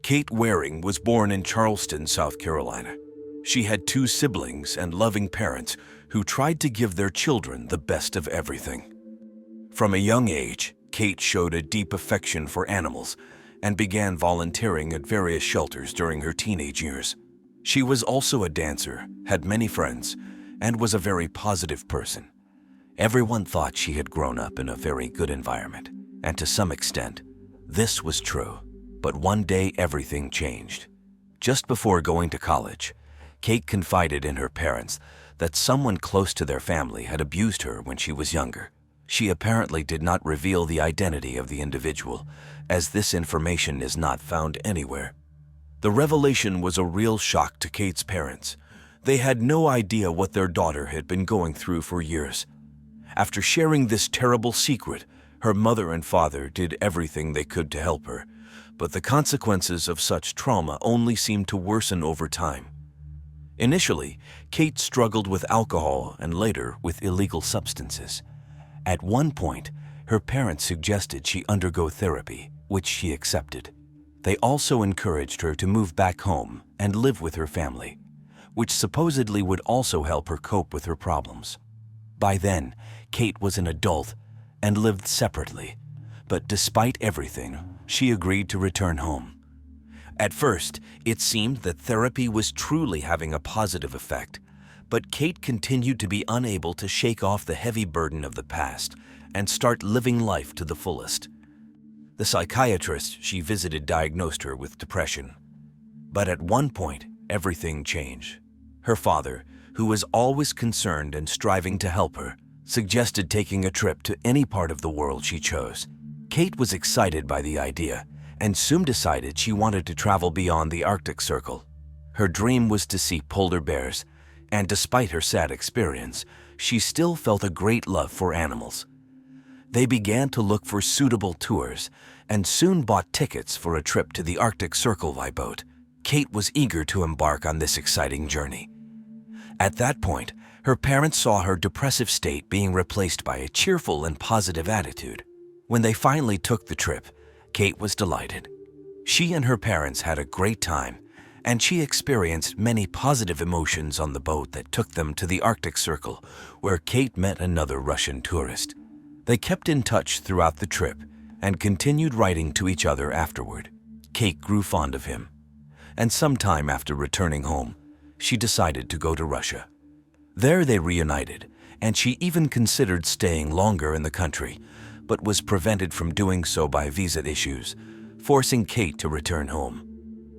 Kate Waring was born in Charleston, South Carolina. She had two siblings and loving parents who tried to give their children the best of everything. From a young age, Kate showed a deep affection for animals and began volunteering at various shelters during her teenage years. She was also a dancer, had many friends, and was a very positive person. Everyone thought she had grown up in a very good environment, and to some extent, this was true. But one day everything changed. Just before going to college, Kate confided in her parents that someone close to their family had abused her when she was younger. She apparently did not reveal the identity of the individual, as this information is not found anywhere. The revelation was a real shock to Kate's parents. They had no idea what their daughter had been going through for years. After sharing this terrible secret, her mother and father did everything they could to help her, but the consequences of such trauma only seemed to worsen over time. Initially, Kate struggled with alcohol and later with illegal substances. At one point, her parents suggested she undergo therapy, which she accepted. They also encouraged her to move back home and live with her family, which supposedly would also help her cope with her problems. By then, Kate was an adult and lived separately, but despite everything, she agreed to return home. At first, it seemed that therapy was truly having a positive effect, but Kate continued to be unable to shake off the heavy burden of the past and start living life to the fullest. The psychiatrist she visited diagnosed her with depression. But at one point, everything changed. Her father, who was always concerned and striving to help her, suggested taking a trip to any part of the world she chose. Kate was excited by the idea and soon decided she wanted to travel beyond the Arctic Circle. Her dream was to see polar bears, and despite her sad experience, she still felt a great love for animals. They began to look for suitable tours and soon bought tickets for a trip to the Arctic Circle by boat. Kate was eager to embark on this exciting journey. At that point, her parents saw her depressive state being replaced by a cheerful and positive attitude. When they finally took the trip, Kate was delighted. She and her parents had a great time, and she experienced many positive emotions on the boat that took them to the Arctic Circle, where Kate met another Russian tourist. They kept in touch throughout the trip and continued writing to each other afterward. Kate grew fond of him, and sometime after returning home, she decided to go to Russia. There they reunited, and she even considered staying longer in the country, but was prevented from doing so by visa issues, forcing Kate to return home.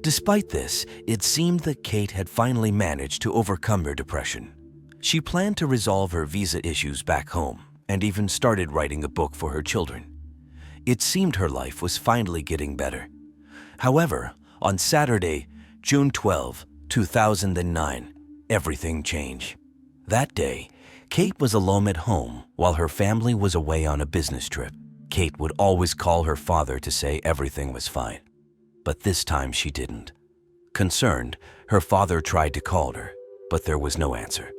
Despite this, it seemed that Kate had finally managed to overcome her depression. She planned to resolve her visa issues back home and even started writing a book for her children. It seemed her life was finally getting better. However, on Saturday, June 12, 2009, everything changed. That day, Kate was alone at home while her family was away on a business trip. Kate would always call her father to say everything was fine, but this time she didn't. Concerned, her father tried to call her, but there was no answer.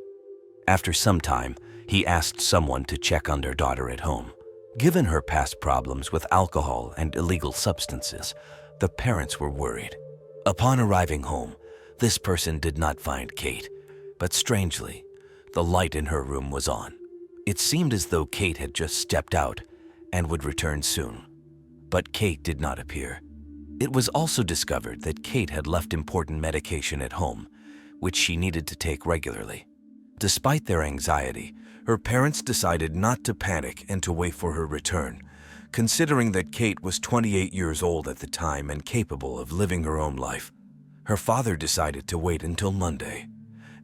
After some time, he asked someone to check on their daughter at home. Given her past problems with alcohol and illegal substances, the parents were worried. Upon arriving home, this person did not find Kate, but strangely, the light in her room was on. It seemed as though Kate had just stepped out and would return soon, but Kate did not appear. It was also discovered that Kate had left important medication at home, which she needed to take regularly. Despite their anxiety, her parents decided not to panic and to wait for her return, considering that Kate was 28 years old at the time and capable of living her own life. Her father decided to wait until Monday,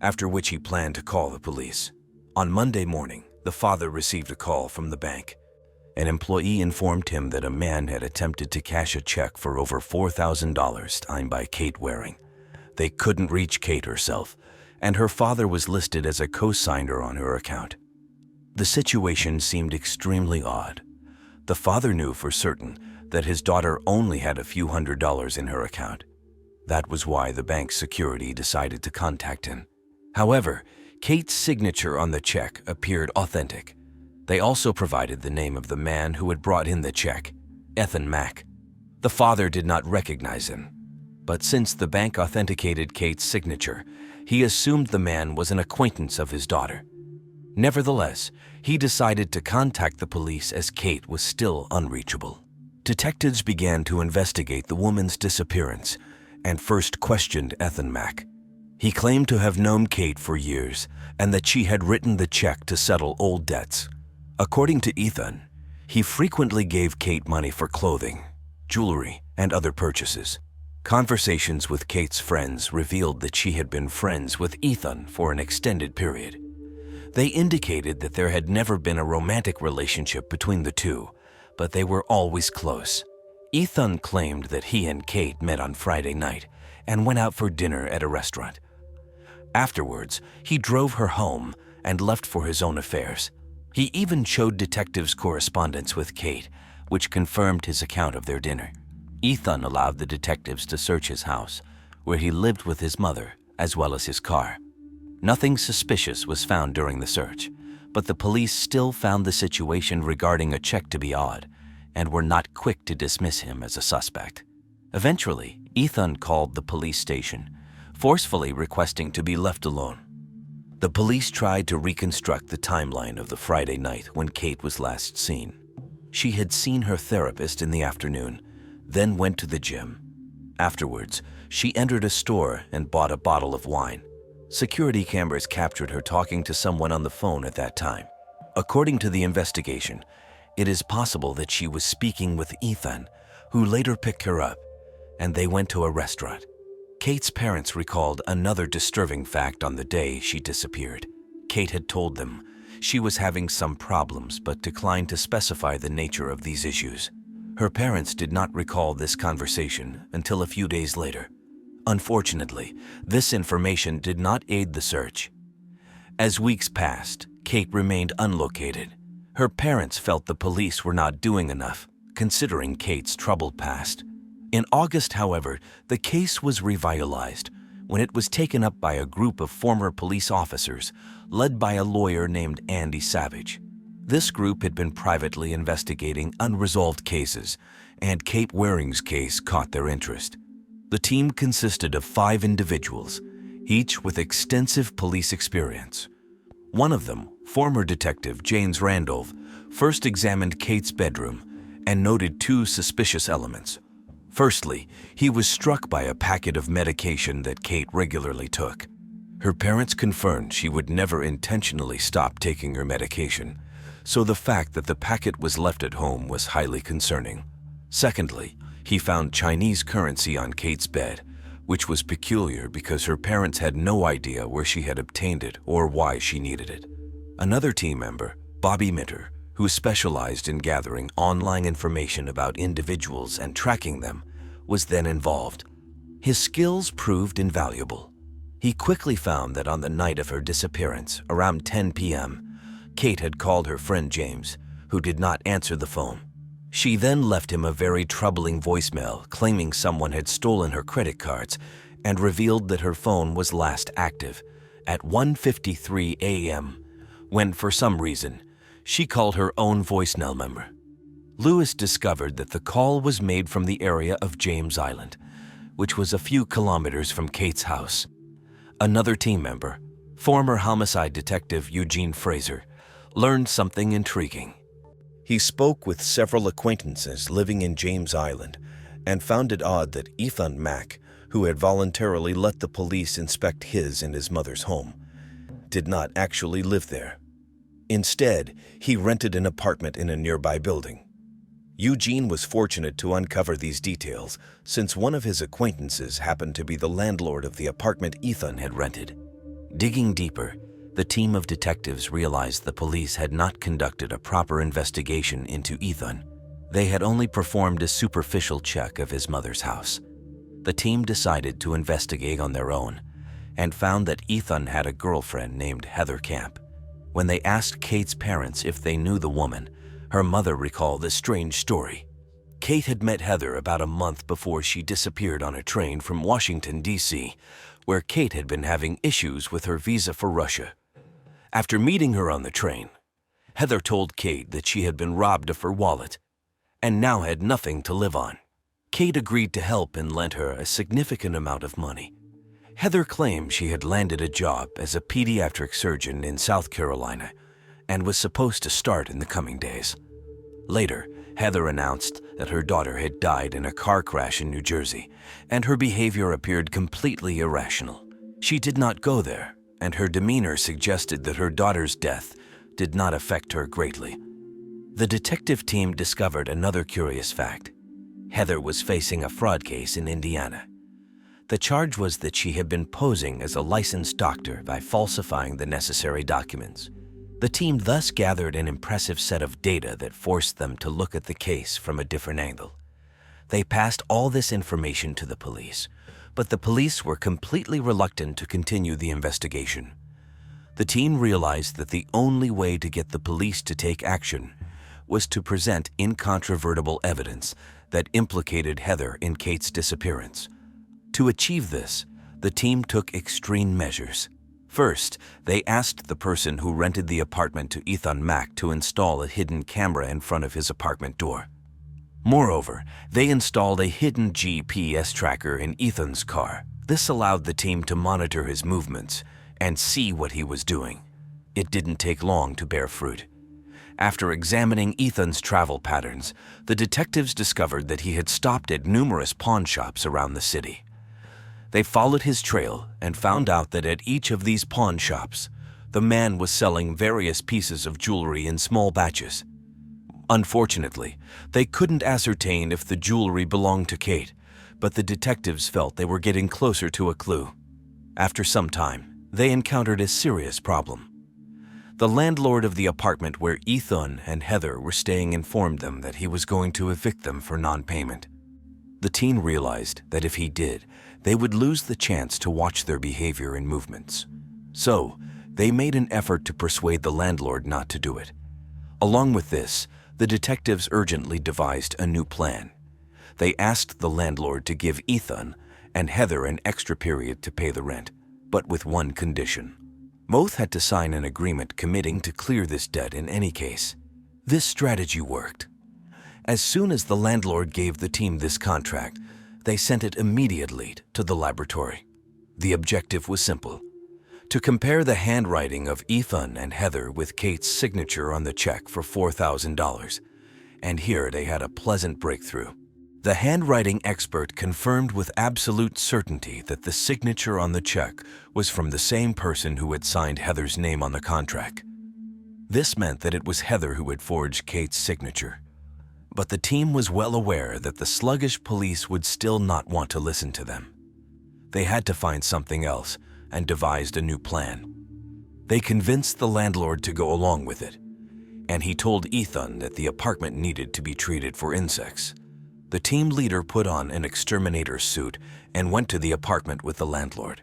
after which he planned to call the police. On Monday morning, the father received a call from the bank. An employee informed him that a man had attempted to cash a check for over $4,000 signed by Kate Waring. They couldn't reach Kate herself, and her father was listed as a co-signer on her account. The situation seemed extremely odd. The father knew for certain that his daughter only had a few $100s in her account. That was why the bank's security decided to contact him. However, Kate's signature on the check appeared authentic. They also provided the name of the man who had brought in the check, Ethan Mack. The father did not recognize him. But since the bank authenticated Kate's signature, he assumed the man was an acquaintance of his daughter. Nevertheless, he decided to contact the police as Kate was still unreachable. Detectives began to investigate the woman's disappearance and first questioned Ethan Mack. He claimed to have known Kate for years and that she had written the check to settle old debts. According to Ethan, he frequently gave Kate money for clothing, jewelry, and other purchases. Conversations with Kate's friends revealed that she had been friends with Ethan for an extended period. They indicated that there had never been a romantic relationship between the two, but they were always close. Ethan claimed that he and Kate met on Friday night and went out for dinner at a restaurant. Afterwards, he drove her home and left for his own affairs. He even showed detectives correspondence with Kate, which confirmed his account of their dinner. Ethan allowed the detectives to search his house, where he lived with his mother, as well as his car. Nothing suspicious was found during the search, but the police still found the situation regarding a check to be odd and were not quick to dismiss him as a suspect. Eventually, Ethan called the police station, forcefully requesting to be left alone. The police tried to reconstruct the timeline of the Friday night when Kate was last seen. She had seen her therapist in the afternoon, then went to the gym. Afterwards, she entered a store and bought a bottle of wine. Security cameras captured her talking to someone on the phone at that time. According to the investigation, it is possible that she was speaking with Ethan, who later picked her up, and they went to a restaurant. Kate's parents recalled another disturbing fact on the day she disappeared. Kate had told them she was having some problems but declined to specify the nature of these issues. Her parents did not recall this conversation until a few days later. Unfortunately, this information did not aid the search. As weeks passed, Kate remained unlocated. Her parents felt the police were not doing enough, considering Kate's troubled past. In August, however, the case was revitalized when it was taken up by a group of former police officers led by a lawyer named Andy Savage. This group had been privately investigating unresolved cases, and Kate Waring's case caught their interest. The team consisted of 5 individuals, each with extensive police experience. One of them, former detective James Randolph, first examined Kate's bedroom and noted 2 suspicious elements. Firstly, he was struck by a packet of medication that Kate regularly took. Her parents confirmed she would never intentionally stop taking her medication, so the fact that the packet was left at home was highly concerning. Secondly, he found Chinese currency on Kate's bed, which was peculiar because her parents had no idea where she had obtained it or why she needed it. Another team member, Bobby Minter, who specialized in gathering online information about individuals and tracking them, was then involved. His skills proved invaluable. He quickly found that on the night of her disappearance, around 10 p.m., Kate had called her friend James, who did not answer the phone. She then left him a very troubling voicemail claiming someone had stolen her credit cards and revealed that her phone was last active at 1:53 a.m. when, for some reason, she called her own voicemail number. Lewis discovered that the call was made from the area of James Island, which was a few kilometers from Kate's house. Another team member, former homicide detective Eugene Fraser, learned something intriguing. He spoke with several acquaintances living in James Island and found it odd that Ethan Mack, who had voluntarily let the police inspect his and his mother's home, did not actually live there. Instead, he rented an apartment in a nearby building. Eugene was fortunate to uncover these details since one of his acquaintances happened to be the landlord of the apartment Ethan had rented. Digging deeper, the team of detectives realized the police had not conducted a proper investigation into Ethan. They had only performed a superficial check of his mother's house. The team decided to investigate on their own and found that Ethan had a girlfriend named Heather Camp. When they asked Kate's parents if they knew the woman, her mother recalled a strange story. Kate had met Heather about a month before she disappeared on a train from Washington, D.C., where Kate had been having issues with her visa for Russia. After meeting her on the train, Heather told Kate that she had been robbed of her wallet and now had nothing to live on. Kate agreed to help and lent her a significant amount of money. Heather claimed she had landed a job as a pediatric surgeon in South Carolina and was supposed to start in the coming days. Later, Heather announced that her daughter had died in a car crash in New Jersey, and her behavior appeared completely irrational. She did not go there, and her demeanor suggested that her daughter's death did not affect her greatly. The detective team discovered another curious fact. Heather was facing a fraud case in Indiana. The charge was that she had been posing as a licensed doctor by falsifying the necessary documents. The team thus gathered an impressive set of data that forced them to look at the case from a different angle. They passed all this information to the police, but the police were completely reluctant to continue the investigation. The team realized that the only way to get the police to take action was to present incontrovertible evidence that implicated Heather in Kate's disappearance. To achieve this, the team took extreme measures. First, they asked the person who rented the apartment to Ethan Mack to install a hidden camera in front of his apartment door. Moreover, they installed a hidden GPS tracker in Ethan's car. This allowed the team to monitor his movements and see what he was doing. It didn't take long to bear fruit. After examining Ethan's travel patterns, the detectives discovered that he had stopped at numerous pawn shops around the city. They followed his trail and found out that at each of these pawn shops, the man was selling various pieces of jewelry in small batches. Unfortunately, they couldn't ascertain if the jewelry belonged to Kate, but the detectives felt they were getting closer to a clue. After some time, they encountered a serious problem. The landlord of the apartment where Ethan and Heather were staying informed them that he was going to evict them for non-payment. The teen realized that if he did, they would lose the chance to watch their behavior and movements. So, they made an effort to persuade the landlord not to do it. Along with this, the detectives urgently devised a new plan. They asked the landlord to give Ethan and Heather an extra period to pay the rent, but with one condition. Both had to sign an agreement committing to clear this debt in any case. This strategy worked. As soon as the landlord gave the team this contract, they sent it immediately to the laboratory. The objective was simple: to compare the handwriting of Ethan and Heather with Kate's signature on the check for $4,000. And here they had a pleasant breakthrough. The handwriting expert confirmed with absolute certainty that the signature on the check was from the same person who had signed Heather's name on the contract. This meant that it was Heather who had forged Kate's signature. But the team was well aware that the sluggish police would still not want to listen to them. They had to find something else and devised a new plan. They convinced the landlord to go along with it, and he told Ethan that the apartment needed to be treated for insects. The team leader put on an exterminator's suit and went to the apartment with the landlord.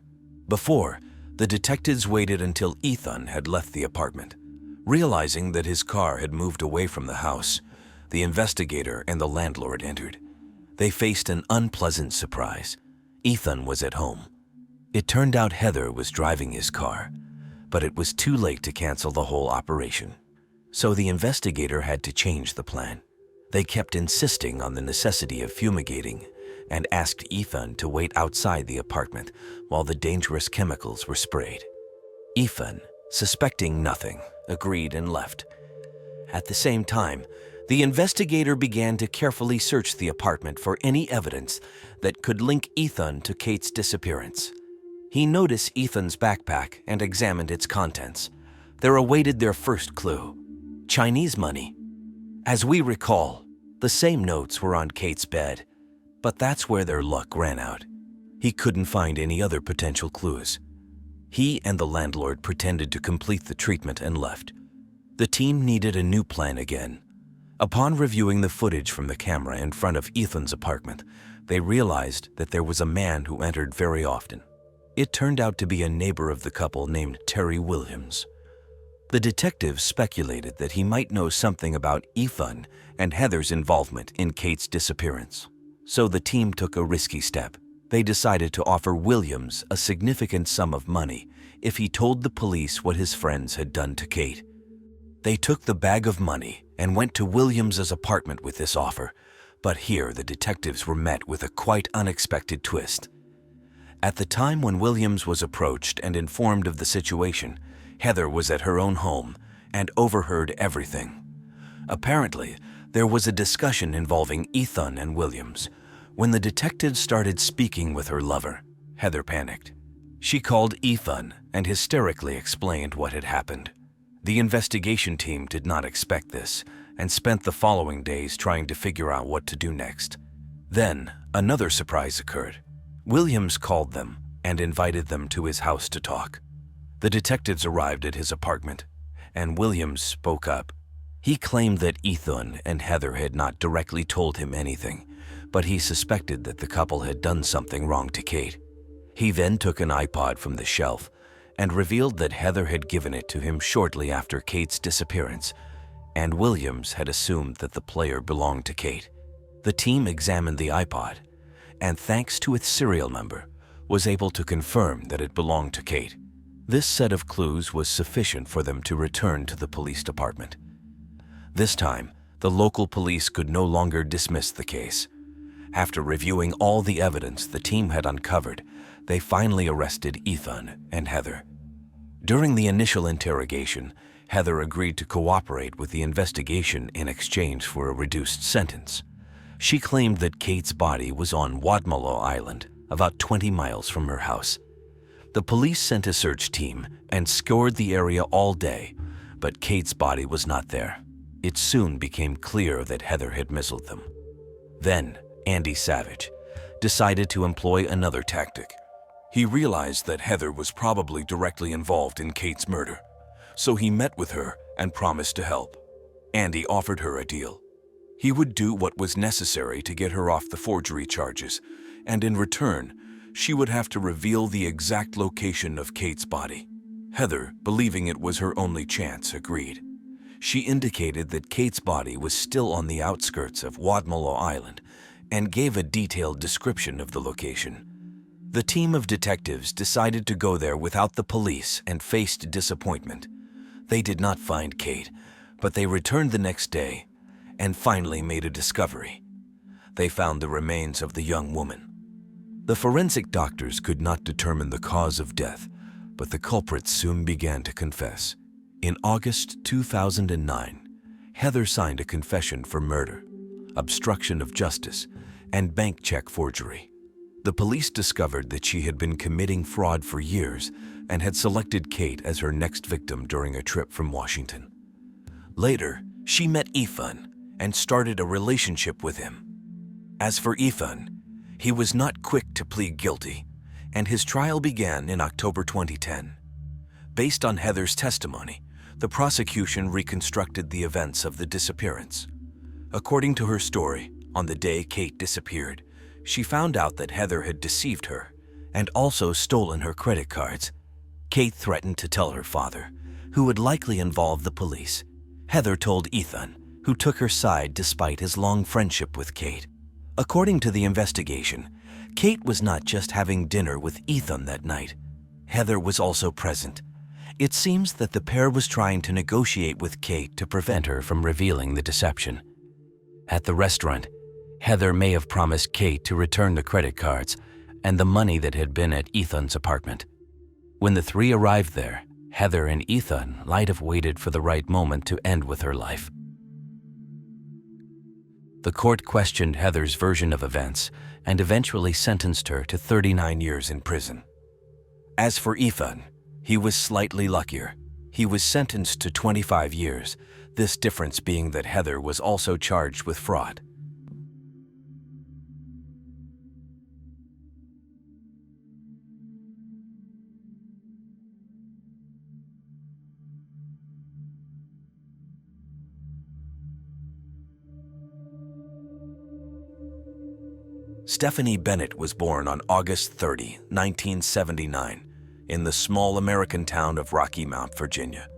Before, the detectives waited until Ethan had left the apartment. Realizing that his car had moved away from the house, the investigator and the landlord entered. They faced an unpleasant surprise. Ethan was at home. It turned out Heather was driving his car, but it was too late to cancel the whole operation. So the investigator had to change the plan. They kept insisting on the necessity of fumigating and asked Ethan to wait outside the apartment while the dangerous chemicals were sprayed. Ethan, suspecting nothing, agreed and left. At the same time, the investigator began to carefully search the apartment for any evidence that could link Ethan to Kate's disappearance. He noticed Ethan's backpack and examined its contents. There awaited their first clue: Chinese money. As we recall, the same notes were on Kate's bed, but that's where their luck ran out. He couldn't find any other potential clues. He and the landlord pretended to complete the treatment and left. The team needed a new plan again. Upon reviewing the footage from the camera in front of Ethan's apartment, they realized that there was a man who entered very often. It turned out to be a neighbor of the couple named Terry Williams. The detectives speculated that he might know something about Ethan and Heather's involvement in Kate's disappearance. So the team took a risky step. They decided to offer Williams a significant sum of money if he told the police what his friends had done to Kate. They took the bag of money and went to Williams's apartment with this offer, But here the detectives were met with a quite unexpected twist. At the time when Williams was approached and informed of the situation, Heather was at her own home and overheard everything. Apparently, there was a discussion involving Ethan and Williams. When the detectives started speaking with her lover, Heather panicked. She called Ethan and hysterically explained what had happened. The investigation team did not expect this and spent the following days trying to figure out what to do next. Then, another surprise occurred. Williams called them and invited them to his house to talk. The detectives arrived at his apartment, and Williams spoke up. He claimed that Ethan and Heather had not directly told him anything, but he suspected that the couple had done something wrong to Kate. He then took an iPod from the shelf and revealed that Heather had given it to him shortly after Kate's disappearance, and Williams had assumed that the player belonged to Kate. The team examined the iPod, and thanks to its serial number, was able to confirm that it belonged to Kate. This set of clues was sufficient for them to return to the police department. This time, the local police could no longer dismiss the case. After reviewing all the evidence the team had uncovered, they finally arrested Ethan and Heather. During the initial interrogation, Heather agreed to cooperate with the investigation in exchange for a reduced sentence. She claimed that Kate's body was on Wadmalaw Island, about 20 miles from her house. The police sent a search team and scoured the area all day, but Kate's body was not there. It soon became clear that Heather had misled them. Then, Andy Savage decided to employ another tactic. He realized that Heather was probably directly involved in Kate's murder, so he met with her and promised to help. Andy offered her a deal. He would do what was necessary to get her off the forgery charges, and in return, she would have to reveal the exact location of Kate's body. Heather, believing it was her only chance, agreed. She indicated that Kate's body was still on the outskirts of Wadmalaw Island and gave a detailed description of the location. The team of detectives decided to go there without the police and faced disappointment. They did not find Kate, but they returned the next day and finally made a discovery. They found the remains of the young woman. The forensic doctors could not determine the cause of death, but the culprits soon began to confess. In August 2009, Heather signed a confession for murder, obstruction of justice, and bank check forgery. The police discovered that she had been committing fraud for years and had selected Kate as her next victim during a trip from Washington. Later, she met Ethan and started a relationship with him. As for Ethan, he was not quick to plead guilty, and his trial began in October 2010. Based on Heather's testimony, the prosecution reconstructed the events of the disappearance. According to her story, on the day Kate disappeared, she found out that Heather had deceived her and also stolen her credit cards. Kate threatened to tell her father, who would likely involve the police. Heather told Ethan, who took her side despite his long friendship with Kate. According to the investigation, Kate was not just having dinner with Ethan that night. Heather was also present. It seems that the pair was trying to negotiate with Kate to prevent her from revealing the deception. At the restaurant, Heather may have promised Kate to return the credit cards and the money that had been at Ethan's apartment. When the three arrived there, Heather and Ethan might have waited for the right moment to end with her life. The court questioned Heather's version of events and eventually sentenced her to 39 years in prison. As for Ethan, he was slightly luckier. He was sentenced to 25 years, this difference being that Heather was also charged with fraud. Stephanie Bennett was born on August 30, 1979, in the small American town of Rocky Mount, Virginia.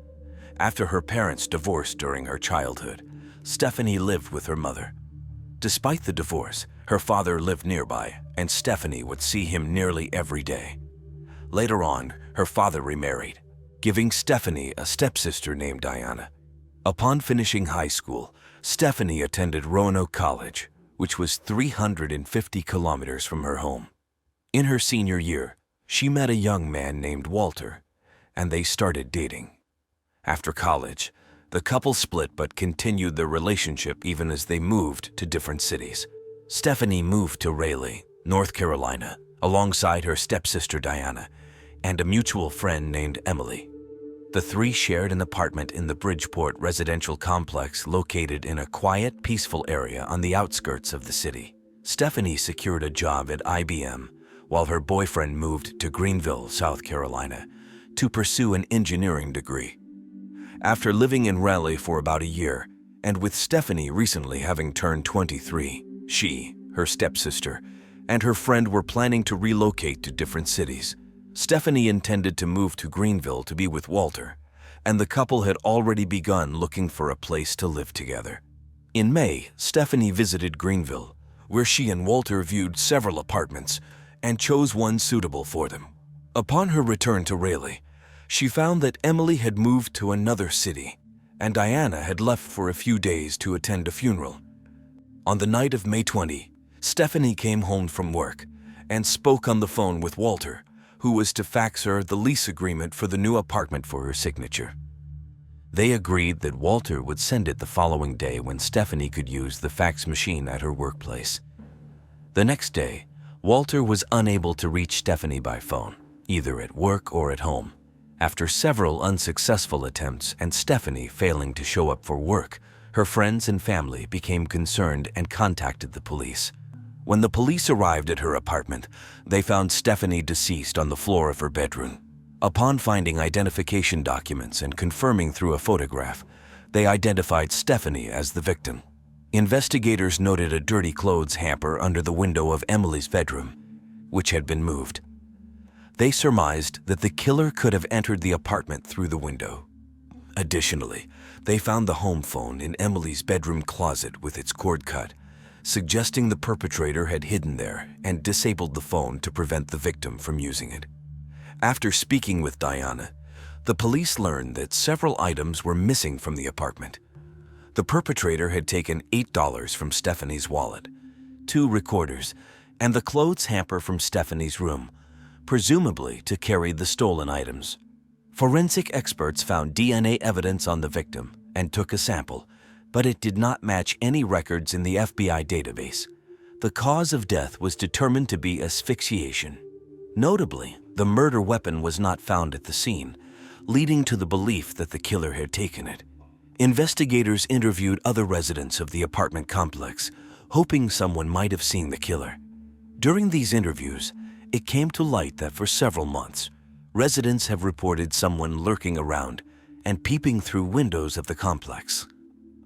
After her parents divorced during her childhood, Stephanie lived with her mother. Despite the divorce, her father lived nearby, and Stephanie would see him nearly every day. Later on, her father remarried, giving Stephanie a stepsister named Diana. Upon finishing high school, Stephanie attended Roanoke College, which was 350 kilometers from her home. In her senior year, she met a young man named Walter, and they started dating. After college, the couple split but continued their relationship even as they moved to different cities. Stephanie moved to Raleigh, North Carolina, alongside her stepsister Diana and a mutual friend named Emily. The three shared an apartment in the Bridgeport residential complex located in a quiet, peaceful area on the outskirts of the city. Stephanie secured a job at IBM, while her boyfriend moved to Greenville, South Carolina, to pursue an engineering degree. After living in Raleigh for about a year, and with Stephanie recently having turned 23, she, her stepsister, and her friend were planning to relocate to different cities. Stephanie intended to move to Greenville to be with Walter, and the couple had already begun looking for a place to live together. In May, Stephanie visited Greenville, where she and Walter viewed several apartments and chose one suitable for them. Upon her return to Raleigh, she found that Emily had moved to another city, and Diana had left for a few days to attend a funeral. On the night of May 20, Stephanie came home from work and spoke on the phone with Walter, who was to fax her the lease agreement for the new apartment for her signature. They agreed that Walter would send it the following day when Stephanie could use the fax machine at her workplace. The next day, Walter was unable to reach Stephanie by phone, either at work or at home. After several unsuccessful attempts and Stephanie failing to show up for work, her friends and family became concerned and contacted the police. When the police arrived at her apartment, they found Stephanie deceased on the floor of her bedroom. Upon finding identification documents and confirming through a photograph, they identified Stephanie as the victim. Investigators noted a dirty clothes hamper under the window of Emily's bedroom, which had been moved. They surmised that the killer could have entered the apartment through the window. Additionally, they found the home phone in Emily's bedroom closet with its cord cut, suggesting the perpetrator had hidden there and disabled the phone to prevent the victim from using it. After speaking with Diana, the police learned that several items were missing from the apartment. The perpetrator had taken $8 from Stephanie's wallet, 2 recorders, and the clothes hamper from Stephanie's room, presumably to carry the stolen items. Forensic experts found DNA evidence on the victim and took a sample, but it did not match any records in the FBI database. The cause of death was determined to be asphyxiation. Notably, the murder weapon was not found at the scene, leading to the belief that the killer had taken it. Investigators interviewed other residents of the apartment complex, hoping someone might have seen the killer. During these interviews, it came to light that for several months, residents have reported someone lurking around and peeping through windows of the complex.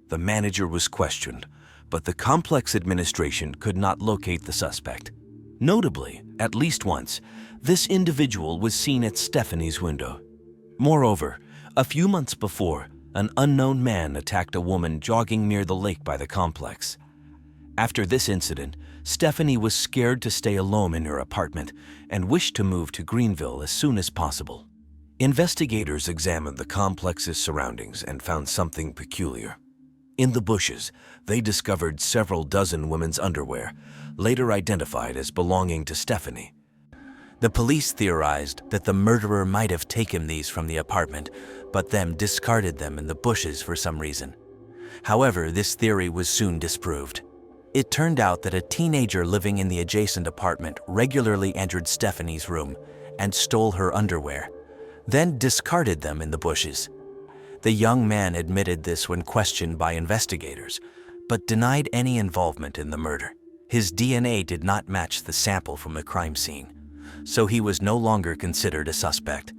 The manager was questioned, but the complex administration could not locate the suspect. Notably, at least once, this individual was seen at Stephanie's window. Moreover, a few months before, an unknown man attacked a woman jogging near the lake by the complex. After this incident, Stephanie was scared to stay alone in her apartment and wished to move to Greenville as soon as possible. Investigators examined the complex's surroundings and found something peculiar. In the bushes, they discovered several dozen women's underwear, later identified as belonging to Stephanie. The police theorized that the murderer might have taken these from the apartment, but then discarded them in the bushes for some reason. However, this theory was soon disproved. It turned out that a teenager living in the adjacent apartment regularly entered Stephanie's room and stole her underwear, then discarded them in the bushes. The young man admitted this when questioned by investigators, but denied any involvement in the murder. His DNA did not match the sample from the crime scene, so he was no longer considered a suspect.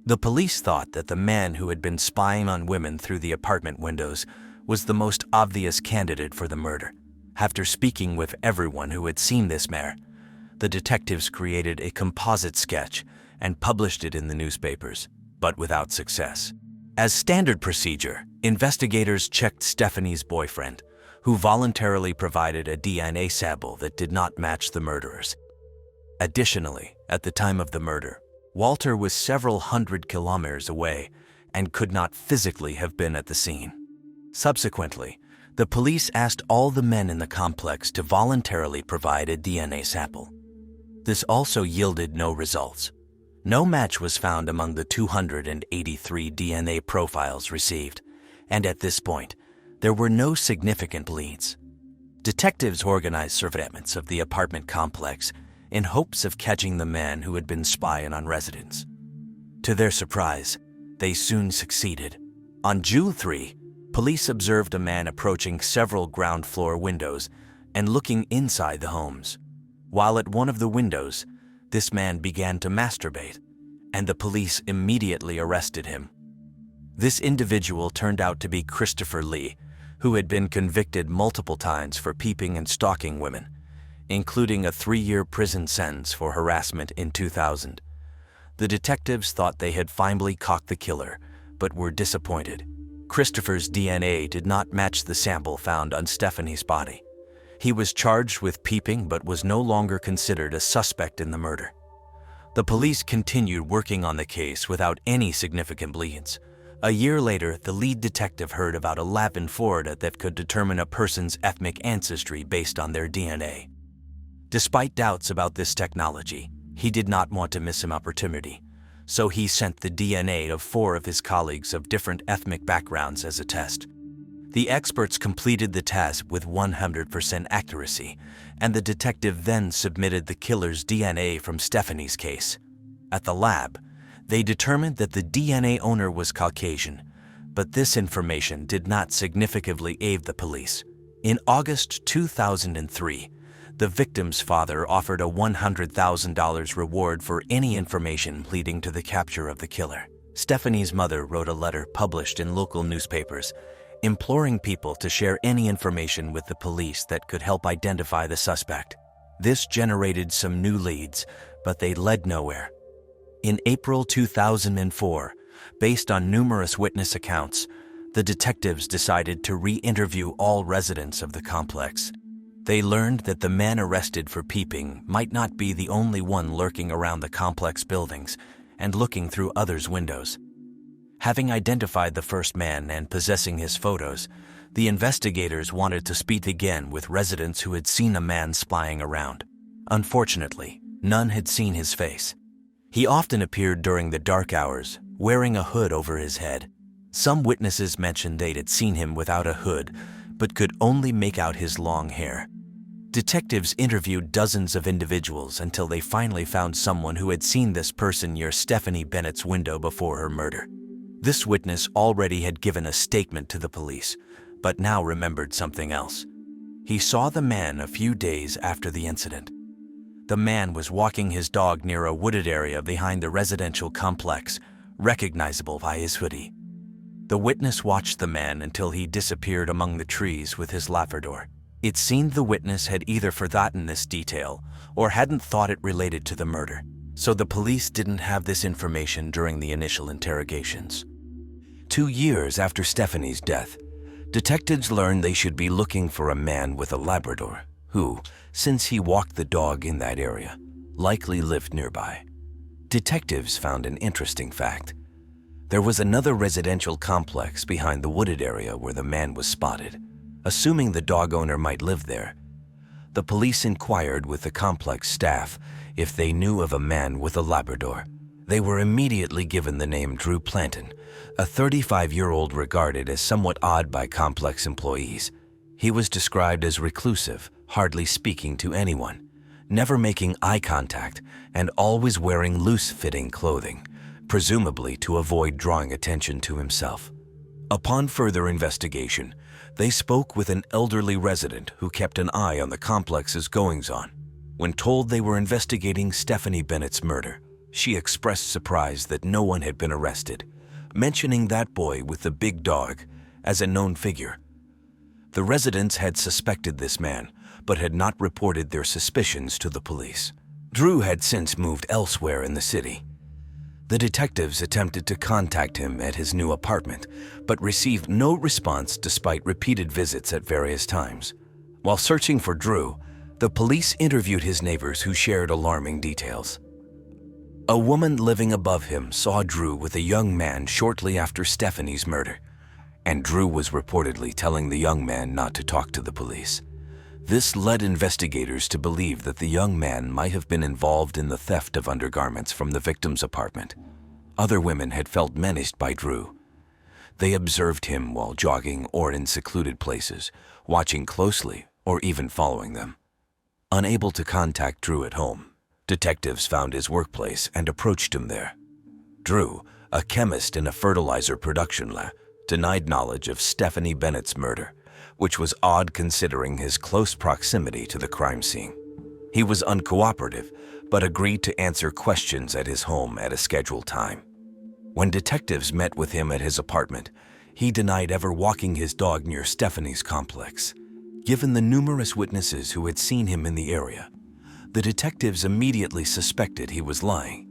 The police thought that the man who had been spying on women through the apartment windows was the most obvious candidate for the murder. After speaking with everyone who had seen this mare, the detectives created a composite sketch and published it in the newspapers, but without success. As standard procedure, investigators checked Stephanie's boyfriend, who voluntarily provided a DNA sample that did not match the murderer's. Additionally, at the time of the murder, Walter was several hundred kilometers away and could not physically have been at the scene. Subsequently, The police asked all the men in the complex to voluntarily provide a DNA sample. This also yielded no results. No match was found among the 283 DNA profiles received, and at this point, there were no significant leads. Detectives organized surveillance of the apartment complex in hopes of catching the man who had been spying on residents. To their surprise, they soon succeeded. On June 3, police observed a man approaching several ground floor windows and looking inside the homes. While at one of the windows, this man began to masturbate, and the police immediately arrested him. This individual turned out to be Christopher Lee, who had been convicted multiple times for peeping and stalking women, including a 3-year prison sentence for harassment in 2000. The detectives thought they had finally caught the killer, but were disappointed. Christopher's DNA did not match the sample found on Stephanie's body. He was charged with peeping but was no longer considered a suspect in the murder. The police continued working on the case without any significant leads. A year later, the lead detective heard about a lab in Florida that could determine a person's ethnic ancestry based on their DNA. Despite doubts about this technology, he did not want to miss an opportunity, so he sent the DNA of 4 of his colleagues of different ethnic backgrounds as a test. The experts completed the task with 100% accuracy, and the detective then submitted the killer's DNA from Stephanie's case. At the lab, they determined that the DNA owner was Caucasian, but this information did not significantly aid the police. In August 2003, the victim's father offered a $100,000 reward for any information leading to the capture of the killer. Stephanie's mother wrote a letter published in local newspapers, imploring people to share any information with the police that could help identify the suspect. This generated some new leads, but they led nowhere. In April 2004, based on numerous witness accounts, the detectives decided to re-interview all residents of the complex. They learned that the man arrested for peeping might not be the only one lurking around the complex buildings and looking through others' windows. Having identified the first man and possessing his photos, the investigators wanted to speak again with residents who had seen a man spying around. Unfortunately, none had seen his face. He often appeared during the dark hours, wearing a hood over his head. Some witnesses mentioned they had seen him without a hood, but could only make out his long hair. Detectives interviewed dozens of individuals until they finally found someone who had seen this person near Stephanie Bennett's window before her murder. This witness already had given a statement to the police, but now remembered something else. He saw the man a few days after the incident. The man was walking his dog near a wooded area behind the residential complex, recognizable by his hoodie. The witness watched the man until he disappeared among the trees with his Labrador. It seemed the witness had either forgotten this detail or hadn't thought it related to the murder, so the police didn't have this information during the initial interrogations. 2 years after Stephanie's death, detectives learned they should be looking for a man with a Labrador who, since he walked the dog in that area, likely lived nearby. Detectives found an interesting fact. There was another residential complex behind the wooded area where the man was spotted. Assuming the dog owner might live there, the police inquired with the complex staff if they knew of a man with a Labrador. They were immediately given the name Drew Planton, a 35-year-old regarded as somewhat odd by complex employees. He was described as reclusive, hardly speaking to anyone, never making eye contact, and always wearing loose-fitting clothing, presumably to avoid drawing attention to himself. Upon further investigation, they spoke with an elderly resident who kept an eye on the complex's goings-on. When told they were investigating Stephanie Bennett's murder, she expressed surprise that no one had been arrested, mentioning that boy with the big dog as a known figure. The residents had suspected this man, but had not reported their suspicions to the police. Drew had since moved elsewhere in the city. The detectives attempted to contact him at his new apartment, but received no response despite repeated visits at various times. While searching for Drew, the police interviewed his neighbors who shared alarming details. A woman living above him saw Drew with a young man shortly after Stephanie's murder. and Drew was reportedly telling the young man not to talk to the police. This led investigators to believe that the young man might have been involved in the theft of undergarments from the victim's apartment. Other women had felt menaced by Drew. They observed him while jogging or in secluded places, watching closely or even following them. Unable to contact Drew at home, detectives found his workplace and approached him there. Drew, a chemist in a fertilizer production lab, denied knowledge of Stephanie Bennett's murder, which was odd considering his close proximity to the crime scene. He was uncooperative, but agreed to answer questions at his home at a scheduled time. When detectives met with him at his apartment, he denied ever walking his dog near Stephanie's complex. Given the numerous witnesses who had seen him in the area, the detectives immediately suspected he was lying.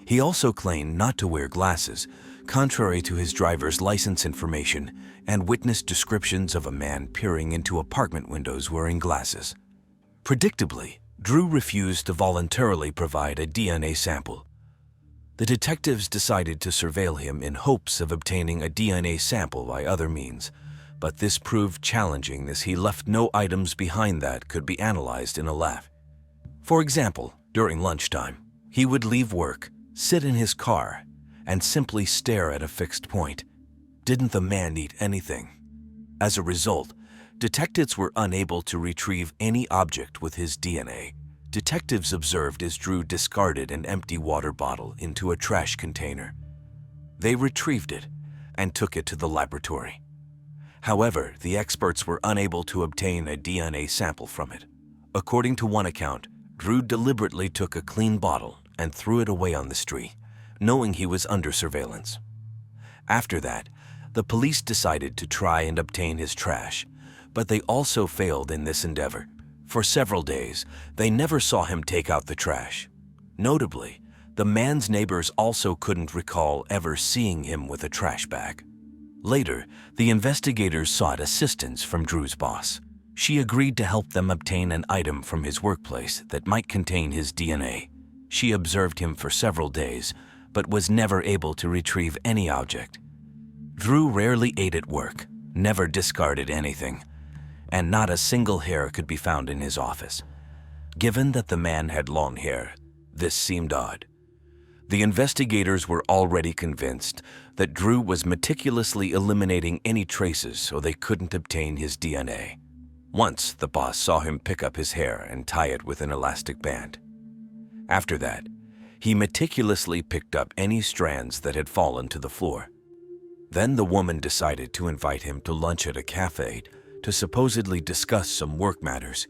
He also claimed not to wear glasses, contrary to his driver's license information and witness descriptions of a man peering into apartment windows wearing glasses. Predictably, Drew refused to voluntarily provide a DNA sample. The detectives decided to surveil him in hopes of obtaining a DNA sample by other means, but this proved challenging as he left no items behind that could be analyzed in a lab. For example, during lunchtime, he would leave work, sit in his car, and simply stare at a fixed point. Didn't the man eat anything? As a result, detectives were unable to retrieve any object with his DNA. Detectives observed as Drew discarded an empty water bottle into a trash container. They retrieved it and took it to the laboratory. However, the experts were unable to obtain a DNA sample from it. According to one account, Drew deliberately took a clean bottle and threw it away on the street, knowing he was under surveillance. After that, the police decided to try and obtain his trash, but they also failed in this endeavor. For several days, they never saw him take out the trash. Notably, the man's neighbors also couldn't recall ever seeing him with a trash bag. Later, the investigators sought assistance from Drew's boss. She agreed to help them obtain an item from his workplace that might contain his DNA. She observed him for several days, but was never able to retrieve any object. Drew rarely ate at work, never discarded anything, and not a single hair could be found in his office. Given that the man had long hair, this seemed odd. The investigators were already convinced that Drew was meticulously eliminating any traces so they couldn't obtain his DNA. Once, the boss saw him pick up his hair and tie it with an elastic band. After that, he meticulously picked up any strands that had fallen to the floor. Then the woman decided to invite him to lunch at a cafe to supposedly discuss some work matters.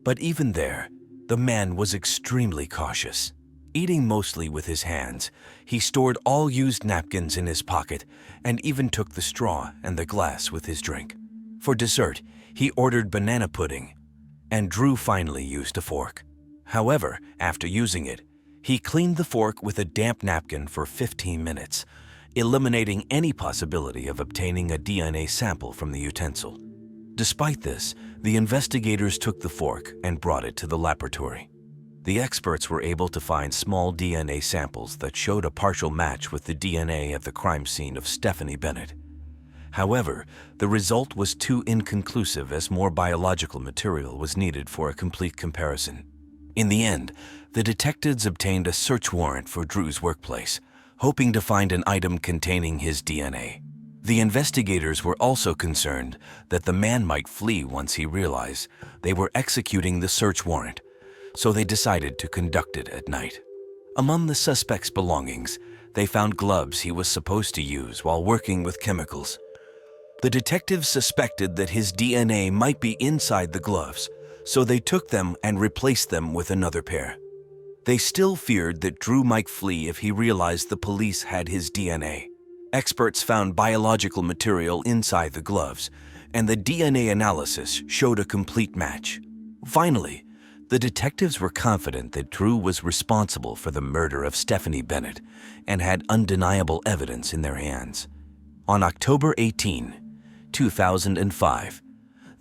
But even there, the man was extremely cautious. Eating mostly with his hands, he stored all used napkins in his pocket and even took the straw and the glass with his drink. For dessert, he ordered banana pudding, and Drew finally used a fork. However, after using it, he cleaned the fork with a damp napkin for 15 minutes, eliminating any possibility of obtaining a DNA sample from the utensil. Despite this, the investigators took the fork and brought it to the laboratory. The experts were able to find small DNA samples that showed a partial match with the DNA at the crime scene of Stephanie Bennett. However, the result was too inconclusive as more biological material was needed for a complete comparison. In the end, the detectives obtained a search warrant for Drew's workplace, hoping to find an item containing his DNA. The investigators were also concerned that the man might flee once he realized they were executing the search warrant, so they decided to conduct it at night. Among the suspect's belongings, they found gloves he was supposed to use while working with chemicals. The detectives suspected that his DNA might be inside the gloves, so they took them and replaced them with another pair. They still feared that Drew might flee if he realized the police had his DNA. Experts found biological material inside the gloves, and the DNA analysis showed a complete match. Finally, the detectives were confident that Drew was responsible for the murder of Stephanie Bennett and had undeniable evidence in their hands. On October 18, 2005,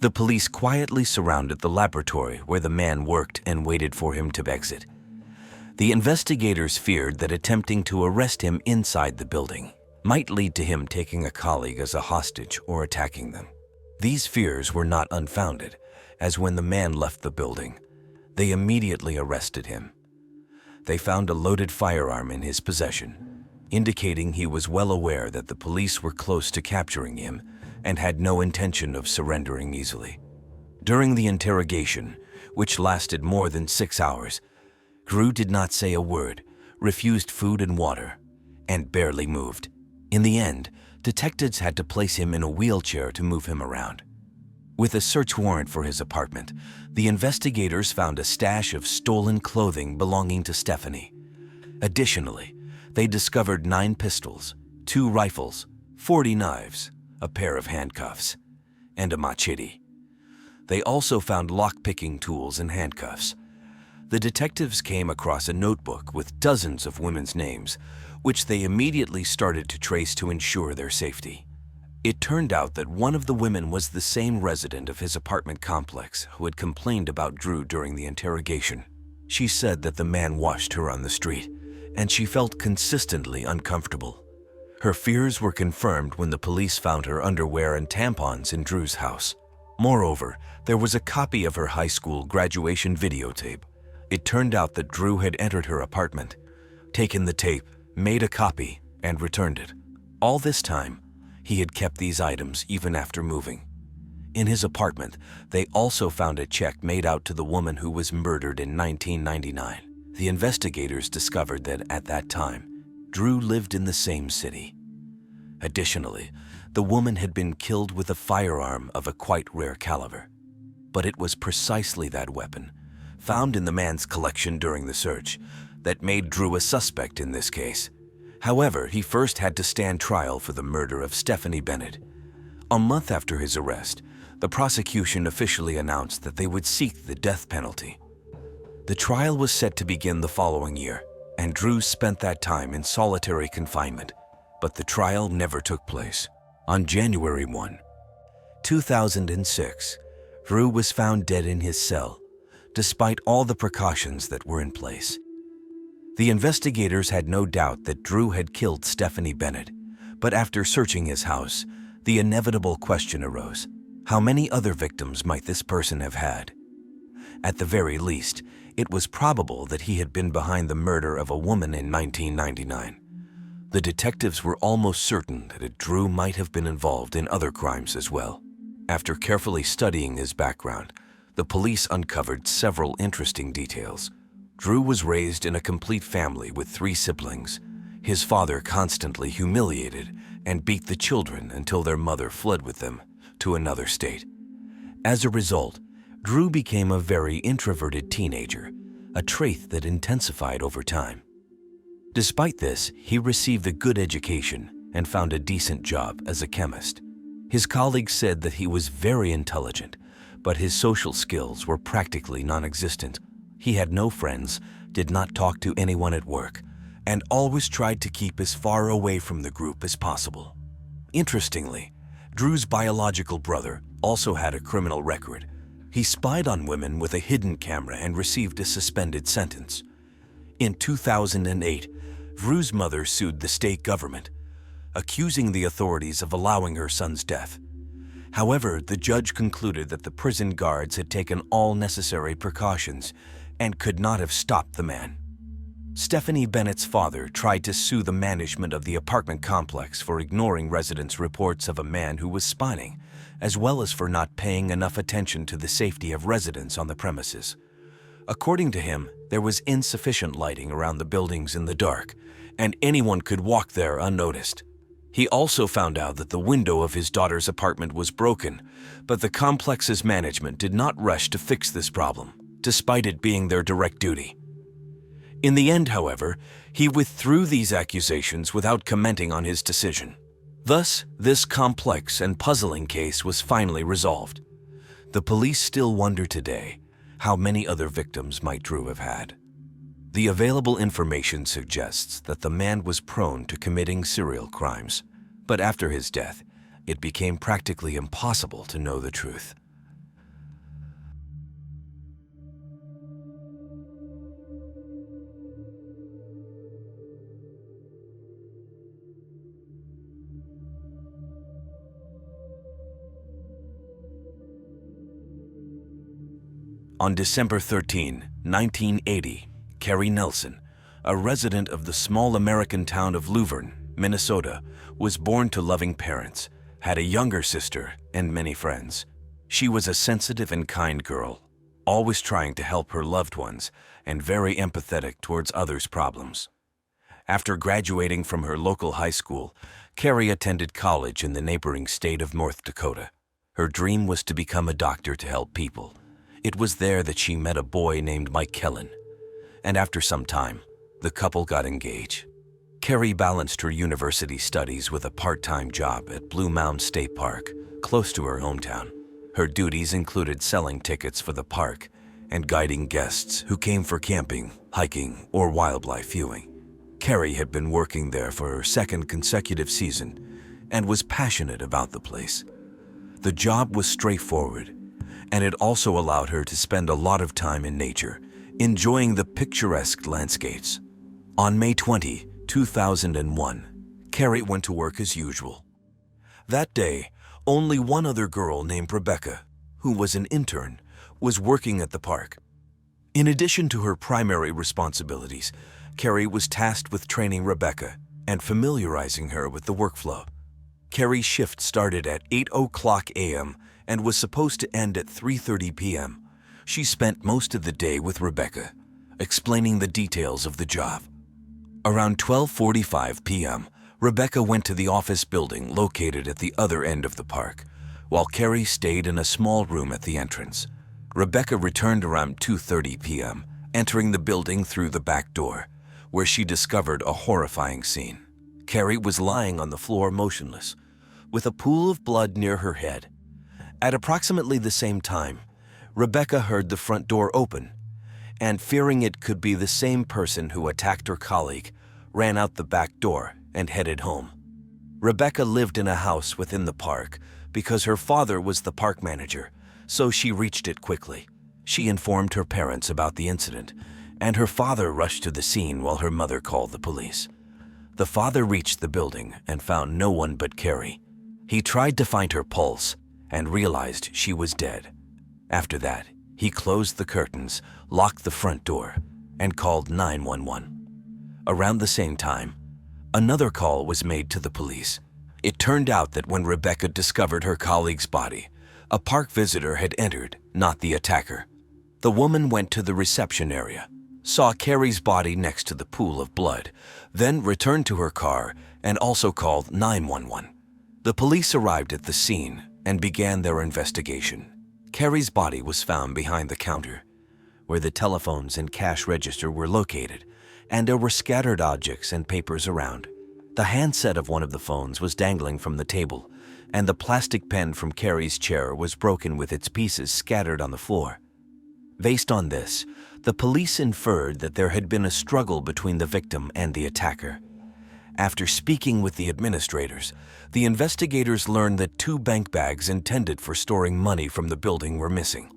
the police quietly surrounded the laboratory where the man worked and waited for him to exit. The investigators feared that attempting to arrest him inside the building might lead to him taking a colleague as a hostage or attacking them. These fears were not unfounded, as when the man left the building, they immediately arrested him. They found a loaded firearm in his possession, indicating he was well aware that the police were close to capturing him and had no intention of surrendering easily. During the interrogation, which lasted more than 6 hours, Drew did not say a word, refused food and water, and barely moved. In the end, detectives had to place him in a wheelchair to move him around. With a search warrant for his apartment, the investigators found a stash of stolen clothing belonging to Stephanie. Additionally, they discovered 9 pistols, 2 rifles, 40 knives, a pair of handcuffs, and a machete. They also found lock-picking tools and handcuffs. The detectives came across a notebook with dozens of women's names, which they immediately started to trace to ensure their safety. It turned out that one of the women was the same resident of his apartment complex who had complained about Drew during the interrogation. She said that the man washed her on the street, and she felt consistently uncomfortable. Her fears were confirmed when the police found her underwear and tampons in Drew's house. Moreover, there was a copy of her high school graduation videotape. It turned out that Drew had entered her apartment, taken the tape, made a copy, and returned it. All this time, he had kept these items even after moving. In his apartment, they also found a check made out to the woman who was murdered in 1999. The investigators discovered that at that time, Drew lived in the same city. Additionally, the woman had been killed with a firearm of a quite rare caliber. But it was precisely that weapon, found in the man's collection during the search, that made Drew a suspect in this case. However, he first had to stand trial for the murder of Stephanie Bennett. A month after his arrest, the prosecution officially announced that they would seek the death penalty. The trial was set to begin the following year, and Drew spent that time in solitary confinement, but the trial never took place. On January 1, 2006, Drew was found dead in his cell, despite all the precautions that were in place. The investigators had no doubt that Drew had killed Stephanie Bennett, but after searching his house, the inevitable question arose: how many other victims might this person have had? At the very least, it was probable that he had been behind the murder of a woman in 1999. The detectives were almost certain that Drew might have been involved in other crimes as well. After carefully studying his background, the police uncovered several interesting details. Drew was raised in a complete family with 3 siblings. His father constantly humiliated and beat the children until their mother fled with them to another state. As a result, Drew became a very introverted teenager, a trait that intensified over time. Despite this, he received a good education and found a decent job as a chemist. His colleagues said that he was very intelligent, but his social skills were practically non-existent. He had no friends, did not talk to anyone at work, and always tried to keep as far away from the group as possible. Interestingly, Drew's biological brother also had a criminal record. He spied on women with a hidden camera and received a suspended sentence. In 2008, Drew's mother sued the state government, accusing the authorities of allowing her son's death. However, the judge concluded that the prison guards had taken all necessary precautions and could not have stopped the man. Stephanie Bennett's father tried to sue the management of the apartment complex for ignoring residents' reports of a man who was spying, as well as for not paying enough attention to the safety of residents on the premises. According to him, there was insufficient lighting around the buildings in the dark, and anyone could walk there unnoticed. He also found out that the window of his daughter's apartment was broken, but the complex's management did not rush to fix this problem, despite it being their direct duty. In the end, however, he withdrew these accusations without commenting on his decision. Thus, this complex and puzzling case was finally resolved. The police still wonder today how many other victims might Drew have had. The available information suggests that the man was prone to committing serial crimes, but after his death, it became practically impossible to know the truth. On December 13, 1980, Carrie Nelson, a resident of the small American town of Luverne, Minnesota, was born to loving parents, had a younger sister, and many friends. She was a sensitive and kind girl, always trying to help her loved ones and very empathetic towards others' problems. After graduating from her local high school, Carrie attended college in the neighboring state of North Dakota. Her dream was to become a doctor to help people. It was there that she met a boy named Mike Kellen, and after some time, the couple got engaged. Carrie balanced her university studies with a part-time job at Blue Mound State Park, close to her hometown. Her duties included selling tickets for the park and guiding guests who came for camping, hiking, or wildlife viewing. Carrie had been working there for her second consecutive season and was passionate about the place. The job was straightforward, and it also allowed her to spend a lot of time in nature, enjoying the picturesque landscapes. On May 20, 2001, Carrie went to work as usual. That day, only one other girl named Rebecca, who was an intern, was working at the park. In addition to her primary responsibilities, Carrie was tasked with training Rebecca and familiarizing her with the workflow. Carrie's shift started at 8:00 a.m. and was supposed to end at 3:30 p.m. She spent most of the day with Rebecca, explaining the details of the job. Around 12:45 p.m., Rebecca went to the office building located at the other end of the park, while Carrie stayed in a small room at the entrance. Rebecca returned around 2:30 p.m., entering the building through the back door, where she discovered a horrifying scene. Carrie was lying on the floor motionless, with a pool of blood near her head. At approximately the same time, Rebecca heard the front door open, and fearing it could be the same person who attacked her colleague, ran out the back door and headed home. Rebecca lived in a house within the park because her father was the park manager, so she reached it quickly. She informed her parents about the incident, and her father rushed to the scene while her mother called the police. The father reached the building and found no one but Carrie. He tried to find her pulse and realized she was dead. After that, he closed the curtains, locked the front door, and called 911. Around the same time, another call was made to the police. It turned out that when Rebecca discovered her colleague's body, a park visitor had entered, not the attacker. The woman went to the reception area, saw Carrie's body next to the pool of blood, then returned to her car and also called 911. The police arrived at the scene and began their investigation. Carrie's body was found behind the counter, where the telephones and cash register were located, and there were scattered objects and papers around. The handset of one of the phones was dangling from the table, and the plastic pen from Carrie's chair was broken with its pieces scattered on the floor. Based on this, the police inferred that there had been a struggle between the victim and the attacker. After speaking with the administrators, the investigators learned that 2 bank bags intended for storing money from the building were missing.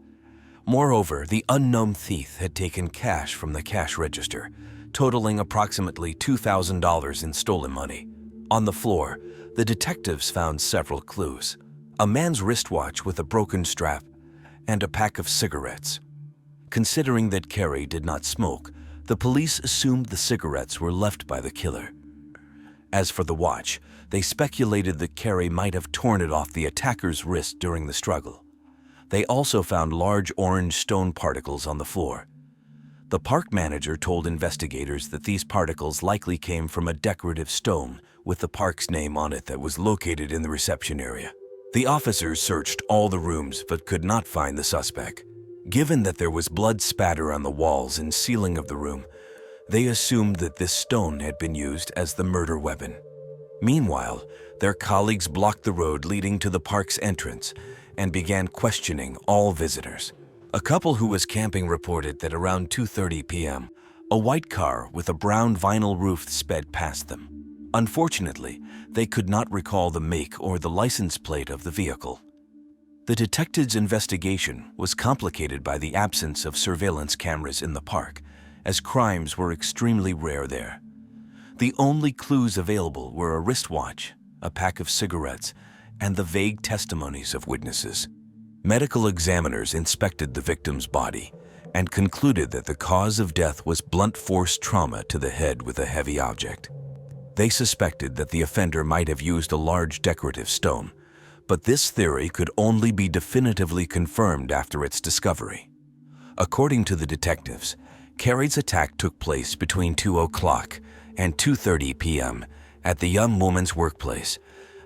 Moreover, the unknown thief had taken cash from the cash register, totaling approximately $2,000 in stolen money. On the floor, the detectives found several clues: a man's wristwatch with a broken strap and a pack of cigarettes. Considering that Carrie did not smoke, the police assumed the cigarettes were left by the killer. As for the watch, they speculated that Carrie might have torn it off the attacker's wrist during the struggle. They also found large orange stone particles on the floor. The park manager told investigators that these particles likely came from a decorative stone with the park's name on it that was located in the reception area. The officers searched all the rooms but could not find the suspect. Given that there was blood spatter on the walls and ceiling of the room, they assumed that this stone had been used as the murder weapon. Meanwhile, their colleagues blocked the road leading to the park's entrance and began questioning all visitors. A couple who was camping reported that around 2:30 p.m., a white car with a brown vinyl roof sped past them. Unfortunately, they could not recall the make or the license plate of the vehicle. The detectives' investigation was complicated by the absence of surveillance cameras in the park, as crimes were extremely rare there. The only clues available were a wristwatch, a pack of cigarettes, and the vague testimonies of witnesses. Medical examiners inspected the victim's body and concluded that the cause of death was blunt force trauma to the head with a heavy object. They suspected that the offender might have used a large decorative stone, but this theory could only be definitively confirmed after its discovery. According to the detectives, Carrie's attack took place between 2 o'clock and 2:30 p.m. at the young woman's workplace.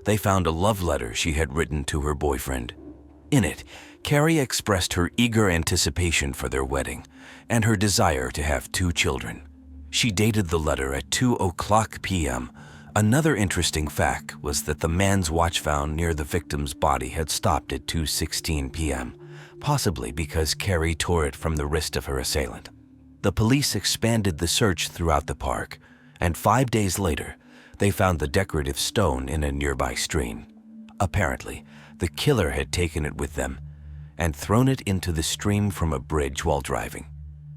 They found a love letter she had written to her boyfriend. In it, Carrie expressed her eager anticipation for their wedding and her desire to have 2 children. She dated the letter at 2 o'clock p.m. Another interesting fact was that the man's watch found near the victim's body had stopped at 2:16 p.m., possibly because Carrie tore it from the wrist of her assailant. The police expanded the search throughout the park, and 5 days later, they found the decorative stone in a nearby stream. Apparently, the killer had taken it with them and thrown it into the stream from a bridge while driving.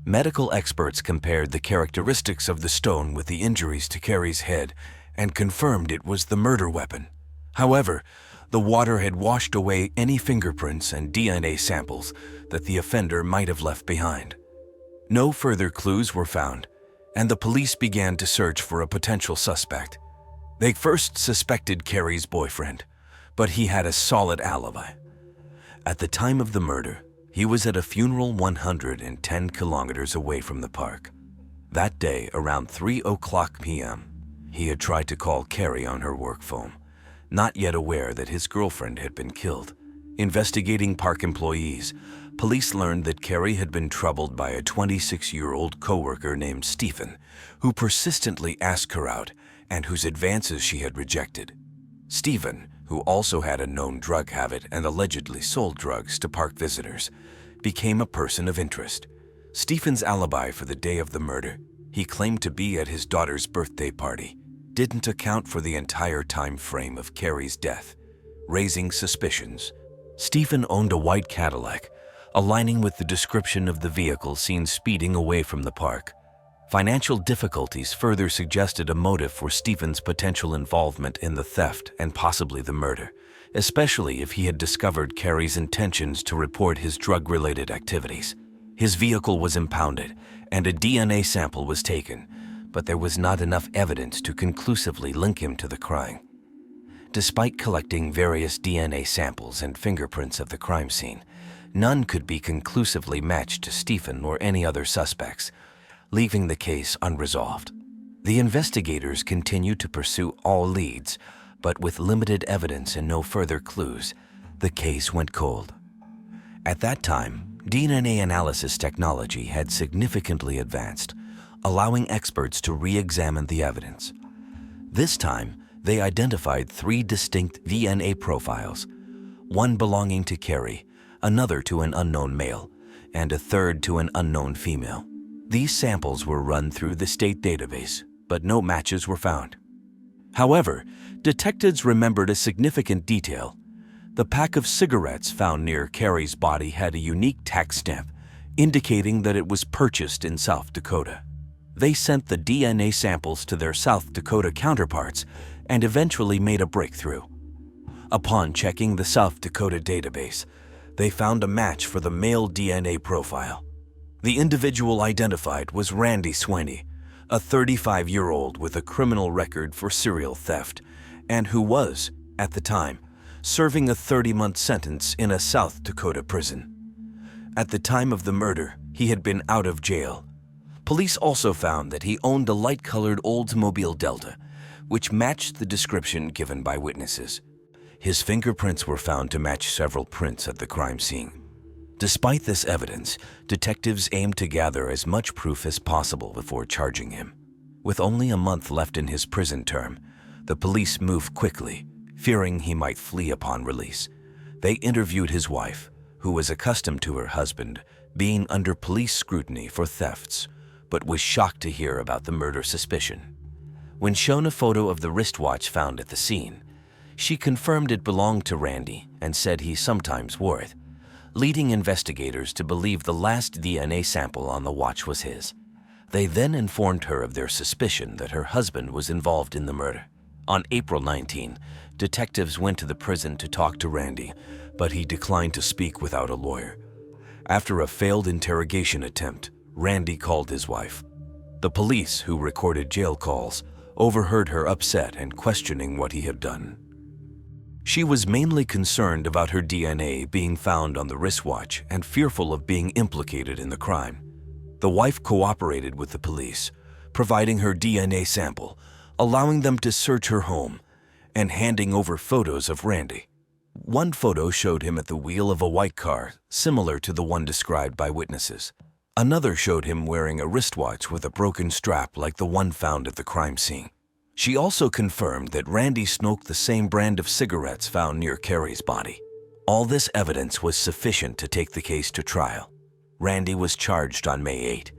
Medical experts compared the characteristics of the stone with the injuries to Carrie's head and confirmed it was the murder weapon. However, the water had washed away any fingerprints and DNA samples that the offender might have left behind. No further clues were found, and the police began to search for a potential suspect. They first suspected Carrie's boyfriend, but he had a solid alibi. At the time of the murder, he was at a funeral 110 kilometers away from the park. That day, around 3 o'clock p.m., he had tried to call Carrie on her work phone, not yet aware that his girlfriend had been killed. Investigating park employees, police learned that Carrie had been troubled by a 26-year-old coworker named Stephen, who persistently asked her out and whose advances she had rejected. Stephen, who also had a known drug habit and allegedly sold drugs to park visitors, became a person of interest. Stephen's alibi for the day of the murder, he claimed to be at his daughter's birthday party, didn't account for the entire time frame of Carrie's death, raising suspicions. Stephen owned a white Cadillac, aligning with the description of the vehicle seen speeding away from the park. Financial difficulties further suggested a motive for Stephen's potential involvement in the theft and possibly the murder, especially if he had discovered Carrie's intentions to report his drug-related activities. His vehicle was impounded, and a DNA sample was taken, but there was not enough evidence to conclusively link him to the crime. Despite collecting various DNA samples and fingerprints of the crime scene, none could be conclusively matched to Stephen or any other suspects, leaving the case unresolved. The investigators continued to pursue all leads, but with limited evidence and no further clues, the case went cold. At that time, DNA analysis technology had significantly advanced, allowing experts to re-examine the evidence. This time, they identified 3 distinct DNA profiles, one belonging to Carrie, another to an unknown male, and a third to an unknown female. These samples were run through the state database, but no matches were found. However, detectives remembered a significant detail. The pack of cigarettes found near Carrie's body had a unique tax stamp, indicating that it was purchased in South Dakota. They sent the DNA samples to their South Dakota counterparts and eventually made a breakthrough. Upon checking the South Dakota database, they found a match for the male DNA profile. The individual identified was Randy Swaney, a 35-year-old with a criminal record for serial theft, and who was, at the time, serving a 30-month sentence in a South Dakota prison. At the time of the murder, he had been out of jail. Police also found that he owned a light-colored Oldsmobile Delta, which matched the description given by witnesses. His fingerprints were found to match several prints at the crime scene. Despite this evidence, detectives aimed to gather as much proof as possible before charging him. With only a month left in his prison term, the police moved quickly, fearing he might flee upon release. They interviewed his wife, who was accustomed to her husband being under police scrutiny for thefts, but was shocked to hear about the murder suspicion. When shown a photo of the wristwatch found at the scene, she confirmed it belonged to Randy and said he sometimes wore it, leading investigators to believe the last DNA sample on the watch was his. They then informed her of their suspicion that her husband was involved in the murder. On April 19, Detectives went to the prison to talk to Randy, but he declined to speak without a lawyer. After a failed interrogation attempt, Randy called his wife. The police, who recorded jail calls, overheard her upset and questioning what he had done. She was mainly concerned about her DNA being found on the wristwatch and fearful of being implicated in the crime. The wife cooperated with the police, providing her DNA sample, allowing them to search her home, and handing over photos of Randy. One photo showed him at the wheel of a white car, similar to the one described by witnesses. Another showed him wearing a wristwatch with a broken strap like the one found at the crime scene. She also confirmed that Randy smoked the same brand of cigarettes found near Carrie's body. All this evidence was sufficient to take the case to trial. Randy was charged on May 8,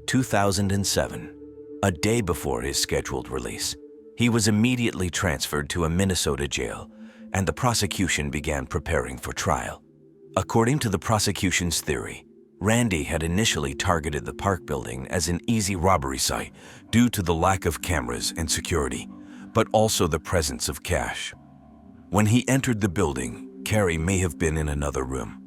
2007, a day before his scheduled release. He was immediately transferred to a Minnesota jail, and the prosecution began preparing for trial. According to the prosecution's theory, Randy had initially targeted the park building as an easy robbery site due to the lack of cameras and security, but also the presence of cash. When he entered the building, Carrie may have been in another room.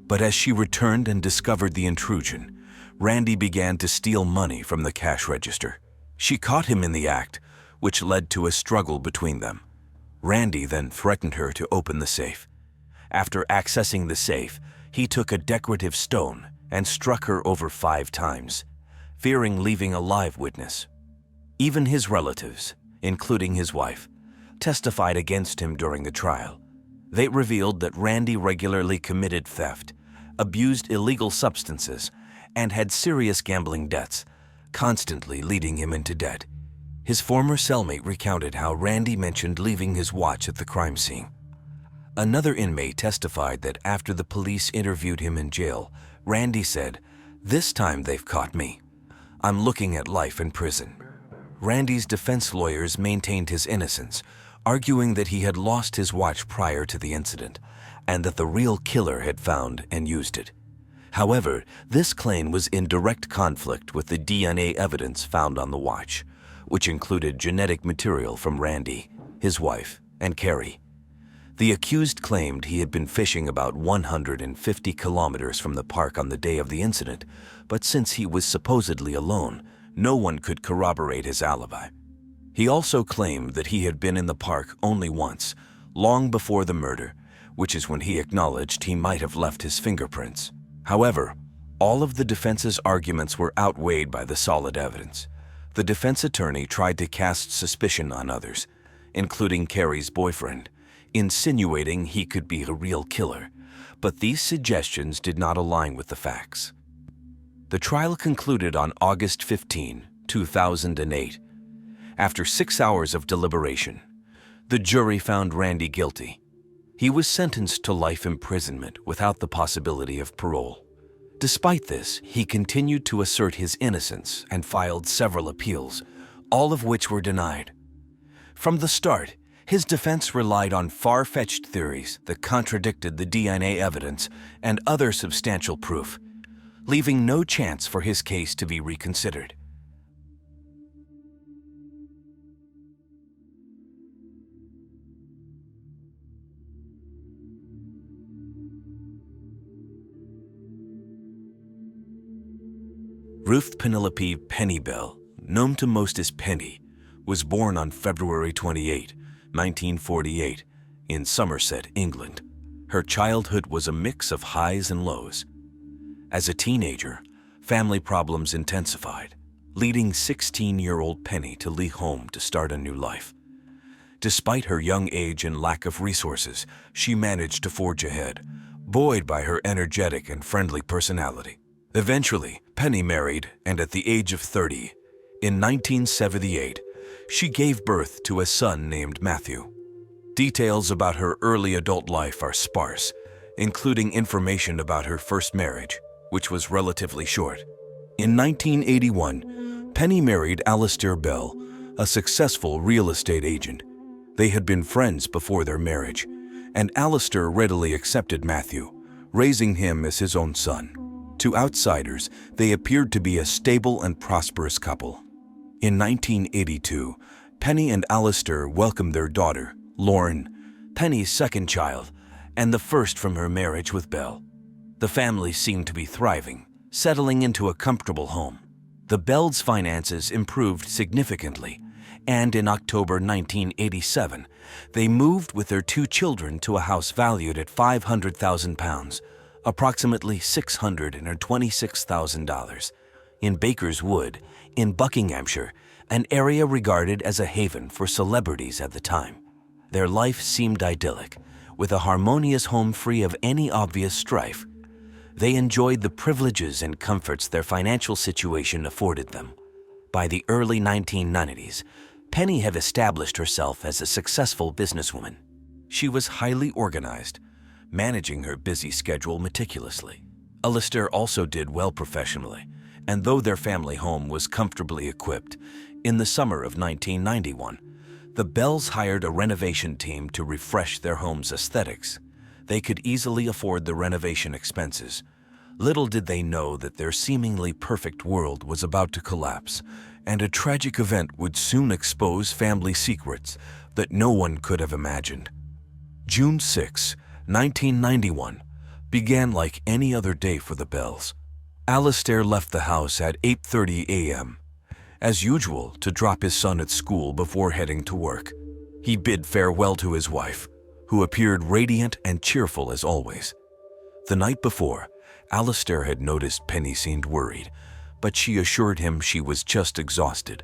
But as she returned and discovered the intrusion, Randy began to steal money from the cash register. She caught him in the act, which led to a struggle between them. Randy then threatened her to open the safe. After accessing the safe, he took a decorative stone and struck her over 5 times, fearing leaving a live witness. Even his relatives, including his wife, testified against him during the trial. They revealed that Randy regularly committed theft, abused illegal substances, and had serious gambling debts, constantly leading him into debt. His former cellmate recounted how Randy mentioned leaving his watch at the crime scene. Another inmate testified that after the police interviewed him in jail, Randy said, "This time they've caught me. I'm looking at life in prison." Randy's defense lawyers maintained his innocence, arguing that he had lost his watch prior to the incident and that the real killer had found and used it. However, this claim was in direct conflict with the DNA evidence found on the watch, which included genetic material from Randy, his wife, and Carrie. The accused claimed he had been fishing about 150 kilometers from the park on the day of the incident, but since he was supposedly alone, no one could corroborate his alibi. He also claimed that he had been in the park only once, long before the murder, which is when he acknowledged he might have left his fingerprints. However, all of the defense's arguments were outweighed by the solid evidence. The defense attorney tried to cast suspicion on others, including Carrie's boyfriend, insinuating he could be a real killer, but these suggestions did not align with the facts. The trial concluded on August 15, 2008. After 6 hours of deliberation, the jury found Randy guilty. He was sentenced to life imprisonment without the possibility of parole. Despite this, he continued to assert his innocence and filed several appeals, all of which were denied. From the start, his defense relied on far-fetched theories that contradicted the DNA evidence and other substantial proof, leaving no chance for his case to be reconsidered. Ruth Penelope Penny Bell, known to most as Penny, was born on February 28, 1948, in Somerset, England. Her childhood was a mix of highs and lows. As a teenager, family problems intensified, leading 16-year-old Penny to leave home to start a new life. Despite her young age and lack of resources, she managed to forge ahead, buoyed by her energetic and friendly personality. Eventually, Penny married, and at the age of 30, in 1978, she gave birth to a son named Matthew. Details about her early adult life are sparse, including information about her first marriage, which was relatively short. In 1981, Penny married Alistair Bell, a successful real estate agent. They had been friends before their marriage, and Alistair readily accepted Matthew, raising him as his own son. To outsiders, they appeared to be a stable and prosperous couple. In 1982, Penny and Alistair welcomed their daughter, Lauren, Penny's second child, and the first from her marriage with Bell. The family seemed to be thriving, settling into a comfortable home. The Bells' finances improved significantly, and in October 1987, they moved with their 2 children to a house valued at £500,000, approximately $626,000, in Baker's Wood, in Buckinghamshire, an area regarded as a haven for celebrities at the time. Their life seemed idyllic, with a harmonious home free of any obvious strife. They enjoyed the privileges and comforts their financial situation afforded them. By the early 1990s, Penny had established herself as a successful businesswoman. She was highly organized, managing her busy schedule meticulously. Alistair also did well professionally, and though their family home was comfortably equipped, in the summer of 1991, the Bells hired a renovation team to refresh their home's aesthetics. They could easily afford the renovation expenses. Little did they know that their seemingly perfect world was about to collapse, and a tragic event would soon expose family secrets that no one could have imagined. June 6, 1991, began like any other day for the Bells. Alistair left the house at 8:30 a.m., as usual, to drop his son at school before heading to work. He bid farewell to his wife, who appeared radiant and cheerful as always. The night before, Alistair had noticed Penny seemed worried, but she assured him she was just exhausted.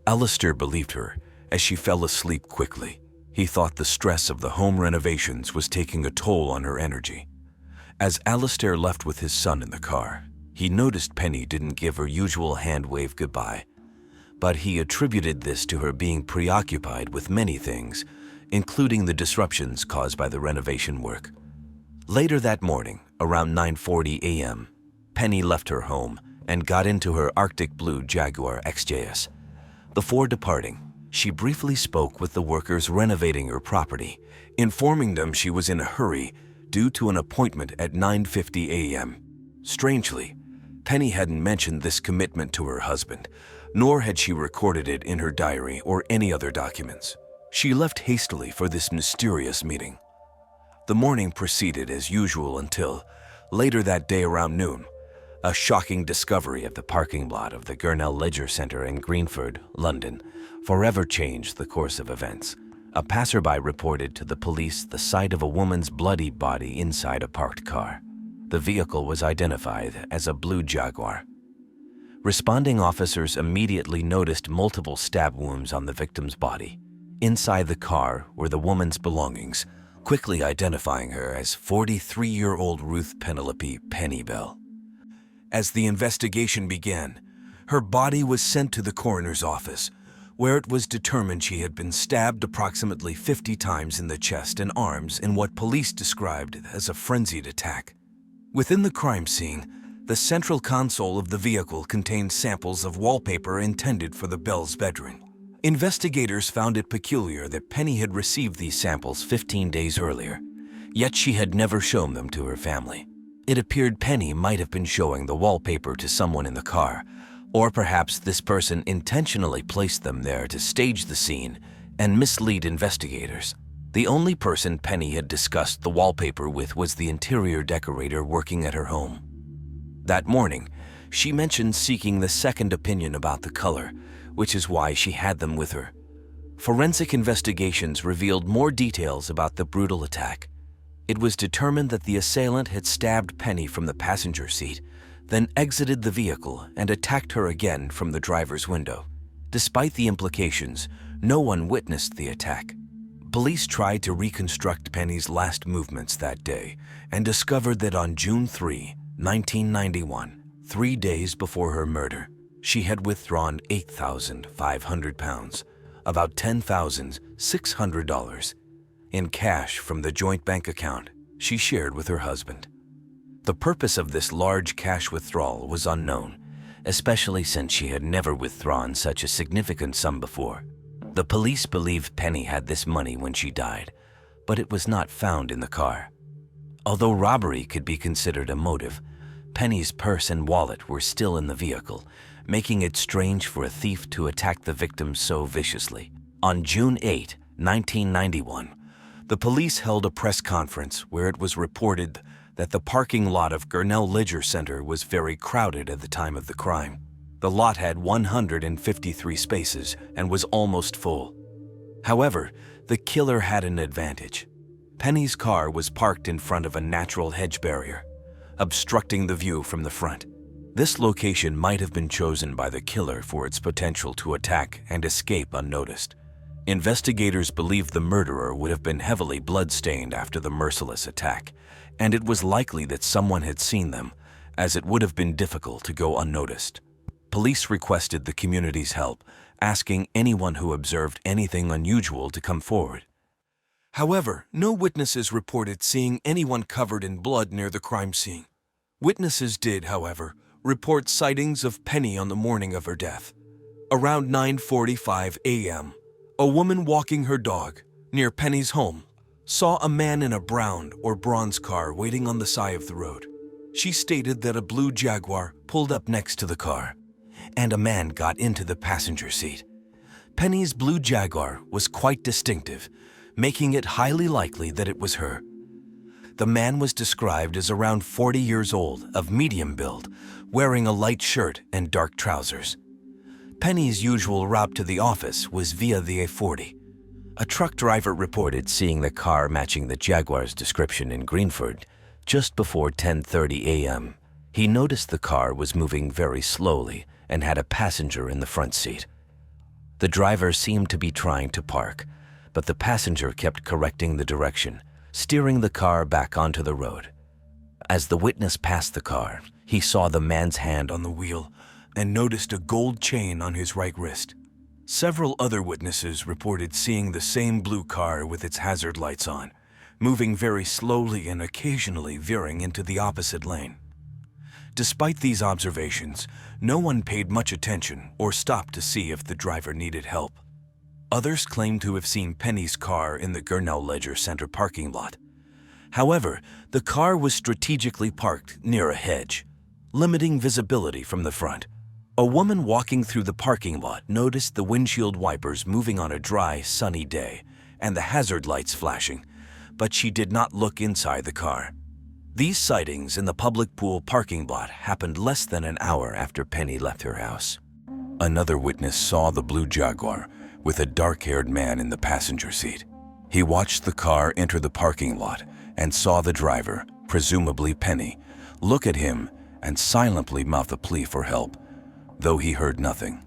Alistair believed her, as she fell asleep quickly. He thought the stress of the home renovations was taking a toll on her energy. As Alistair left with his son in the car, he noticed Penny didn't give her usual hand-wave goodbye, but he attributed this to her being preoccupied with many things, including the disruptions caused by the renovation work. Later that morning, around 9:40 a.m., Penny left her home and got into her Arctic Blue Jaguar XJS. Before departing, she briefly spoke with the workers renovating her property, informing them she was in a hurry due to an appointment at 9:50 a.m. Strangely, Penny hadn't mentioned this commitment to her husband, nor had she recorded it in her diary or any other documents. She left hastily for this mysterious meeting. The morning proceeded as usual until, later that day around noon, a shocking discovery of the parking lot of the Gurnell Leisure Centre in Greenford, London, forever changed the course of events. A passerby reported to the police the sight of a woman's bloody body inside a parked car. The vehicle was identified as a blue Jaguar. Responding officers immediately noticed multiple stab wounds on the victim's body. Inside the car were the woman's belongings, quickly identifying her as 43-year-old Ruth Penelope Penny Bell. As the investigation began, her body was sent to the coroner's office, where it was determined she had been stabbed approximately 50 times in the chest and arms in what police described as a frenzied attack. Within the crime scene, the central console of the vehicle contained samples of wallpaper intended for the Bells' bedroom. Investigators found it peculiar that Penny had received these samples 15 days earlier, yet she had never shown them to her family. It appeared Penny might have been showing the wallpaper to someone in the car, or perhaps this person intentionally placed them there to stage the scene and mislead investigators. The only person Penny had discussed the wallpaper with was the interior decorator working at her home. That morning, she mentioned seeking the second opinion about the color, which is why she had them with her. Forensic investigations revealed more details about the brutal attack. It was determined that the assailant had stabbed Penny from the passenger seat, then exited the vehicle and attacked her again from the driver's window. Despite the implications, no one witnessed the attack. Police tried to reconstruct Penny's last movements that day and discovered that on June 3, 1991, 3 days before her murder, she had withdrawn £8,500, about $10,600, in cash from the joint bank account she shared with her husband. The purpose of this large cash withdrawal was unknown, especially since she had never withdrawn such a significant sum before. The police believed Penny had this money when she died, but it was not found in the car. Although robbery could be considered a motive, Penny's purse and wallet were still in the vehicle, making it strange for a thief to attack the victim so viciously. On June 8, 1991, The police held a press conference where it was reported that the parking lot of Grinnell Leisure Center was very crowded at the time of the crime. The lot had 153 spaces and was almost full. However, the killer had an advantage. Penny's car was parked in front of a natural hedge barrier, obstructing the view from the front. This location might have been chosen by the killer for its potential to attack and escape unnoticed. Investigators believe the murderer would have been heavily blood-stained after the merciless attack, and it was likely that someone had seen them, as it would have been difficult to go unnoticed. Police requested the community's help, asking anyone who observed anything unusual to come forward. However, no witnesses reported seeing anyone covered in blood near the crime scene. Witnesses did, however, report sightings of Penny on the morning of her death. Around 9:45 a.m., a woman walking her dog near Penny's home saw a man in a brown or bronze car waiting on the side of the road. She stated that a blue Jaguar pulled up next to the car, and a man got into the passenger seat. Penny's blue Jaguar was quite distinctive, making it highly likely that it was her. The man was described as around 40 years old, of medium build, wearing a light shirt and dark trousers. Penny's usual route to the office was via the A40. A truck driver reported seeing the car matching the Jaguar's description in Greenford just before 10:30 a.m. He noticed the car was moving very slowly and had a passenger in the front seat. The driver seemed to be trying to park, but the passenger kept correcting the direction, steering the car back onto the road. As the witness passed the car, he saw the man's hand on the wheel and noticed a gold chain on his right wrist. Several other witnesses reported seeing the same blue car with its hazard lights on, moving very slowly and occasionally veering into the opposite lane. Despite these observations, no one paid much attention or stopped to see if the driver needed help. Others claimed to have seen Penny's car in the Grinnell Leisure Center parking lot. However, the car was strategically parked near a hedge, limiting visibility from the front. A woman walking through the parking lot noticed the windshield wipers moving on a dry, sunny day and the hazard lights flashing, but she did not look inside the car. These sightings in the public pool parking lot happened less than an hour after Penny left her house. Another witness saw the blue Jaguar with a dark-haired man in the passenger seat. He watched the car enter the parking lot and saw the driver, presumably Penny, look at him and silently mouth a plea for help, though he heard nothing.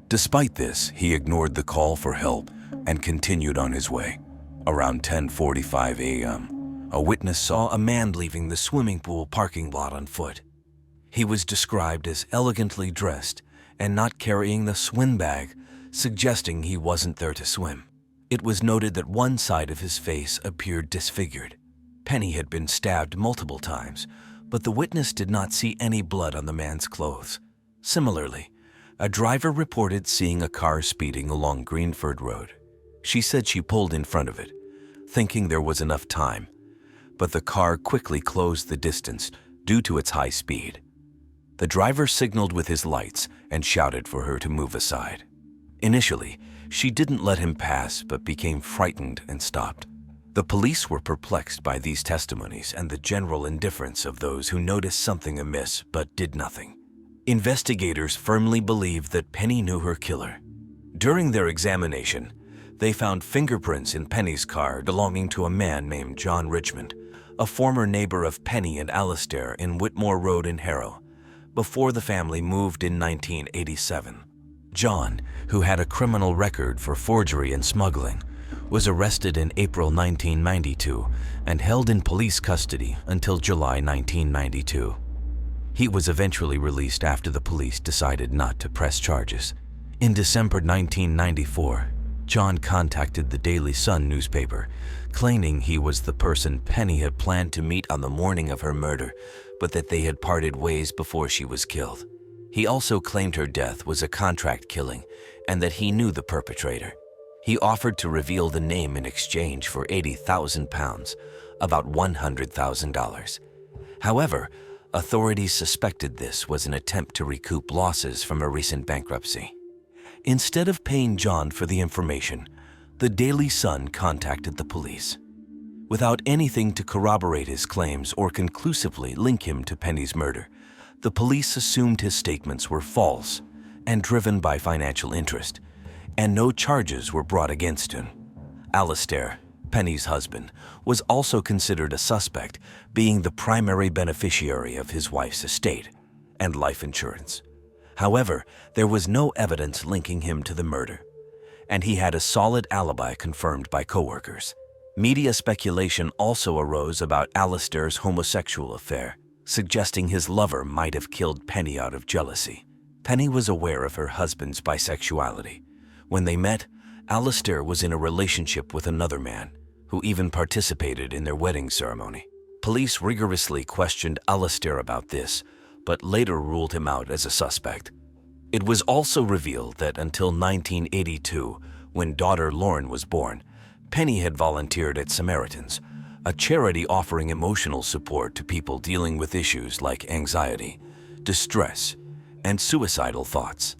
Despite this, he ignored the call for help and continued on his way. Around 10:45 a.m., a witness saw a man leaving the swimming pool parking lot on foot. He was described as elegantly dressed and not carrying the swim bag, suggesting he wasn't there to swim. It was noted that one side of his face appeared disfigured. Penny had been stabbed multiple times, but the witness did not see any blood on the man's clothes. Similarly, a driver reported seeing a car speeding along Greenford Road. She said she pulled in front of it, thinking there was enough time, but the car quickly closed the distance due to its high speed. The driver signaled with his lights and shouted for her to move aside. Initially, she didn't let him pass but became frightened and stopped. The police were perplexed by these testimonies and the general indifference of those who noticed something amiss but did nothing. Investigators firmly believed that Penny knew her killer. During their examination, they found fingerprints in Penny's car belonging to a man named John Richmond, a former neighbor of Penny and Alistair in Whitmore Road in Harrow, before the family moved in 1987. John, who had a criminal record for forgery and smuggling, was arrested in April 1992 and held in police custody until July 1992. He was eventually released after the police decided not to press charges. In December 1994, John contacted the Daily Sun newspaper, claiming he was the person Penny had planned to meet on the morning of her murder, but that they had parted ways before she was killed. He also claimed her death was a contract killing and that he knew the perpetrator. He offered to reveal the name in exchange for £80,000, about $100,000. However, authorities suspected this was an attempt to recoup losses from a recent bankruptcy. Instead of paying John for the information, the Daily Sun contacted the police. Without anything to corroborate his claims or conclusively link him to Penny's murder, the police assumed his statements were false and driven by financial interest, and no charges were brought against him. Alistair, Penny's husband, was also considered a suspect, being the primary beneficiary of his wife's estate and life insurance. However, there was no evidence linking him to the murder, and he had a solid alibi confirmed by coworkers. Media speculation also arose about Alistair's homosexual affair, suggesting his lover might have killed Penny out of jealousy. Penny was aware of her husband's bisexuality. When they met, Alistair was in a relationship with another man, who even participated in their wedding ceremony. Police rigorously questioned Alistair about this, but later ruled him out as a suspect. It was also revealed that until 1982, when daughter Lauren was born, Penny had volunteered at Samaritans, a charity offering emotional support to people dealing with issues like anxiety, distress, and suicidal thoughts.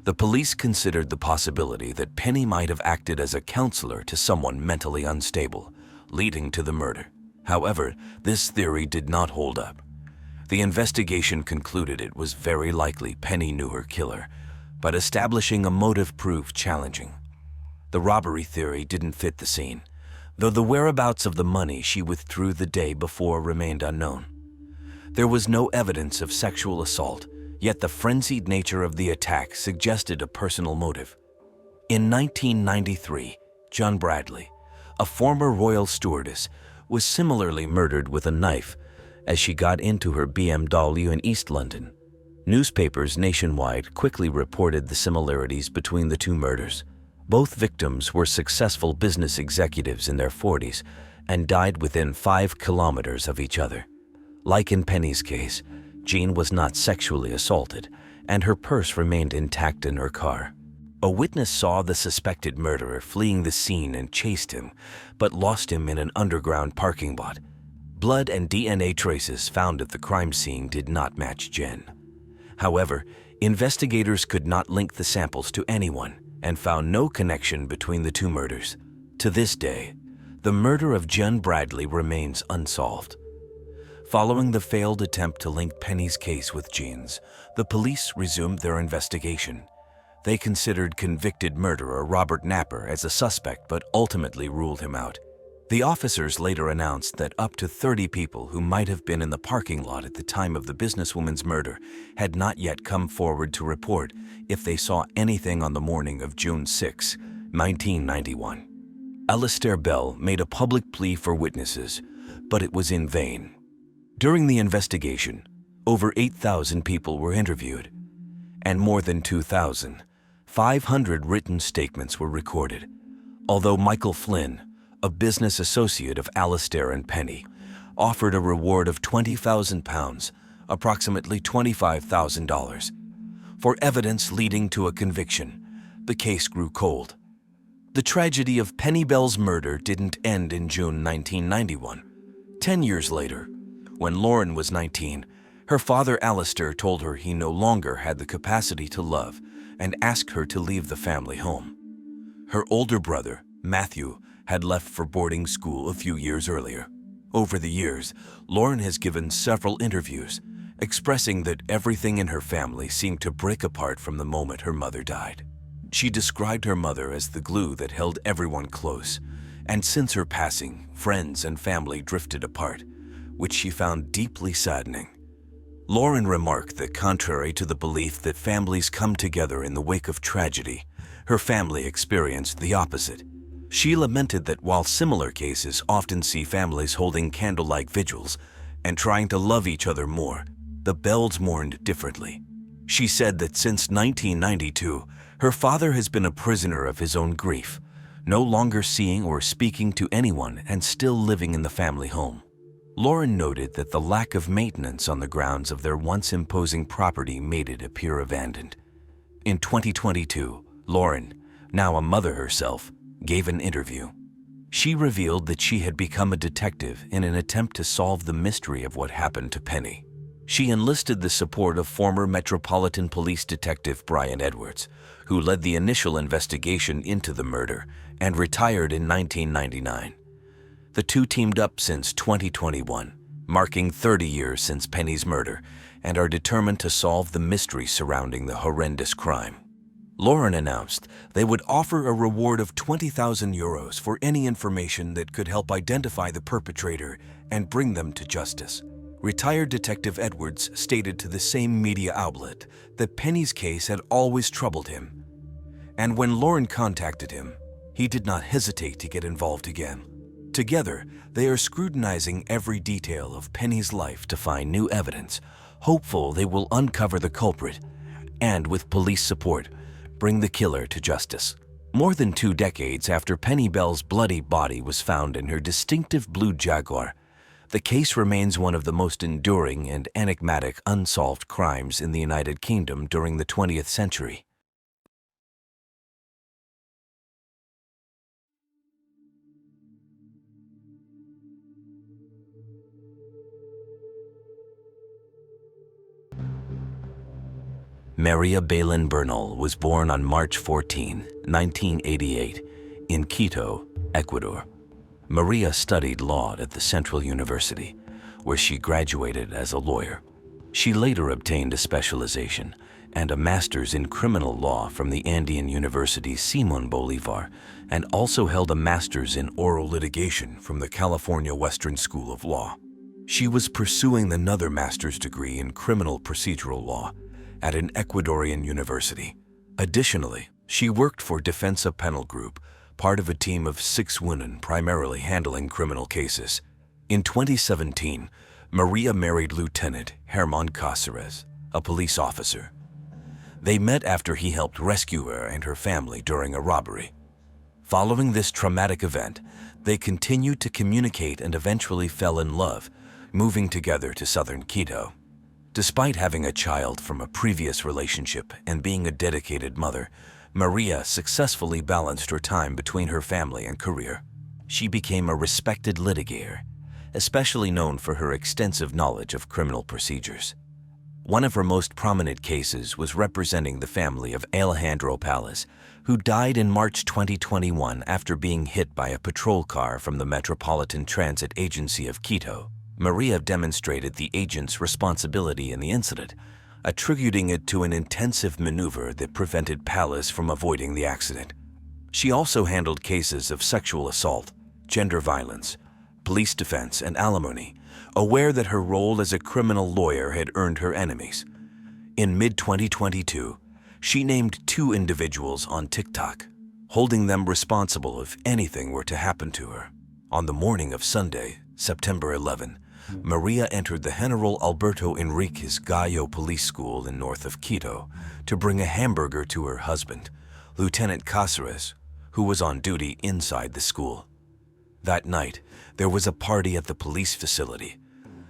The police considered the possibility that Penny might have acted as a counselor to someone mentally unstable, leading to the murder. However, this theory did not hold up. The investigation concluded it was very likely Penny knew her killer, but establishing a motive proved challenging. The robbery theory didn't fit the scene, though the whereabouts of the money she withdrew the day before remained unknown. There was no evidence of sexual assault, yet the frenzied nature of the attack suggested a personal motive. In 1993, John Bradley, a former royal stewardess, was similarly murdered with a knife as she got into her BMW in East London. Newspapers nationwide quickly reported the similarities between the two murders. Both victims were successful business executives in their 40s and died within 5 kilometers of each other. Like in Penny's case, Jean was not sexually assaulted, and her purse remained intact in her car. A witness saw the suspected murderer fleeing the scene and chased him, but lost him in an underground parking lot. Blood and DNA traces found at the crime scene did not match Jen. However, investigators could not link the samples to anyone and found no connection between the two murders. To this day, the murder of Jen Bradley remains unsolved. Following the failed attempt to link Penny's case with Jean's, the police resumed their investigation. They considered convicted murderer Robert Napper as a suspect but ultimately ruled him out. The officers later announced that up to 30 people who might have been in the parking lot at the time of the businesswoman's murder had not yet come forward to report if they saw anything on the morning of June 6, 1991. Alistair Bell made a public plea for witnesses, but it was in vain. During the investigation, over 8,000 people were interviewed, and more than 2,500 written statements were recorded. Although Michael Flynn, a business associate of Alistair and Penny, offered a reward of £20,000, approximately $25,000, for evidence leading to a conviction, the case grew cold. The tragedy of Penny Bell's murder didn't end in June 1991. 10 years later, when Lauren was 19, her father Alistair told her he no longer had the capacity to love and asked her to leave the family home. Her older brother, Matthew, had left for boarding school a few years earlier. Over the years, Lauren has given several interviews, expressing that everything in her family seemed to break apart from the moment her mother died. She described her mother as the glue that held everyone close, and since her passing, friends and family drifted apart, which she found deeply saddening. Lauren remarked that contrary to the belief that families come together in the wake of tragedy, her family experienced the opposite. She lamented that while similar cases often see families holding candlelight vigils and trying to love each other more, the Bells mourned differently. She said that since 1992, her father has been a prisoner of his own grief, no longer seeing or speaking to anyone and still living in the family home. Lauren noted that the lack of maintenance on the grounds of their once imposing property made it appear abandoned. In 2022, Lauren, now a mother herself, gave an interview. She revealed that she had become a detective in an attempt to solve the mystery of what happened to Penny. She enlisted the support of former Metropolitan Police Detective Brian Edwards, who led the initial investigation into the murder and retired in 1999. The two teamed up since 2021, marking 30 years since Penny's murder, and are determined to solve the mystery surrounding the horrendous crime. Lauren announced they would offer a reward of €20,000 for any information that could help identify the perpetrator and bring them to justice. Retired Detective Edwards stated to the same media outlet that Penny's case had always troubled him, and when Lauren contacted him, he did not hesitate to get involved again. Together, they are scrutinizing every detail of Penny's life to find new evidence, hopeful they will uncover the culprit and, with police support, bring the killer to justice. More than 2 decades after Penny Bell's bloody body was found in her distinctive blue Jaguar, the case remains one of the most enduring and enigmatic unsolved crimes in the United Kingdom during the 20th century. Maria Balin Bernal was born on March 14, 1988, in Quito, Ecuador. Maria studied law at the Central University, where she graduated as a lawyer. She later obtained a specialization and a master's in criminal law from the Andean University Simón Bolívar, and also held a master's in oral litigation from the California Western School of Law. She was pursuing another master's degree in criminal procedural law at an Ecuadorian university. Additionally, she worked for Defensa Penal Group, part of a team of 6 women primarily handling criminal cases. In 2017, Maria married Lieutenant Herman Cáceres, a police officer. They met after he helped rescue her and her family during a robbery. Following this traumatic event, they continued to communicate and eventually fell in love, moving together to southern Quito. Despite having a child from a previous relationship and being a dedicated mother, Maria successfully balanced her time between her family and career. She became a respected litigator, especially known for her extensive knowledge of criminal procedures. One of her most prominent cases was representing the family of Alejandro Palas, who died in March 2021 after being hit by a patrol car from the Metropolitan Transit Agency of Quito. Maria demonstrated the agent's responsibility in the incident, attributing it to an intensive maneuver that prevented Palas from avoiding the accident. She also handled cases of sexual assault, gender violence, police defense, and alimony, aware that her role as a criminal lawyer had earned her enemies. In mid-2022, she named 2 individuals on TikTok, holding them responsible if anything were to happen to her. On the morning of Sunday, September 11, Maria entered the General Alberto Enriquez Gallo Police School in north of Quito to bring a hamburger to her husband, Lieutenant Cáceres, who was on duty inside the school. That night, there was a party at the police facility,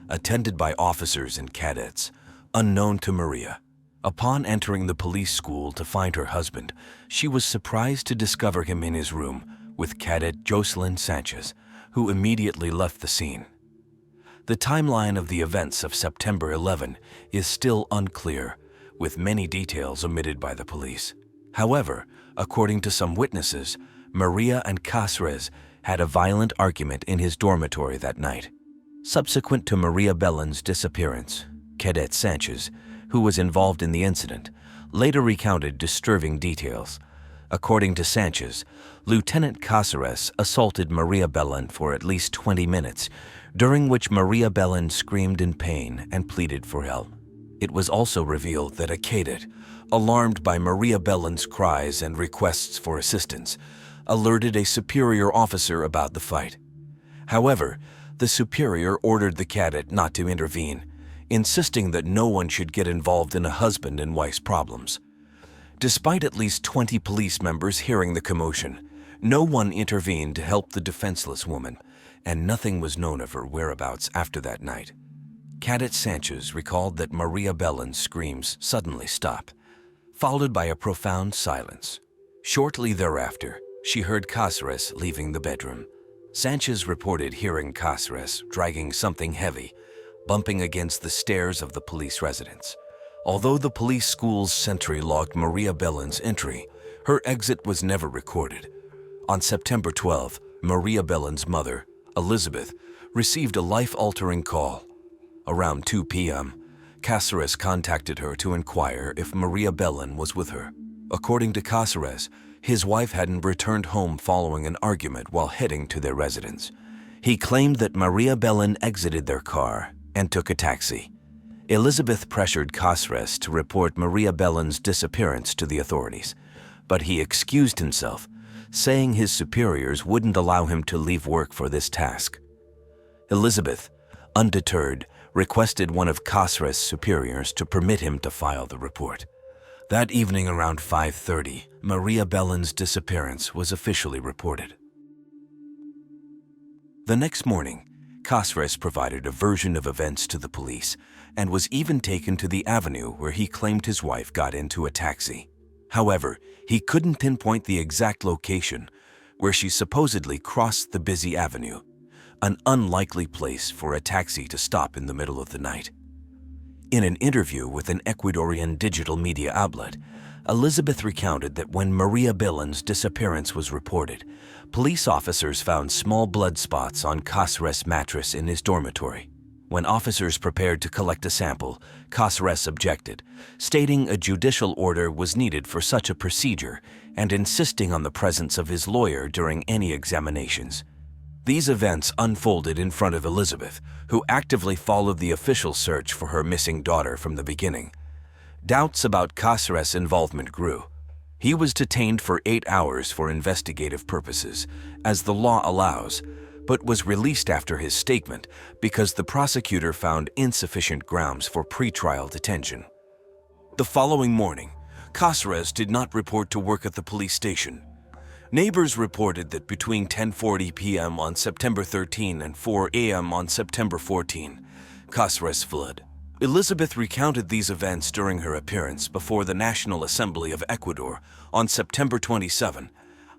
attended by officers and cadets, unknown to Maria. Upon entering the police school to find her husband, she was surprised to discover him in his room with Cadet Jocelyn Sanchez, who immediately left the scene. The timeline of the events of September 11 is still unclear, with many details omitted by the police. However, according to some witnesses, Maria and Cáceres had a violent argument in his dormitory that night. Subsequent to Maria Bellin's disappearance, Cadet Sanchez, who was involved in the incident, later recounted disturbing details. According to Sanchez, Lieutenant Cáceres assaulted Maria Bellin for at least 20 minutes, during which Maria Bellin screamed in pain and pleaded for help. It was also revealed that a cadet, alarmed by Maria Bellin's cries and requests for assistance, alerted a superior officer about the fight. However, the superior ordered the cadet not to intervene, insisting that no one should get involved in a husband and wife's problems. Despite at least 20 police members hearing the commotion, no one intervened to help the defenseless woman, and nothing was known of her whereabouts after that night. Cadet Sanchez recalled that Maria Bellin's screams suddenly stopped, followed by a profound silence. Shortly thereafter, she heard Cáceres leaving the bedroom. Sanchez reported hearing Cáceres dragging something heavy, bumping against the stairs of the police residence. Although the police school's sentry logged Maria Bellin's entry, her exit was never recorded. On September 12, Maria Bellin's mother, Elizabeth, received a life-altering call. Around 2 p.m., Cáceres contacted her to inquire if Maria Bellin was with her. According to Cáceres, his wife hadn't returned home following an argument while heading to their residence. He claimed that Maria Bellin exited their car and took a taxi. Elizabeth pressured Cáceres to report Maria Bellin's disappearance to the authorities, but he excused himself, saying his superiors wouldn't allow him to leave work for this task. Elizabeth, undeterred, requested one of Cáceres' superiors to permit him to file the report. That evening around 5:30, Maria Bellin's disappearance was officially reported. The next morning, Cáceres provided a version of events to the police and was even taken to the avenue where he claimed his wife got into a taxi. However, he couldn't pinpoint the exact location where she supposedly crossed the busy avenue, an unlikely place for a taxi to stop in the middle of the night. In an interview with an Ecuadorian digital media outlet, Elizabeth recounted that when Maria Bellin's disappearance was reported, police officers found small blood spots on Cáceres' mattress in his dormitory. When officers prepared to collect a sample, Cáceres objected, stating a judicial order was needed for such a procedure and insisting on the presence of his lawyer during any examinations. These events unfolded in front of Elizabeth, who actively followed the official search for her missing daughter from the beginning. Doubts about Cáceres' involvement grew. He was detained for 8 hours for investigative purposes, as the law allows, but was released after his statement because the prosecutor found insufficient grounds for pretrial detention. The following morning, Cáceres did not report to work at the police station. Neighbors reported that between 10:40 p.m. on September 13 and 4 a.m. on September 14, Cáceres fled. Elizabeth recounted these events during her appearance before the National Assembly of Ecuador on September 27,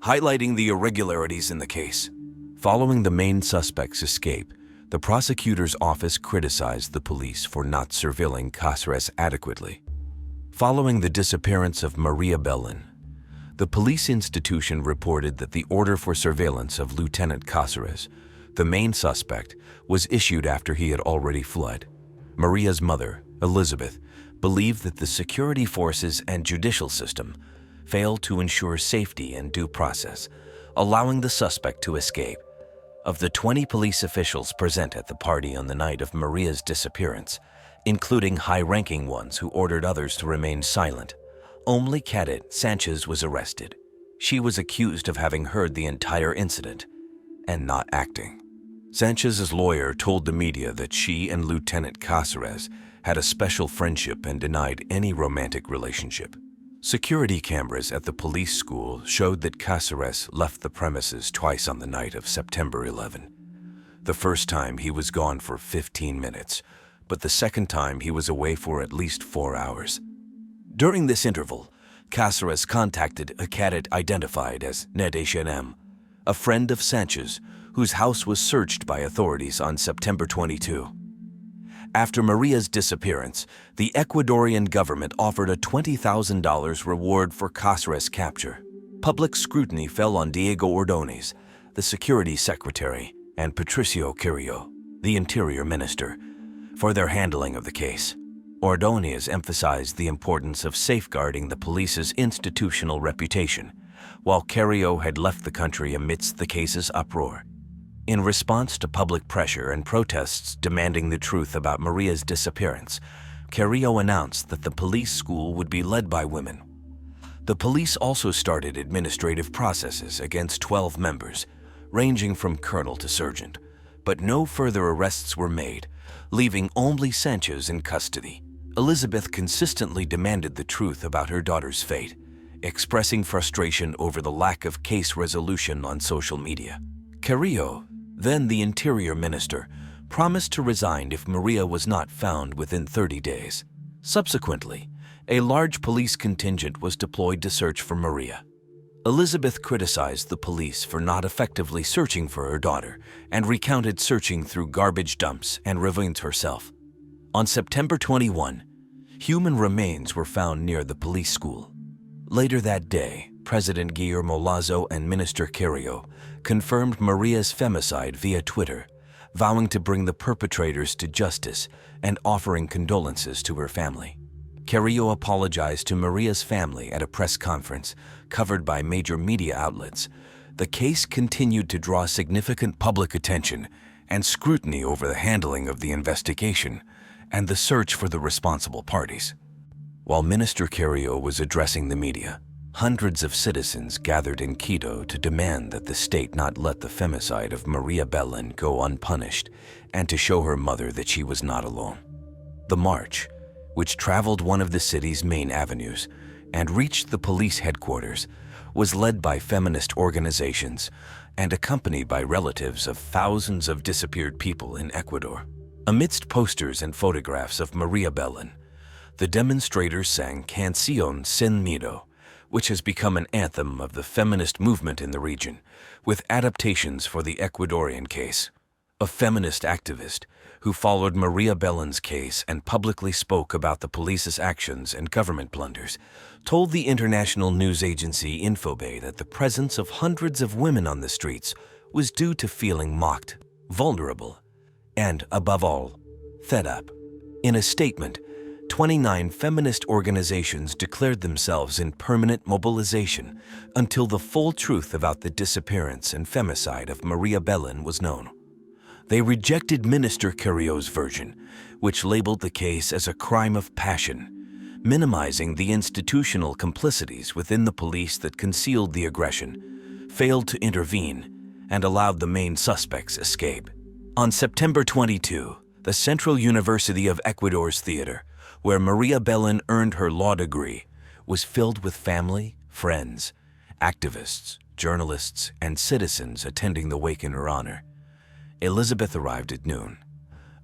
highlighting the irregularities in the case. Following the main suspect's escape, the prosecutor's office criticized the police for not surveilling Cáceres adequately. Following the disappearance of Maria Bellin, the police institution reported that the order for surveillance of Lieutenant Cáceres, the main suspect, was issued after he had already fled. Maria's mother, Elizabeth, believed that the security forces and judicial system failed to ensure safety and due process, allowing the suspect to escape. Of the 20 police officials present at the party on the night of Maria's disappearance, including high-ranking ones who ordered others to remain silent, only Cadet Sanchez was arrested. She was accused of having heard the entire incident and not acting. Sanchez's lawyer told the media that she and Lieutenant Cáceres had a special friendship and denied any romantic relationship. Security cameras at the police school showed that Cáceres left the premises twice on the night of September 11. The first time he was gone for 15 minutes, but the second time he was away for at least 4 hours. During this interval, Cáceres contacted a cadet identified as Natalia, a friend of Sanchez, whose house was searched by authorities on September 22. After Maria's disappearance, the Ecuadorian government offered a $20,000 reward for Cáceres' capture. Public scrutiny fell on Diego Ordóñez, the security secretary, and Patricio Carrillo, the interior minister, for their handling of the case. Ordóñez emphasized the importance of safeguarding the police's institutional reputation, while Carrillo had left the country amidst the case's uproar. In response to public pressure and protests demanding the truth about Maria's disappearance, Carrillo announced that the police school would be led by women. The police also started administrative processes against 12 members, ranging from colonel to sergeant, but no further arrests were made, leaving only Sanchez in custody. Elizabeth consistently demanded the truth about her daughter's fate, expressing frustration over the lack of case resolution on social media. Carrillo, then the interior minister, promised to resign if Maria was not found within 30 days. Subsequently, a large police contingent was deployed to search for Maria. Elizabeth criticized the police for not effectively searching for her daughter and recounted searching through garbage dumps and ravines herself. On September 21, human remains were found near the police school. Later that day, President Guillermo Lazo and Minister Carrillo confirmed Maria's femicide via Twitter, vowing to bring the perpetrators to justice and offering condolences to her family. Carrie apologized to Maria's family at a press conference covered by major media outlets. The case continued to draw significant public attention and scrutiny over the handling of the investigation and the search for the responsible parties. While Minister Carrie was addressing the media, hundreds of citizens gathered in Quito to demand that the state not let the femicide of Maria Belen go unpunished and to show her mother that she was not alone. The march, which traveled one of the city's main avenues and reached the police headquarters, was led by feminist organizations and accompanied by relatives of thousands of disappeared people in Ecuador. Amidst posters and photographs of Maria Belen, the demonstrators sang Canción Sin Miedo, which has become an anthem of the feminist movement in the region, with adaptations for the Ecuadorian case. A feminist activist who followed Maria Belen's case and publicly spoke about the police's actions and government blunders, told the international news agency Infobae that the presence of hundreds of women on the streets was due to feeling mocked, vulnerable, and, above all, fed up. In a statement, 29 feminist organizations declared themselves in permanent mobilization until the full truth about the disappearance and femicide of Maria Belen was known. They rejected Minister Carrio's version, which labeled the case as a crime of passion, minimizing the institutional complicities within the police that concealed the aggression, failed to intervene, and allowed the main suspects escape. On September 22, the Central University of Ecuador's theater, where Maria Belen earned her law degree, was filled with family, friends, activists, journalists, and citizens attending the wake in her honor. Elizabeth arrived at noon,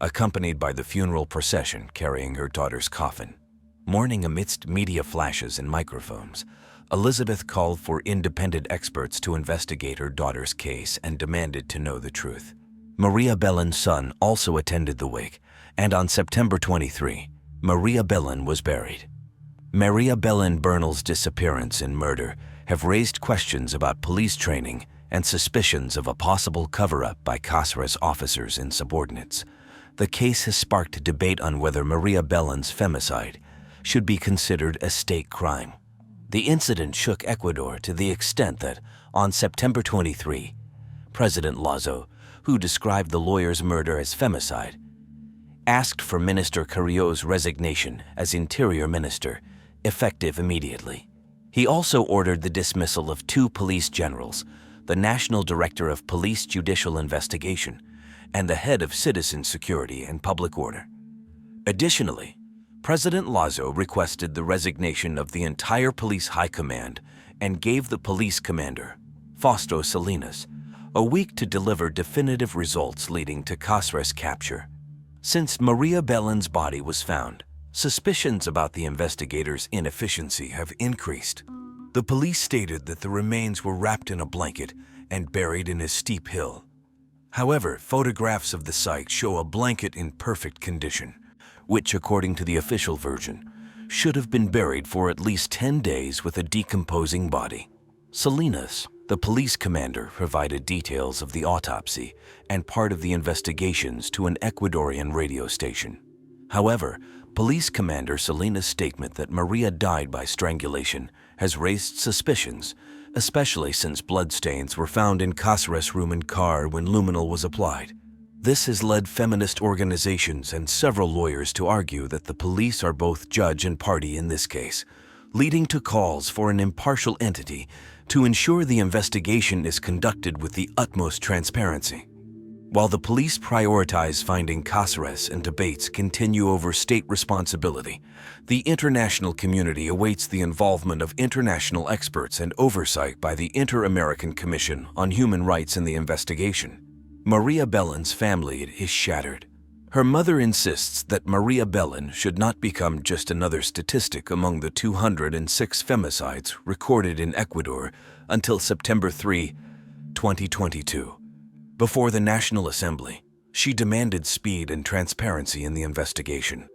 accompanied by the funeral procession carrying her daughter's coffin. Mourning amidst media flashes and microphones, Elizabeth called for independent experts to investigate her daughter's case and demanded to know the truth. Maria Belen's son also attended the wake, and on September 23, Maria Belen was buried. Maria Belen Bernal's disappearance and murder have raised questions about police training and suspicions of a possible cover-up by Cáceres officers and subordinates. The case has sparked debate on whether Maria Belen's femicide should be considered a state crime. The incident shook Ecuador to the extent that, on September 23, President Lazo, who described the lawyer's murder as femicide, asked for Minister Carrio's resignation as Interior Minister, effective immediately. He also ordered the dismissal of 2 police generals, the National Director of Police Judicial Investigation, and the head of Citizen Security and Public Order. Additionally, President Lazo requested the resignation of the entire police high command and gave the police commander, Fausto Salinas, a week to deliver definitive results leading to Cáceres' capture. Since Maria Belen's body was found, suspicions about the investigators' inefficiency have increased. The police stated that the remains were wrapped in a blanket and buried in a steep hill. However, photographs of the site show a blanket in perfect condition, which, according to the official version, should have been buried for at least 10 days with a decomposing body. Salinas, the police commander, provided details of the autopsy and part of the investigations to an Ecuadorian radio station. However, Police Commander Salinas' statement that Maria died by strangulation has raised suspicions, especially since bloodstains were found in Cáceres' room and car when luminol was applied. This has led feminist organizations and several lawyers to argue that the police are both judge and party in this case, leading to calls for an impartial entity to ensure the investigation is conducted with the utmost transparency. While the police prioritize finding Cáceres and debates continue over state responsibility, the international community awaits the involvement of international experts and oversight by the Inter-American Commission on Human Rights in the investigation. Maria Belen's family is shattered. Her mother insists that Maria Belen should not become just another statistic among the 206 femicides recorded in Ecuador until September 3, 2022. Before the National Assembly, she demanded speed and transparency in the investigation.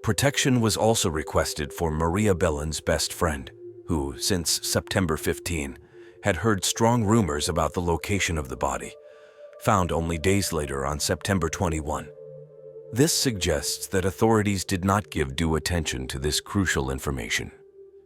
Protection was also requested for Maria Belen's best friend, who, since September 15, had heard strong rumors about the location of the body, found only days later on September 21. This suggests that authorities did not give due attention to this crucial information.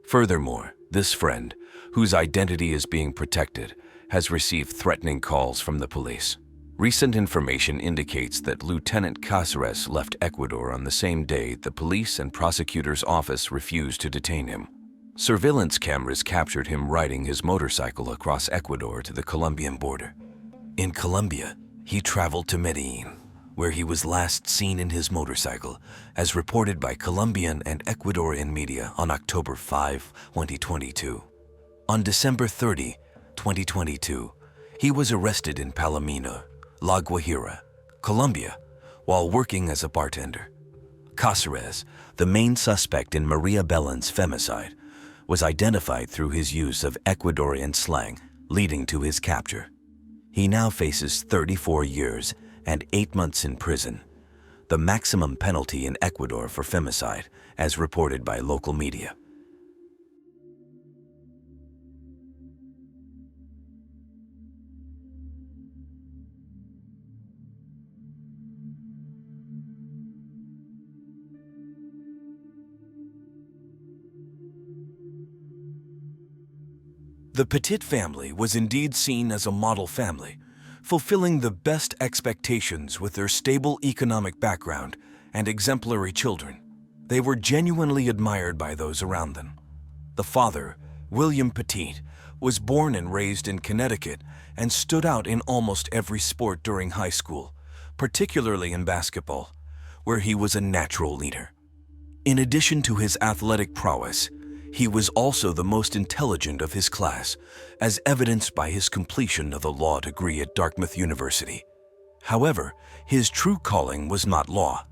Furthermore, this friend, whose identity is being protected, has received threatening calls from the police. Recent information indicates that Lieutenant Cáceres left Ecuador on the same day the police and prosecutor's office refused to detain him. Surveillance cameras captured him riding his motorcycle across Ecuador to the Colombian border. In Colombia, he traveled to Medellin, where he was last seen in his motorcycle, as reported by Colombian and Ecuadorian media on October 5, 2022. On December 30, 2022, he was arrested in Palomino, La Guajira, Colombia, while working as a bartender. Cáceres, the main suspect in Maria Belón's femicide, was identified through his use of Ecuadorian slang, leading to his capture. He now faces 34 years and 8 months in prison, the maximum penalty in Ecuador for femicide, as reported by local media. The Petit family was indeed seen as a model family, fulfilling the best expectations with their stable economic background and exemplary children. They were genuinely admired by those around them. The father, William Petit, was born and raised in Connecticut and stood out in almost every sport during high school, particularly in basketball, where he was a natural leader. In addition to his athletic prowess, he was also the most intelligent of his class, as evidenced by his completion of the law degree at Dartmouth University. However, his true calling was not law.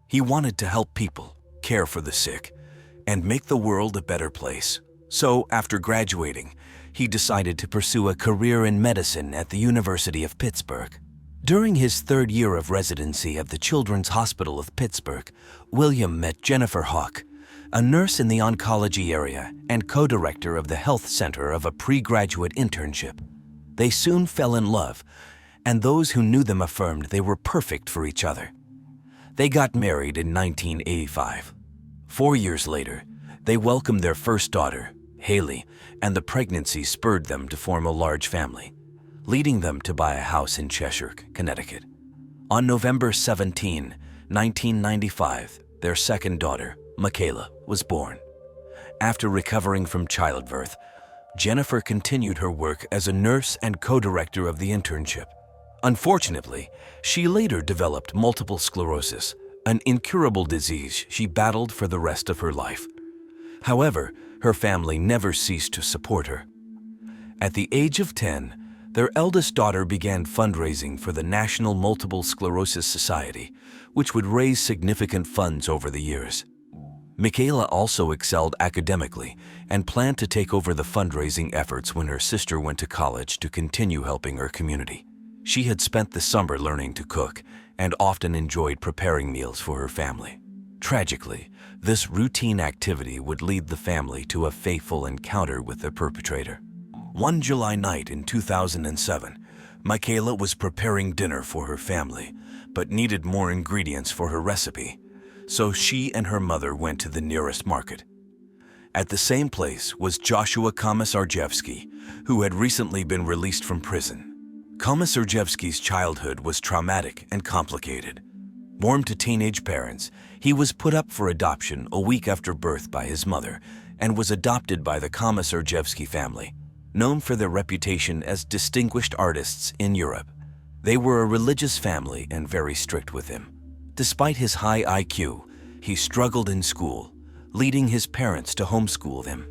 He wanted to help people, care for the sick, and make the world a better place. So, after graduating, he decided to pursue a career in medicine at the University of Pittsburgh. During his third year of residency at the Children's Hospital of Pittsburgh, William met Jennifer Hawk, a nurse in the oncology area and co-director of the health center of a pre-graduate internship. They soon fell in love, and those who knew them affirmed they were perfect for each other. They got married in 1985. 4 years later, they welcomed their first daughter, Haley, and the pregnancy spurred them to form a large family, leading them to buy a house in Cheshire, Connecticut. On November 17, 1995, their second daughter, Michaela, was born. After recovering from childbirth, Jennifer continued her work as a nurse and co-director of the internship. Unfortunately, she later developed multiple sclerosis, an incurable disease she battled for the rest of her life. However, her family never ceased to support her. At the age of 10, their eldest daughter began fundraising for the National Multiple Sclerosis Society, which would raise significant funds over the years. Michaela also excelled academically and planned to take over the fundraising efforts when her sister went to college to continue helping her community. She had spent the summer learning to cook and often enjoyed preparing meals for her family. Tragically, this routine activity would lead the family to a fateful encounter with the perpetrator. One July night in 2007, Michaela was preparing dinner for her family, but needed more ingredients for her recipe. So she and her mother went to the nearest market. At the same place was Joshua Komisarjevsky, who had recently been released from prison. Komisarjevsky's childhood was traumatic and complicated. Born to teenage parents, he was put up for adoption a week after birth by his mother and was adopted by the Komisarjevsky family, known for their reputation as distinguished artists in Europe. They were a religious family and very strict with him. Despite his high IQ, he struggled in school, leading his parents to homeschool him.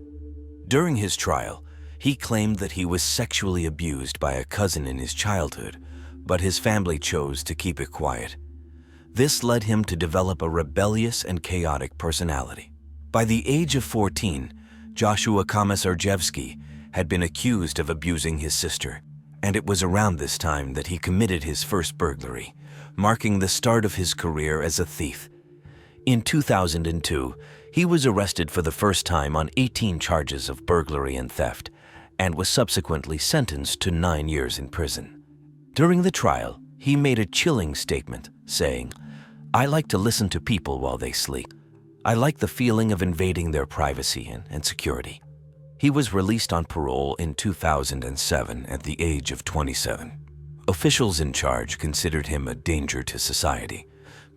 During his trial, he claimed that he was sexually abused by a cousin in his childhood, but his family chose to keep it quiet. This led him to develop a rebellious and chaotic personality. By the age of 14, Joshua Komisarjevsky had been accused of abusing his sister, and it was around this time that he committed his first burglary, marking the start of his career as a thief. In 2002, he was arrested for the first time on 18 charges of burglary and theft, and was subsequently sentenced to 9 years in prison. During the trial, he made a chilling statement, saying, "I like to listen to people while they sleep. I like the feeling of invading their privacy and security." He was released on parole in 2007 at the age of 27. Officials in charge considered him a danger to society,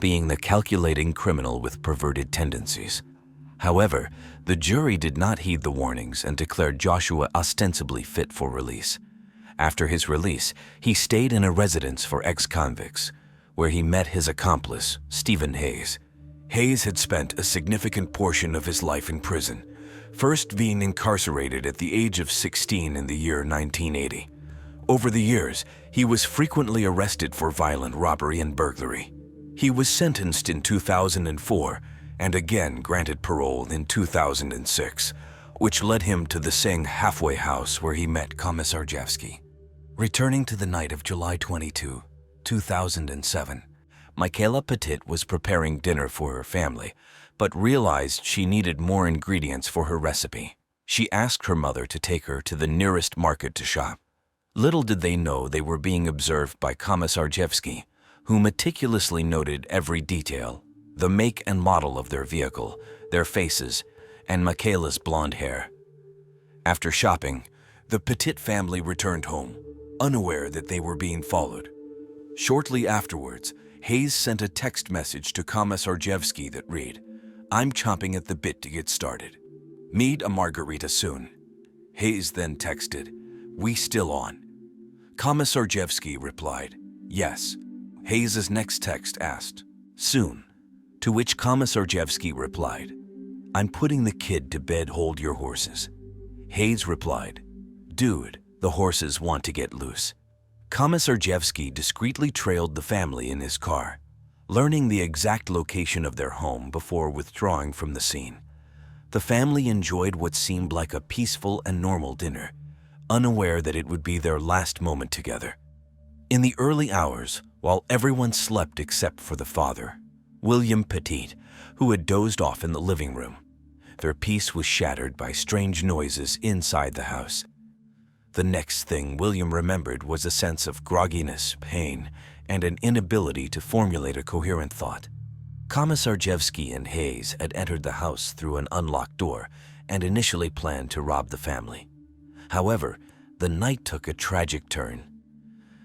being the calculating criminal with perverted tendencies. However, the jury did not heed the warnings and declared Joshua ostensibly fit for release. After his release, he stayed in a residence for ex-convicts, where he met his accomplice, Stephen Hayes. Hayes had spent a significant portion of his life in prison, first being incarcerated at the age of 16 in the year 1980. Over the years, he was frequently arrested for violent robbery and burglary. He was sentenced in 2004 and again granted parole in 2006, which led him to the same halfway house where he met Komisarjevsky. Returning to the night of July 22, 2007, Michaela Petit was preparing dinner for her family, but realized she needed more ingredients for her recipe. She asked her mother to take her to the nearest market to shop. Little did they know they were being observed by Komisarjevsky, who meticulously noted every detail, the make and model of their vehicle, their faces, and Michaela's blonde hair. After shopping, the Petit family returned home, unaware that they were being followed. Shortly afterwards, Hayes sent a text message to Komisarjevsky that read, "I'm chomping at the bit to get started. Need a margarita soon." Hayes then texted, "We still on?" Komisarjevsky replied, "Yes." Hayes' next text asked, "Soon?" To which Komisarjevsky replied, "I'm putting the kid to bed, hold your horses." Hayes replied, "Dude, the horses want to get loose." Komisarjevsky discreetly trailed the family in his car, learning the exact location of their home before withdrawing from the scene. The family enjoyed what seemed like a peaceful and normal dinner, unaware that it would be their last moment together. In the early hours, while everyone slept except for the father, William Petit, who had dozed off in the living room, their peace was shattered by strange noises inside the house. The next thing William remembered was a sense of grogginess, pain, and an inability to formulate a coherent thought. Komisarjevsky and Hayes had entered the house through an unlocked door and initially planned to rob the family. However, the night took a tragic turn.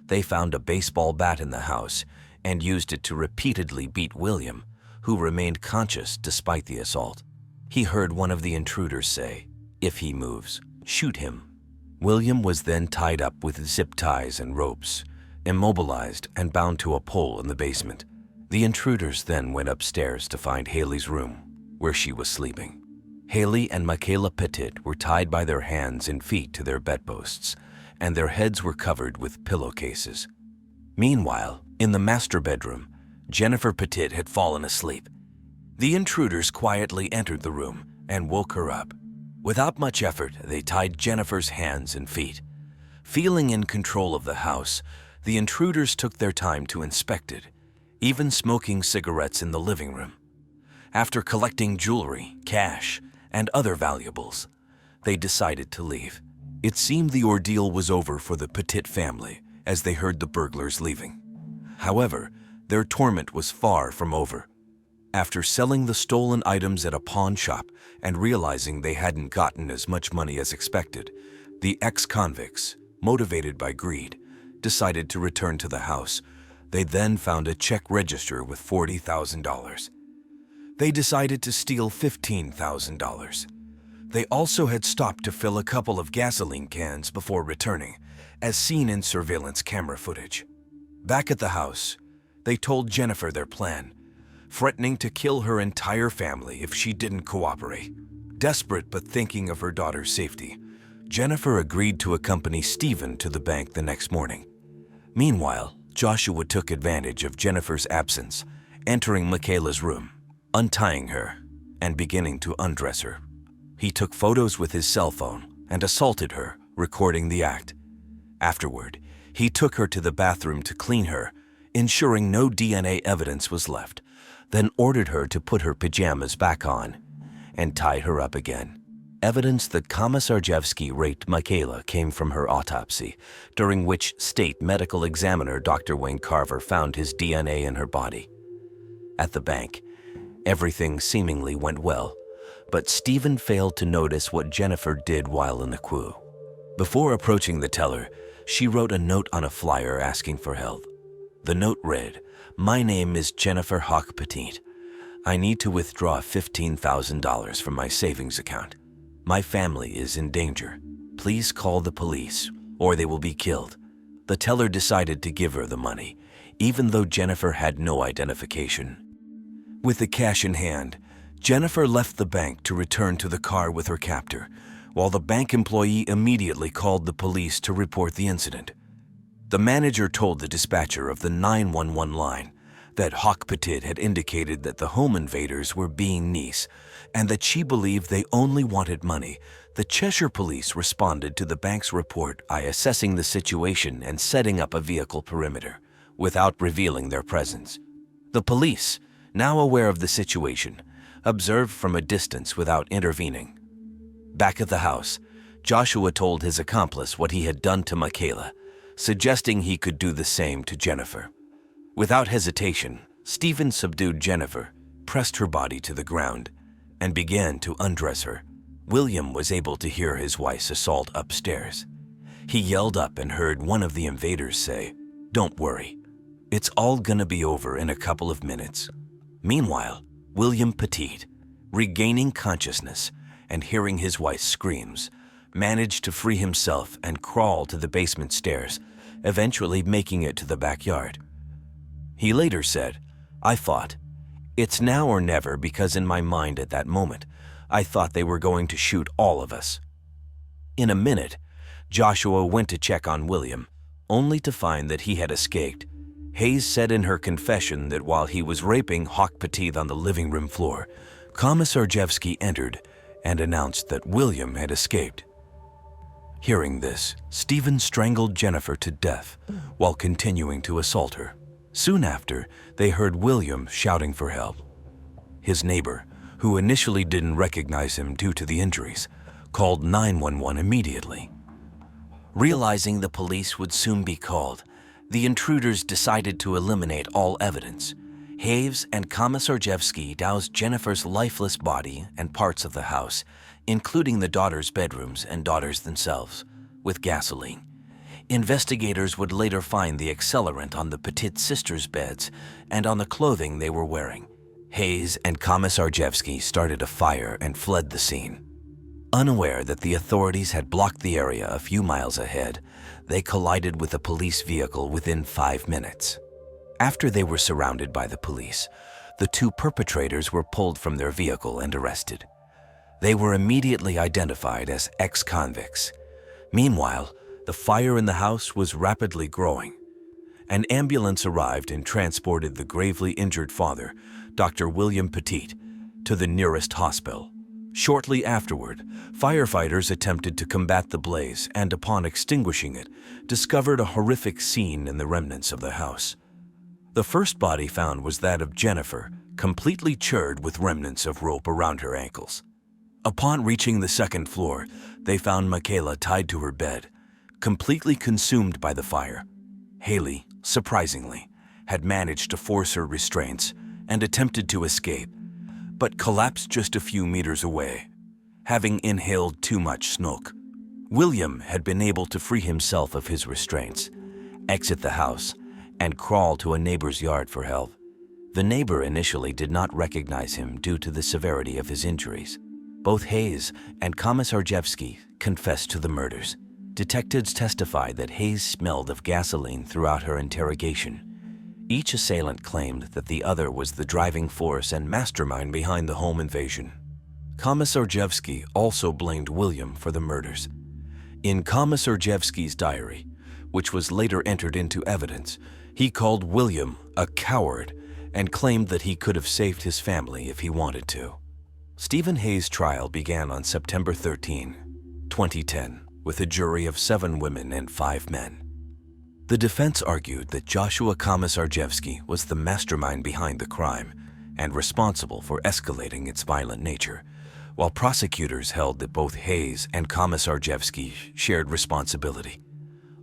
They found a baseball bat in the house and used it to repeatedly beat William, who remained conscious despite the assault. He heard one of the intruders say, "If he moves, shoot him." William was then tied up with zip ties and ropes, immobilized and bound to a pole in the basement. The intruders then went upstairs to find Haley's room, where she was sleeping. Haley and Michaela Petit were tied by their hands and feet to their bedposts, and their heads were covered with pillowcases. Meanwhile, in the master bedroom, Jennifer Petit had fallen asleep. The intruders quietly entered the room and woke her up. Without much effort, they tied Jennifer's hands and feet. Feeling in control of the house, the intruders took their time to inspect it, even smoking cigarettes in the living room. After collecting jewelry, cash, and other valuables, they decided to leave. It seemed the ordeal was over for the Petit family as they heard the burglars leaving. However, their torment was far from over. After selling the stolen items at a pawn shop and realizing they hadn't gotten as much money as expected, the ex-convicts, motivated by greed, decided to return to the house. They then found a check register with $40,000. They decided to steal $15,000. They also had stopped to fill a couple of gasoline cans before returning, as seen in surveillance camera footage. Back at the house, they told Jennifer their plan, threatening to kill her entire family if she didn't cooperate. Desperate but thinking of her daughter's safety, Jennifer agreed to accompany Stephen to the bank the next morning. Meanwhile, Joshua took advantage of Jennifer's absence, entering Michaela's room, untying her, and beginning to undress her. He took photos with his cell phone and assaulted her, recording the act. Afterward, he took her to the bathroom to clean her, ensuring no DNA evidence was left, then ordered her to put her pajamas back on and tied her up again. Evidence that Komisarjevsky raped Michaela came from her autopsy, during which state medical examiner Dr. Wayne Carver found his DNA in her body. At the bank, everything seemingly went well, but Stephen failed to notice what Jennifer did while in the queue. Before approaching the teller, she wrote a note on a flyer asking for help. The note read, "My name is Jennifer Hawk Petit. I need to withdraw $15,000 from my savings account. My family is in danger. Please call the police, or they will be killed." The teller decided to give her the money, even though Jennifer had no identification. With the cash in hand, Jennifer left the bank to return to the car with her captor, while the bank employee immediately called the police to report the incident. The manager told the dispatcher of the 911 line that Hawk Petit had indicated that the home invaders were being nice and that she believed they only wanted money. The Cheshire police responded to the bank's report by assessing the situation and setting up a vehicle perimeter, without revealing their presence. The police, now aware of the situation, observed from a distance without intervening. Back at the house, Joshua told his accomplice what he had done to Michaela, suggesting he could do the same to Jennifer. Without hesitation, Stephen subdued Jennifer, pressed her body to the ground, and began to undress her. William was able to hear his wife's assault upstairs. He yelled up and heard one of the invaders say, "Don't worry, it's all gonna be over in a couple of minutes." Meanwhile, William Petit, regaining consciousness and hearing his wife's screams, managed to free himself and crawl to the basement stairs, eventually making it to the backyard. He later said, "I thought, it's now or never, because in my mind at that moment, I thought they were going to shoot all of us." In a minute, Joshua went to check on William, only to find that he had escaped. Hayes said in her confession that while he was raping Hawk Petit on the living room floor, Komisarjevsky entered and announced that William had escaped. Hearing this, Stephen strangled Jennifer to death while continuing to assault her. Soon after, they heard William shouting for help. His neighbor, who initially didn't recognize him due to the injuries, called 911 immediately. Realizing the police would soon be called, the intruders decided to eliminate all evidence. Hayes and Komisarjevsky doused Jennifer's lifeless body and parts of the house, including the daughters' bedrooms and daughters themselves, with gasoline. Investigators would later find the accelerant on the Petit sisters' beds and on the clothing they were wearing. Hayes and Komisarjevsky started a fire and fled the scene. Unaware that the authorities had blocked the area a few miles ahead, they collided with a police vehicle within 5 minutes. After they were surrounded by the police, the two perpetrators were pulled from their vehicle and arrested. They were immediately identified as ex-convicts. Meanwhile, the fire in the house was rapidly growing. An ambulance arrived and transported the gravely injured father, Dr. William Petit, to the nearest hospital. Shortly afterward, firefighters attempted to combat the blaze and, upon extinguishing it, discovered a horrific scene in the remnants of the house. The first body found was that of Jennifer, completely charred with remnants of rope around her ankles. Upon reaching the second floor, they found Michaela tied to her bed, completely consumed by the fire. Haley, surprisingly, had managed to force her restraints and attempted to escape, but collapsed just a few meters away, having inhaled too much smoke. William had been able to free himself of his restraints, exit the house, and crawl to a neighbor's yard for help. The neighbor initially did not recognize him due to the severity of his injuries. Both Hayes and Komisarjevsky confessed to the murders. Detectives testified that Hayes smelled of gasoline throughout her interrogation. Each assailant claimed that the other was the driving force and mastermind behind the home invasion. Komisarjevsky also blamed William for the murders. In Komisarjevsky's diary, which was later entered into evidence, he called William a coward and claimed that he could have saved his family if he wanted to. Stephen Hayes' trial began on September 13, 2010, with a jury of 7 women and 5 men. The defense argued that Joshua Komisarjevsky was the mastermind behind the crime and responsible for escalating its violent nature, while prosecutors held that both Hayes and Komisarjevsky shared responsibility.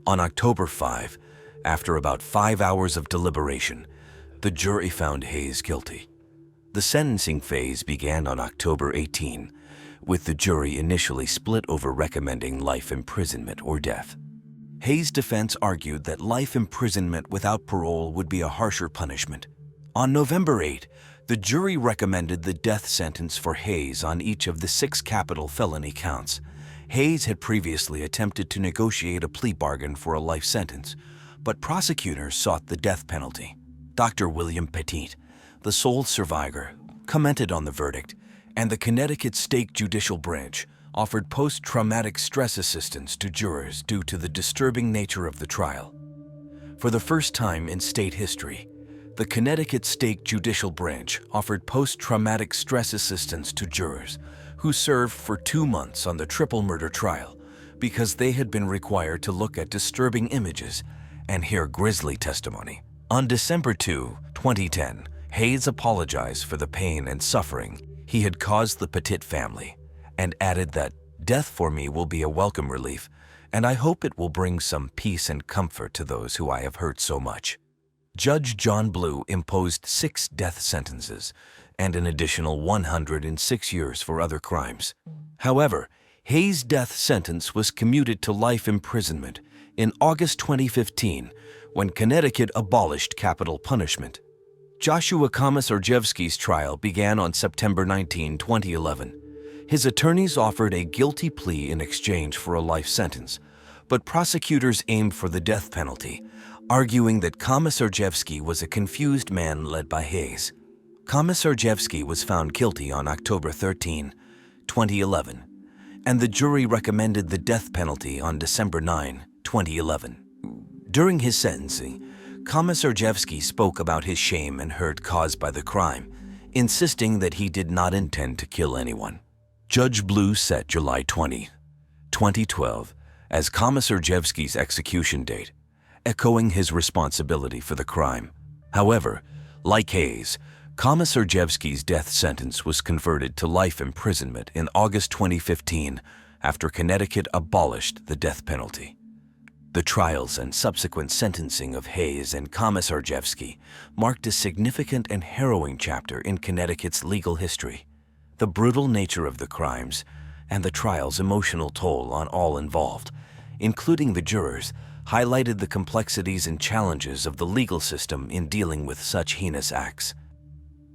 On October 5, after about 5 hours of deliberation, the jury found Hayes guilty. The sentencing phase began on October 18, with the jury initially split over recommending life imprisonment or death. Hayes' defense argued that life imprisonment without parole would be a harsher punishment. On November 8, the jury recommended the death sentence for Hayes on each of the 6 capital felony counts. Hayes had previously attempted to negotiate a plea bargain for a life sentence, but prosecutors sought the death penalty. Dr. William Petit, the sole survivor, commented on the verdict, and the Connecticut State Judicial Branch offered post-traumatic stress assistance to jurors due to the disturbing nature of the trial. For the first time in state history, the Connecticut State Judicial Branch offered post-traumatic stress assistance to jurors who served for 2 months on the triple murder trial because they had been required to look at disturbing images and hear grisly testimony. On December 2, 2010, Hayes apologized for the pain and suffering he had caused the Petit family and added that death for me will be a welcome relief, and I hope it will bring some peace and comfort to those who I have hurt so much. Judge John Blue imposed 6 death sentences and an additional 106 years for other crimes. However, Hayes' death sentence was commuted to life imprisonment in August 2015 when Connecticut abolished capital punishment. Joshua Komisarjevsky's trial began on September 19, 2011. His attorneys offered a guilty plea in exchange for a life sentence, but prosecutors aimed for the death penalty, arguing that Komisarjevsky was a confused man led by Hayes. Komisarjevsky was found guilty on October 13, 2011, and the jury recommended the death penalty on December 9, 2011. During his sentencing, Komisarjevsky spoke about his shame and hurt caused by the crime, insisting that he did not intend to kill anyone. Judge Blue set July 20, 2012 as Komisarjevsky's execution date, echoing his responsibility for the crime. However, like Hayes, Komisarjevsky's death sentence was converted to life imprisonment in August 2015 after Connecticut abolished the death penalty. The trials and subsequent sentencing of Hayes and Komisarjevsky marked a significant and harrowing chapter in Connecticut's legal history. The brutal nature of the crimes and the trial's emotional toll on all involved, including the jurors, highlighted the complexities and challenges of the legal system in dealing with such heinous acts.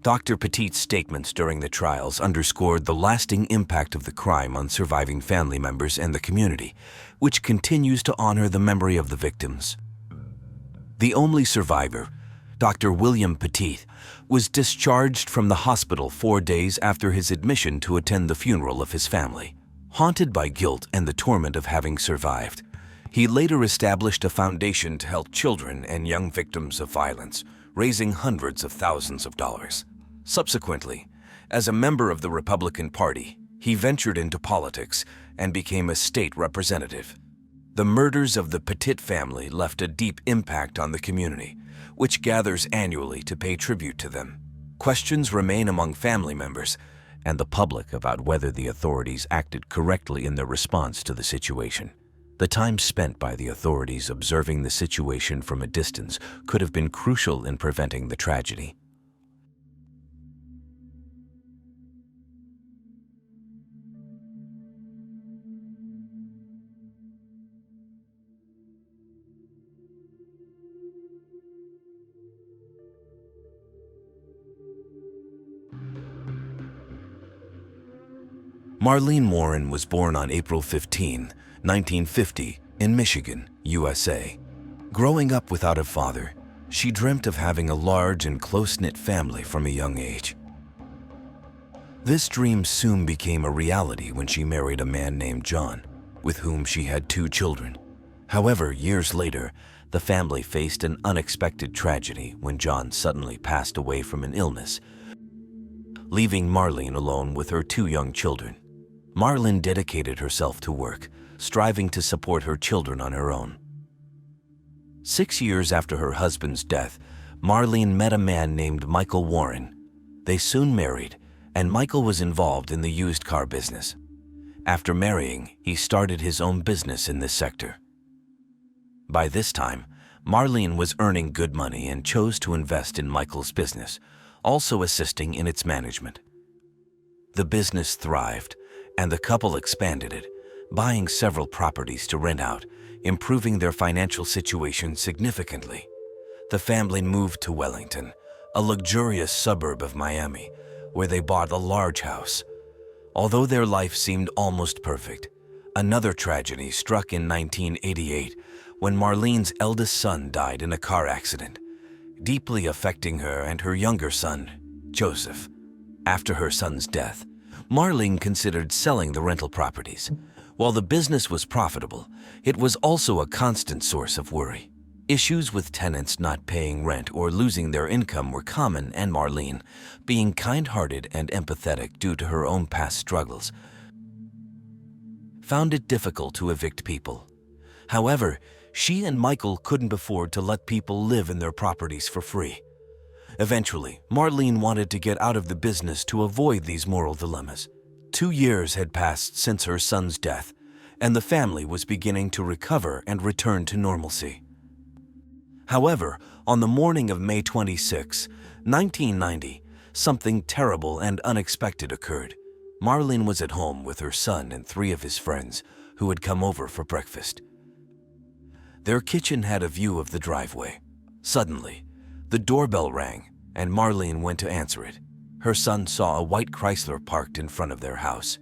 Dr. Petit's statements during the trials underscored the lasting impact of the crime on surviving family members and the community, which continues to honor the memory of the victims. The only survivor, Dr. William Petit, was discharged from the hospital 4 days after his admission to attend the funeral of his family. Haunted by guilt and the torment of having survived, he later established a foundation to help children and young victims of violence, raising hundreds of thousands of dollars. Subsequently, as a member of the Republican Party, he ventured into politics and became a state representative. The murders of the Petit family left a deep impact on the community, which gathers annually to pay tribute to them. Questions remain among family members and the public about whether the authorities acted correctly in their response to the situation. The time spent by the authorities observing the situation from a distance could have been crucial in preventing the tragedy. Marlene Warren was born on April 15, 1950, in Michigan, USA. Growing up without a father, she dreamt of having a large and close-knit family from a young age. This dream soon became a reality when she married a man named John, with whom she had 2 children. However, years later, the family faced an unexpected tragedy when John suddenly passed away from an illness, leaving Marlene alone with her 2 young children. Marlene dedicated herself to work, striving to support her children on her own. 6 years after her husband's death, Marlene met a man named Michael Warren. They soon married, and Michael was involved in the used car business. After marrying, he started his own business in this sector. By this time, Marlene was earning good money and chose to invest in Michael's business, also assisting in its management. The business thrived, and the couple expanded it, buying several properties to rent out, improving their financial situation significantly. The family moved to Wellington, a luxurious suburb of Miami, where they bought a large house. Although their life seemed almost perfect, another tragedy struck in 1988 when Marlene's eldest son died in a car accident, deeply affecting her and her younger son, Joseph. After her son's death, Marlene considered selling the rental properties. While the business was profitable, it was also a constant source of worry. Issues with tenants not paying rent or losing their income were common, and Marlene, being kind-hearted and empathetic due to her own past struggles, found it difficult to evict people. However, she and Michael couldn't afford to let people live in their properties for free. Eventually, Marlene wanted to get out of the business to avoid these moral dilemmas. 2 years had passed since her son's death, and the family was beginning to recover and return to normalcy. However, on the morning of May 26, 1990, something terrible and unexpected occurred. Marlene was at home with her son and 3 of his friends who had come over for breakfast. Their kitchen had a view of the driveway. Suddenly, the doorbell rang, and Marlene went to answer it. Her son saw a white Chrysler parked in front of their house.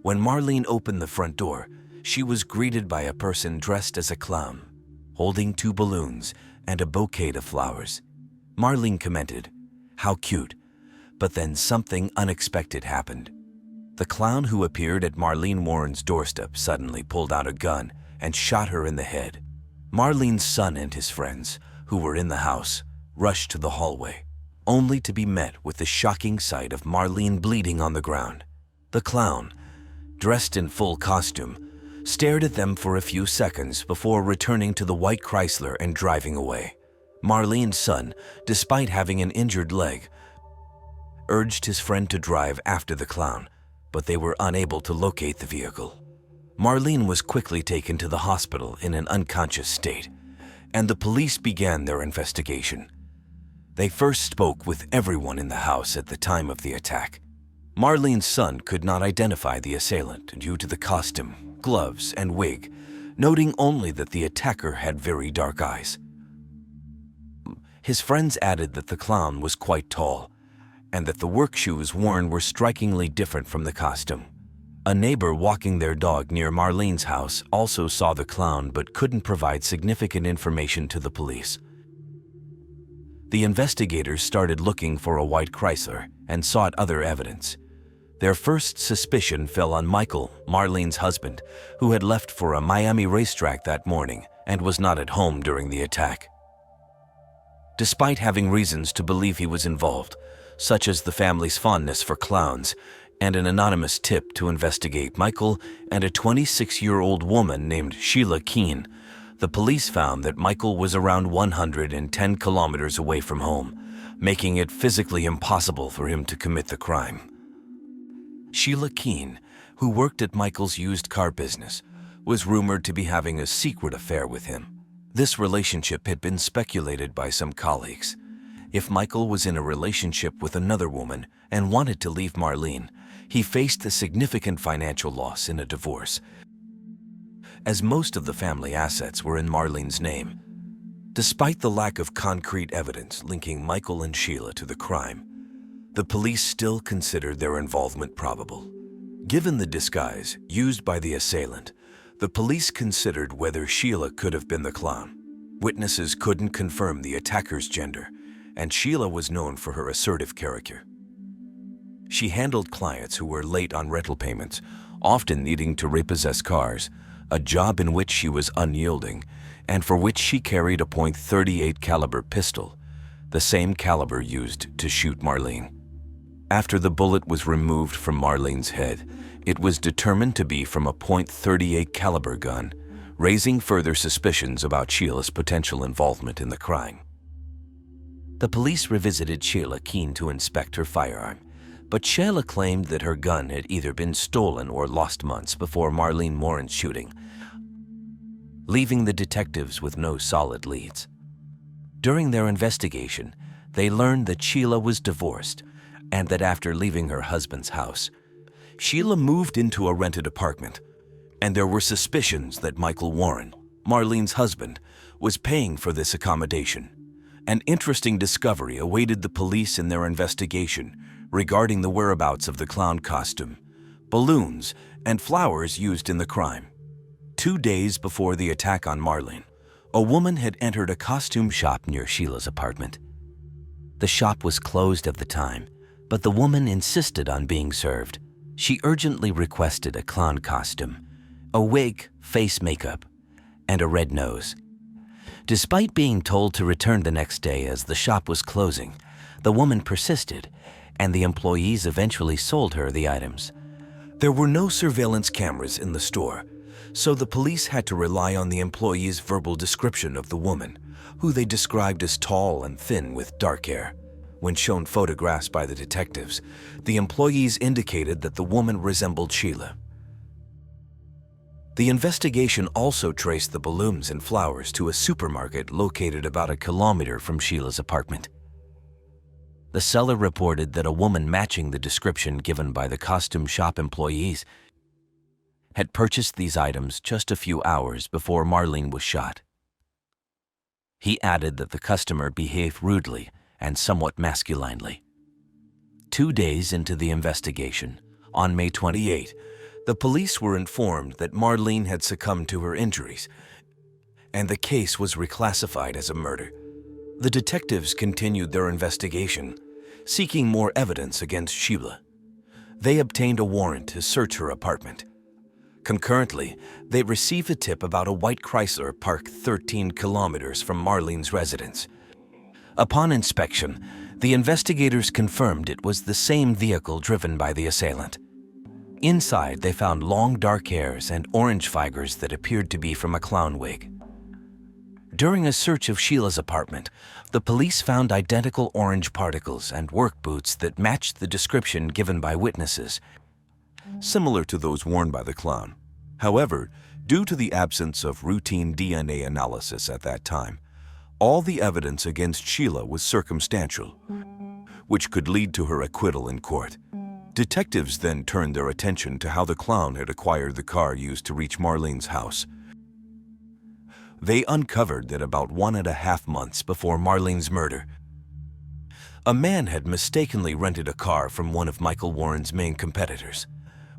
When Marlene opened the front door, she was greeted by a person dressed as a clown, holding 2 balloons and a bouquet of flowers. Marlene commented, "How cute," but then something unexpected happened. The clown who appeared at Marlene Warren's doorstep suddenly pulled out a gun and shot her in the head. Marlene's son and his friends, who were in the house, rushed to the hallway, only to be met with the shocking sight of Marlene bleeding on the ground. The clown, dressed in full costume, stared at them for a few seconds before returning to the white Chrysler and driving away. Marlene's son, despite having an injured leg, urged his friend to drive after the clown, but they were unable to locate the vehicle. Marlene was quickly taken to the hospital in an unconscious state, and the police began their investigation. They first spoke with everyone in the house at the time of the attack. Marlene's son could not identify the assailant due to the costume, gloves, and wig, noting only that the attacker had very dark eyes. His friends added that the clown was quite tall, and that the work shoes worn were strikingly different from the costume. A neighbor walking their dog near Marlene's house also saw the clown but couldn't provide significant information to the police. The investigators started looking for a white Chrysler and sought other evidence. Their first suspicion fell on Michael, Marlene's husband, who had left for a Miami racetrack that morning and was not at home during the attack. Despite having reasons to believe he was involved, such as the family's fondness for clowns and an anonymous tip to investigate Michael and a 26-year-old woman named Sheila Keene, the police found that Michael was around 110 kilometers away from home, making it physically impossible for him to commit the crime. Sheila Keene, who worked at Michael's used car business, was rumored to be having a secret affair with him. This relationship had been speculated by some colleagues. If Michael was in a relationship with another woman and wanted to leave Marlene, he faced a significant financial loss in a divorce, as most of the family assets were in Marlene's name. Despite the lack of concrete evidence linking Michael and Sheila to the crime, the police still considered their involvement probable. Given the disguise used by the assailant, the police considered whether Sheila could have been the clown. Witnesses couldn't confirm the attacker's gender, and Sheila was known for her assertive character. She handled clients who were late on rental payments, often needing to repossess cars, a job in which she was unyielding, and for which she carried a .38 caliber pistol, the same caliber used to shoot Marlene. After the bullet was removed from Marlene's head, it was determined to be from a .38 caliber gun, raising further suspicions about Sheila's potential involvement in the crime. The police revisited Sheila Keene to inspect her firearm, But Sheila claimed that her gun had either been stolen or lost months before Marlene Morin's shooting, leaving the detectives with no solid leads. During their investigation, they learned that Sheila was divorced and that after leaving her husband's house, Sheila moved into a rented apartment, and there were suspicions that Michael Warren, Marlene's husband, was paying for this accommodation. An interesting discovery awaited the police in their investigation regarding the whereabouts of the clown costume, balloons, and flowers used in the crime. 2 days before the attack on Marlene, a woman had entered a costume shop near Sheila's apartment. The shop was closed at the time, but the woman insisted on being served. She urgently requested a clown costume, a wig, face makeup, and a red nose. Despite being told to return the next day as the shop was closing, the woman persisted, and the employees eventually sold her the items. There were no surveillance cameras in the store, so the police had to rely on the employee's verbal description of the woman, who they described as tall and thin with dark hair. When shown photographs by the detectives, the employees indicated that the woman resembled Sheila. The investigation also traced the balloons and flowers to a supermarket located about 1 kilometer from Sheila's apartment. The seller reported that a woman matching the description given by the costume shop employees had purchased these items just a few hours before Marlene was shot. He added that the customer behaved rudely and somewhat masculinely. 2 days into the investigation, on May 28, the police were informed that Marlene had succumbed to her injuries, and the case was reclassified as a murder. The detectives continued their investigation, seeking more evidence against Sheila. They obtained a warrant to search her apartment. Concurrently, they received a tip about a white Chrysler parked 13 kilometers from Marlene's residence. Upon inspection, the investigators confirmed it was the same vehicle driven by the assailant. Inside, they found long dark hairs and orange fibers that appeared to be from a clown wig. During a search of Sheila's apartment, the police found identical orange particles and work boots that matched the description given by witnesses, similar to those worn by the clown. However, due to the absence of routine DNA analysis at that time, all the evidence against Sheila was circumstantial, which could lead to her acquittal in court. Detectives then turned their attention to how the clown had acquired the car used to reach Marlene's house. They uncovered that about 1.5 months before Marlene's murder, a man had mistakenly rented a car from one of Michael Warren's main competitors.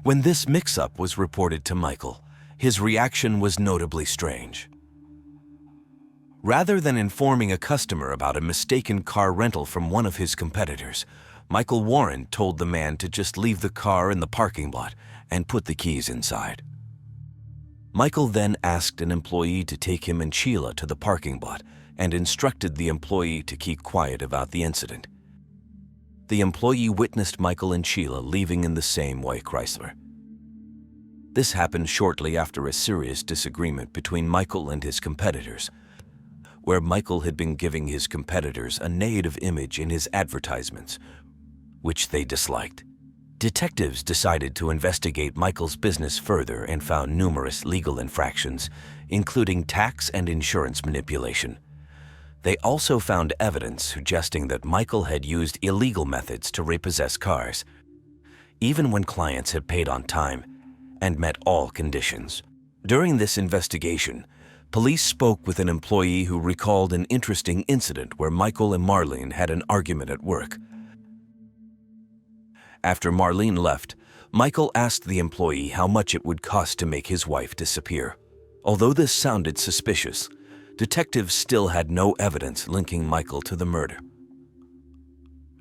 When this mix-up was reported to Michael, his reaction was notably strange. Rather than informing a customer about a mistaken car rental from one of his competitors, Michael Warren told the man to just leave the car in the parking lot and put the keys inside. Michael then asked an employee to take him and Sheila to the parking lot and instructed the employee to keep quiet about the incident. The employee witnessed Michael and Sheila leaving in the same white Chrysler. This happened shortly after a serious disagreement between Michael and his competitors, where Michael had been giving his competitors a negative image in his advertisements, which they disliked. Detectives decided to investigate Michael's business further and found numerous legal infractions, including tax and insurance manipulation. They also found evidence suggesting that Michael had used illegal methods to repossess cars, even when clients had paid on time and met all conditions. During this investigation, police spoke with an employee who recalled an interesting incident where Michael and Marlene had an argument at work. After Marlene left, Michael asked the employee how much it would cost to make his wife disappear. Although this sounded suspicious, detectives still had no evidence linking Michael to the murder.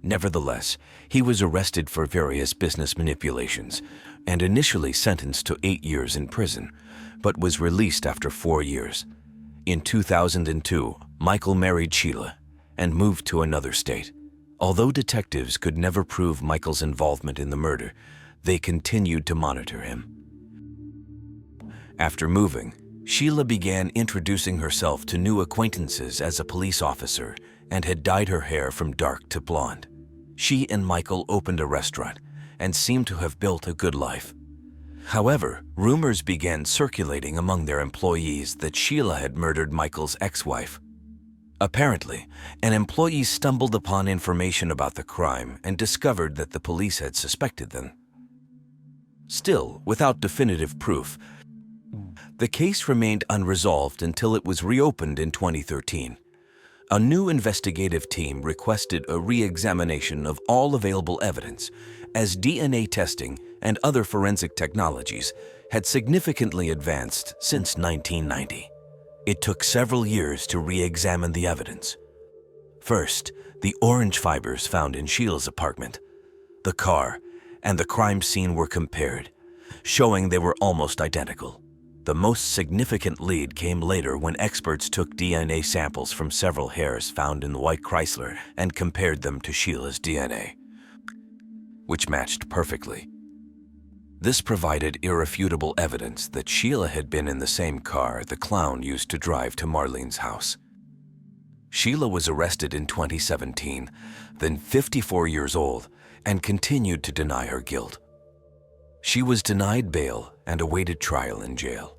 Nevertheless, he was arrested for various business manipulations and initially sentenced to 8 years in prison, but was released after 4 years. In 2002, Michael married Sheila and moved to another state. Although detectives could never prove Michael's involvement in the murder, they continued to monitor him. After moving, Sheila began introducing herself to new acquaintances as a police officer and had dyed her hair from dark to blonde. She and Michael opened a restaurant and seemed to have built a good life. However, rumors began circulating among their employees that Sheila had murdered Michael's ex-wife. Apparently, an employee stumbled upon information about the crime and discovered that the police had suspected them. Still, without definitive proof, the case remained unresolved until it was reopened in 2013. A new investigative team requested a re-examination of all available evidence, as DNA testing and other forensic technologies had significantly advanced since 1990. It took several years to re-examine the evidence. First, the orange fibers found in Sheila's apartment, the car, and the crime scene were compared, showing they were almost identical. The most significant lead came later when experts took DNA samples from several hairs found in the white Chrysler and compared them to Sheila's DNA, which matched perfectly. This provided irrefutable evidence that Sheila had been in the same car the clown used to drive to Marlene's house. Sheila was arrested in 2017, then 54 years old, and continued to deny her guilt. She was denied bail and awaited trial in jail.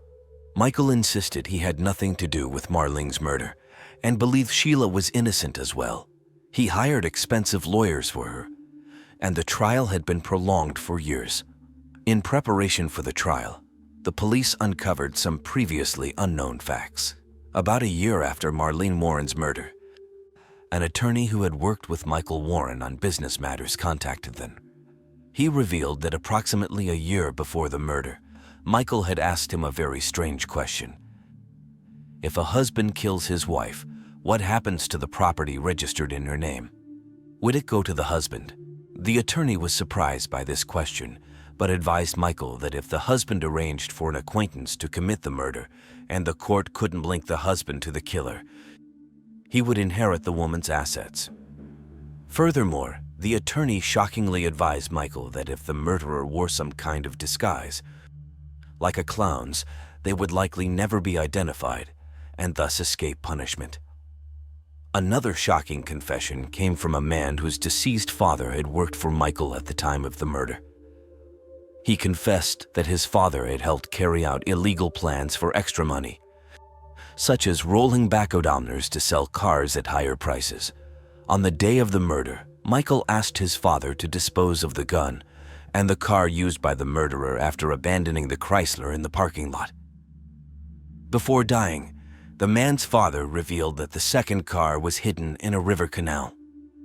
Michael insisted he had nothing to do with Marlene's murder and believed Sheila was innocent as well. He hired expensive lawyers for her, and the trial had been prolonged for years. In preparation for the trial, the police uncovered some previously unknown facts. About a year after Marlene Warren's murder, an attorney who had worked with Michael Warren on business matters contacted them. He revealed that approximately a year before the murder, Michael had asked him a very strange question. If a husband kills his wife, what happens to the property registered in her name? Would it go to the husband? The attorney was surprised by this question, but advised Michael that if the husband arranged for an acquaintance to commit the murder and the court couldn't link the husband to the killer, he would inherit the woman's assets. Furthermore, the attorney shockingly advised Michael that if the murderer wore some kind of disguise, like a clown's, they would likely never be identified and thus escape punishment. Another shocking confession came from a man whose deceased father had worked for Michael at the time of the murder. He confessed that his father had helped carry out illegal plans for extra money, such as rolling backgammons to sell cars at higher prices. On the day of the murder, Michael asked his father to dispose of the gun and the car used by the murderer after abandoning the Chrysler in the parking lot. Before dying, the man's father revealed that the second car was hidden in a river canal.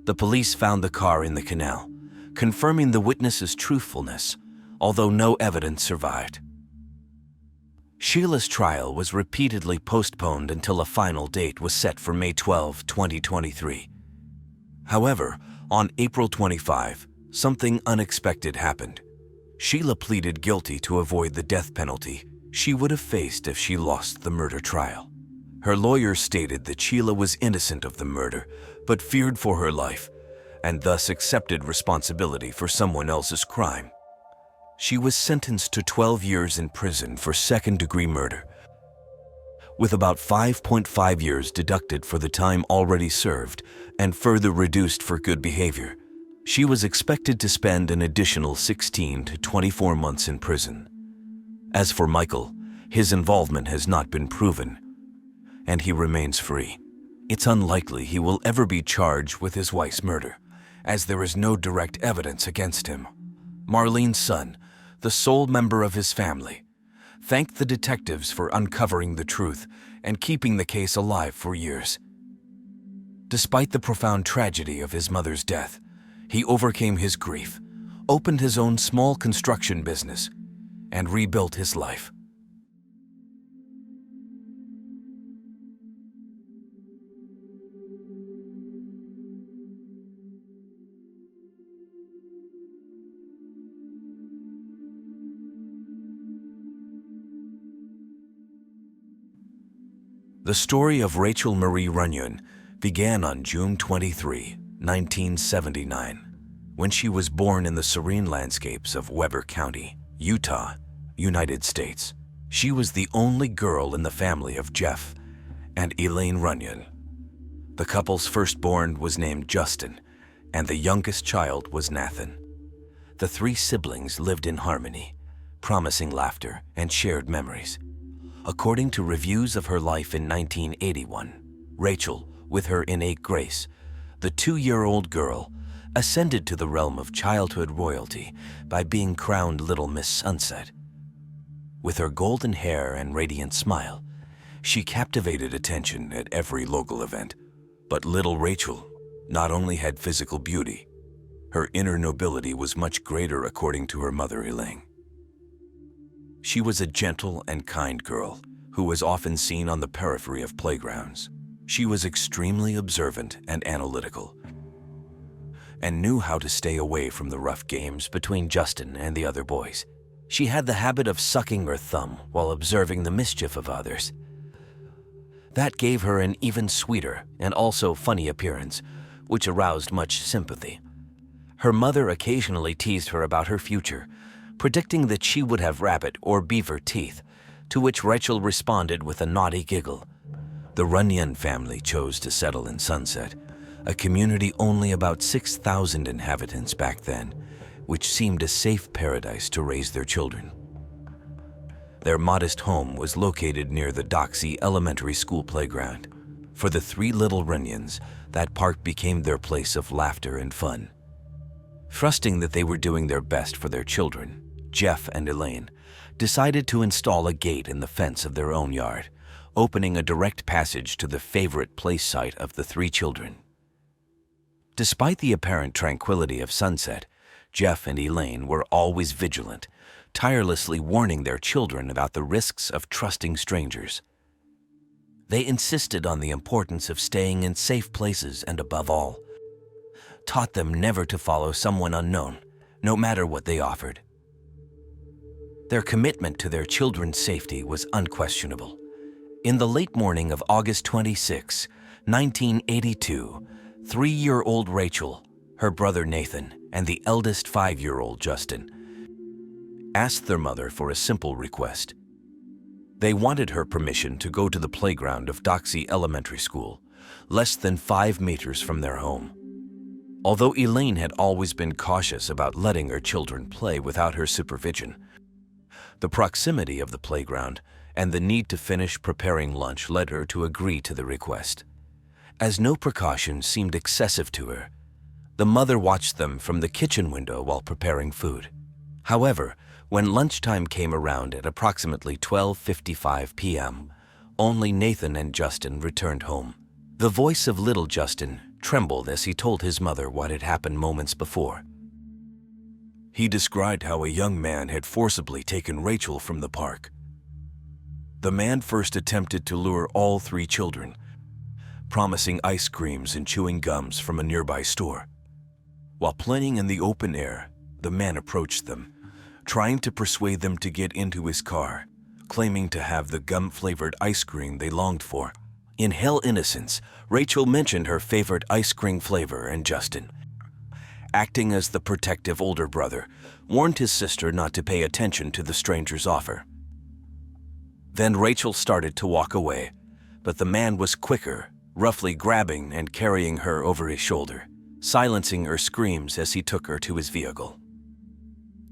The police found the car in the canal, confirming the witness's truthfulness, although no evidence survived. Sheila's trial was repeatedly postponed until a final date was set for May 12, 2023. However, on April 25, something unexpected happened. Sheila pleaded guilty to avoid the death penalty she would have faced if she lost the murder trial. Her lawyer stated that Sheila was innocent of the murder, but feared for her life, and thus accepted responsibility for someone else's crime. She was sentenced to 12 years in prison for second-degree murder, with about 5.5 years deducted for the time already served and further reduced for good behavior. She was expected to spend an additional 16 to 24 months in prison. As for Michael, his involvement has not been proven, and he remains free. It's unlikely he will ever be charged with his wife's murder, as there is no direct evidence against him. Marlene's son, the sole member of his family, thanked the detectives for uncovering the truth and keeping the case alive for years. Despite the profound tragedy of his mother's death, he overcame his grief, opened his own small construction business, and rebuilt his life. The story of Rachel Marie Runyon began on June 23, 1979, when she was born in the serene landscapes of Weber County, Utah, United States. She was the only girl in the family of Jeff and Elaine Runyon. The couple's firstborn was named Justin, and the youngest child was Nathan. The three siblings lived in harmony, promising laughter and shared memories. According to reviews of her life in 1981, Rachel, with her innate grace, the 2-year-old girl, ascended to the realm of childhood royalty by being crowned Little Miss Sunset. With her golden hair and radiant smile, she captivated attention at every local event. But little Rachel not only had physical beauty, her inner nobility was much greater according to her mother Elaine. She was a gentle and kind girl who was often seen on the periphery of playgrounds. She was extremely observant and analytical, and knew how to stay away from the rough games between Justin and the other boys. She had the habit of sucking her thumb while observing the mischief of others. That gave her an even sweeter and also funny appearance, which aroused much sympathy. Her mother occasionally teased her about her future, predicting that she would have rabbit or beaver teeth, to which Rachel responded with a naughty giggle. The Runyon family chose to settle in Sunset, a community only about 6,000 inhabitants back then, which seemed a safe paradise to raise their children. Their modest home was located near the Doxey Elementary School playground. For the three little Runyons, that park became their place of laughter and fun. Trusting that they were doing their best for their children, Jeff and Elaine decided to install a gate in the fence of their own yard, opening a direct passage to the favorite place site of the three children. Despite the apparent tranquility of Sunset, Jeff and Elaine were always vigilant, tirelessly warning their children about the risks of trusting strangers. They insisted on the importance of staying in safe places and, above all, taught them never to follow someone unknown, no matter what they offered. Their commitment to their children's safety was unquestionable. In the late morning of August 26, 1982, 3-year-old Rachel, her brother Nathan, and the eldest 5-year-old Justin asked their mother for a simple request. They wanted her permission to go to the playground of Doxey Elementary School, less than 5 meters from their home. Although Elaine had always been cautious about letting her children play without her supervision, the proximity of the playground and the need to finish preparing lunch led her to agree to the request. As no precaution seemed excessive to her, the mother watched them from the kitchen window while preparing food. However, when lunchtime came around at approximately 12:55 p.m., only Nathan and Justin returned home. The voice of little Justin trembled as he told his mother what had happened moments before. He described how a young man had forcibly taken Rachel from the park. The man first attempted to lure all three children, promising ice creams and chewing gums from a nearby store. While playing in the open air, the man approached them, trying to persuade them to get into his car, claiming to have the gum-flavored ice cream they longed for. In hell innocence, Rachel mentioned her favorite ice cream flavor, and Justin, acting as the protective older brother, warned his sister not to pay attention to the stranger's offer. Then Rachel started to walk away, but the man was quicker, roughly grabbing and carrying her over his shoulder, silencing her screams as he took her to his vehicle.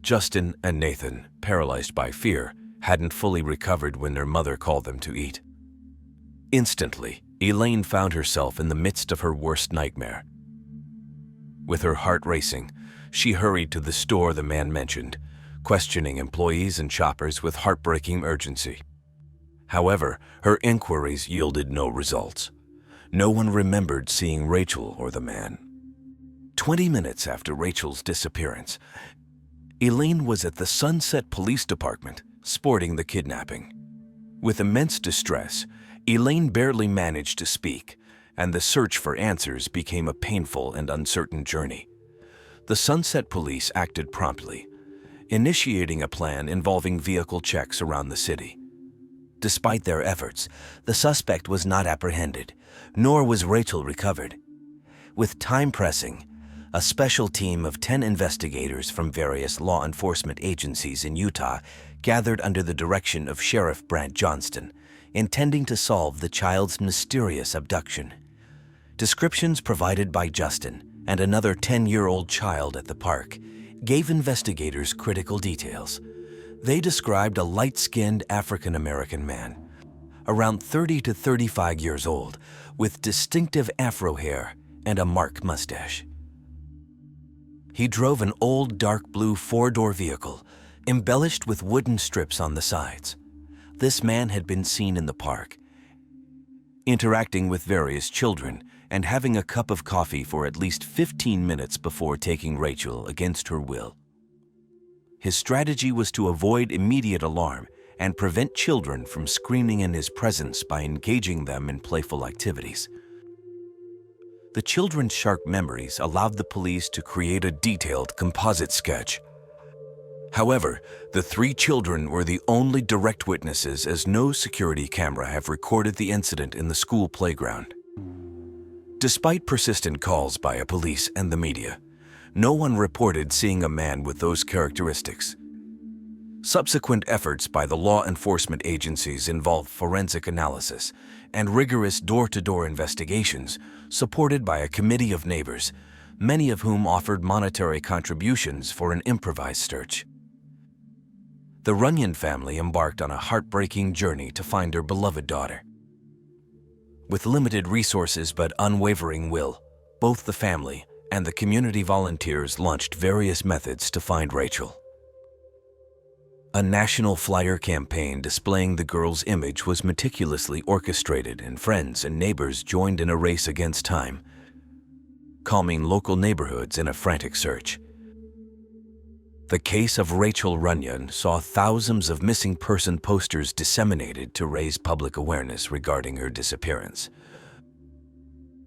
Justin and Nathan, paralyzed by fear, hadn't fully recovered when their mother called them to eat. Instantly, Elaine found herself in the midst of her worst nightmare. With her heart racing, she hurried to the store the man mentioned, questioning employees and shoppers with heartbreaking urgency. However, her inquiries yielded no results. No one remembered seeing Rachel or the man. 20 minutes after Rachel's disappearance, Elaine was at the Sunset Police Department, sporting the kidnapping. With immense distress, Elaine barely managed to speak, and the search for answers became a painful and uncertain journey. The Sunset Police acted promptly, initiating a plan involving vehicle checks around the city. Despite their efforts, the suspect was not apprehended, nor was Rachel recovered. With time pressing, a special team of 10 investigators from various law enforcement agencies in Utah gathered under the direction of Sheriff Brant Johnston, intending to solve the child's mysterious abduction. Descriptions provided by Justin and another 10-year-old child at the park, gave investigators critical details. They described a light-skinned African-American man, around 30 to 35 years old, with distinctive afro hair and a marked mustache. He drove an old dark blue four-door vehicle, embellished with wooden strips on the sides. This man had been seen in the park, interacting with various children and having a cup of coffee for at least 15 minutes before taking Rachel against her will. His strategy was to avoid immediate alarm and prevent children from screaming in his presence by engaging them in playful activities. The children's sharp memories allowed the police to create a detailed composite sketch. However, the three children were the only direct witnesses, as no security camera have recorded the incident in the school playground. Despite persistent calls by a police and the media, no one reported seeing a man with those characteristics. Subsequent efforts by the law enforcement agencies involved forensic analysis and rigorous door-to-door investigations supported by a committee of neighbors, many of whom offered monetary contributions for an improvised search. The Runyon family embarked on a heartbreaking journey to find their beloved daughter. With limited resources but unwavering will, both the family and the community volunteers launched various methods to find Rachel. A national flyer campaign displaying the girl's image was meticulously orchestrated, and friends and neighbors joined in a race against time, calming local neighborhoods in a frantic search. The case of Rachel Runyon saw thousands of missing person posters disseminated to raise public awareness regarding her disappearance.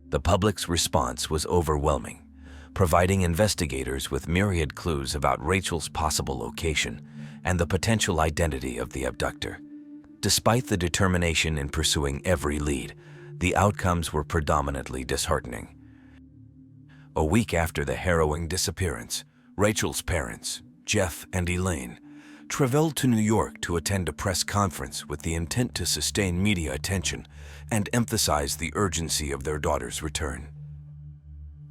The public's response was overwhelming, providing investigators with myriad clues about Rachel's possible location and the potential identity of the abductor. Despite the determination in pursuing every lead, the outcomes were predominantly disheartening. A week after the harrowing disappearance, Rachel's parents, Jeff and Elaine, traveled to New York to attend a press conference with the intent to sustain media attention and emphasize the urgency of their daughter's return.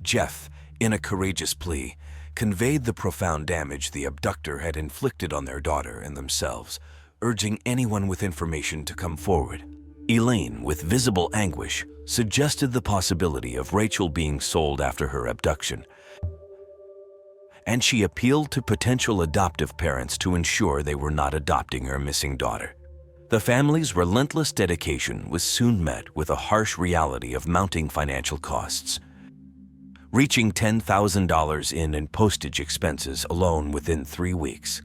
Jeff, in a courageous plea, conveyed the profound damage the abductor had inflicted on their daughter and themselves, urging anyone with information to come forward. Elaine, with visible anguish, suggested the possibility of Rachel being sold after her abduction, and she appealed to potential adoptive parents to ensure they were not adopting her missing daughter. The family's relentless dedication was soon met with a harsh reality of mounting financial costs, reaching $10,000 in postage expenses alone within 3 weeks.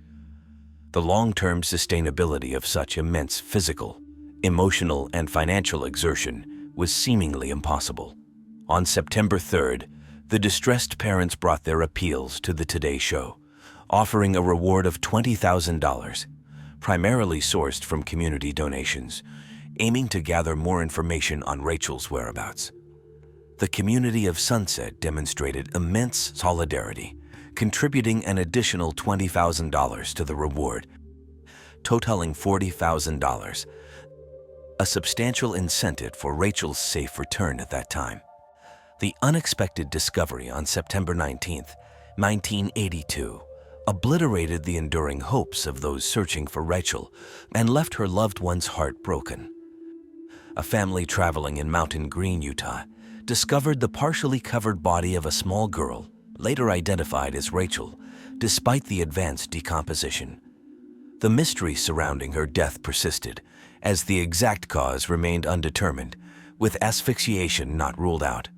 The long-term sustainability of such immense physical, emotional, and financial exertion was seemingly impossible. On September 3rd, the distressed parents brought their appeals to the Today Show, offering a reward of $20,000, primarily sourced from community donations, aiming to gather more information on Rachel's whereabouts. The community of Sunset demonstrated immense solidarity, contributing an additional $20,000 to the reward, totaling $40,000, a substantial incentive for Rachel's safe return at that time. The unexpected discovery on September 19, 1982, obliterated the enduring hopes of those searching for Rachel and left her loved one's heart broken. A family traveling in Mountain Green, Utah, discovered the partially covered body of a small girl, later identified as Rachel, despite the advanced decomposition. The mystery surrounding her death persisted, as the exact cause remained undetermined, with asphyxiation not ruled out.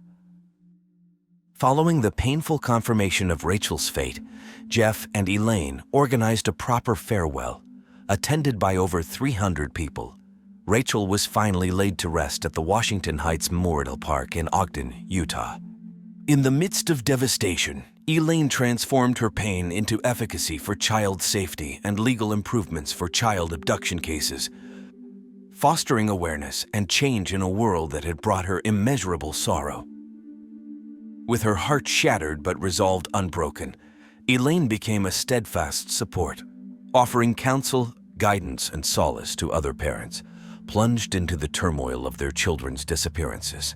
Following the painful confirmation of Rachel's fate, Jeff and Elaine organized a proper farewell, attended by over 300 people. Rachel was finally laid to rest at the Washington Heights Memorial Park in Ogden, Utah. In the midst of devastation, Elaine transformed her pain into efficacy for child safety and legal improvements for child abduction cases, fostering awareness and change in a world that had brought her immeasurable sorrow. With her heart shattered but resolved unbroken, Elaine became a steadfast support, offering counsel, guidance, and solace to other parents, plunged into the turmoil of their children's disappearances.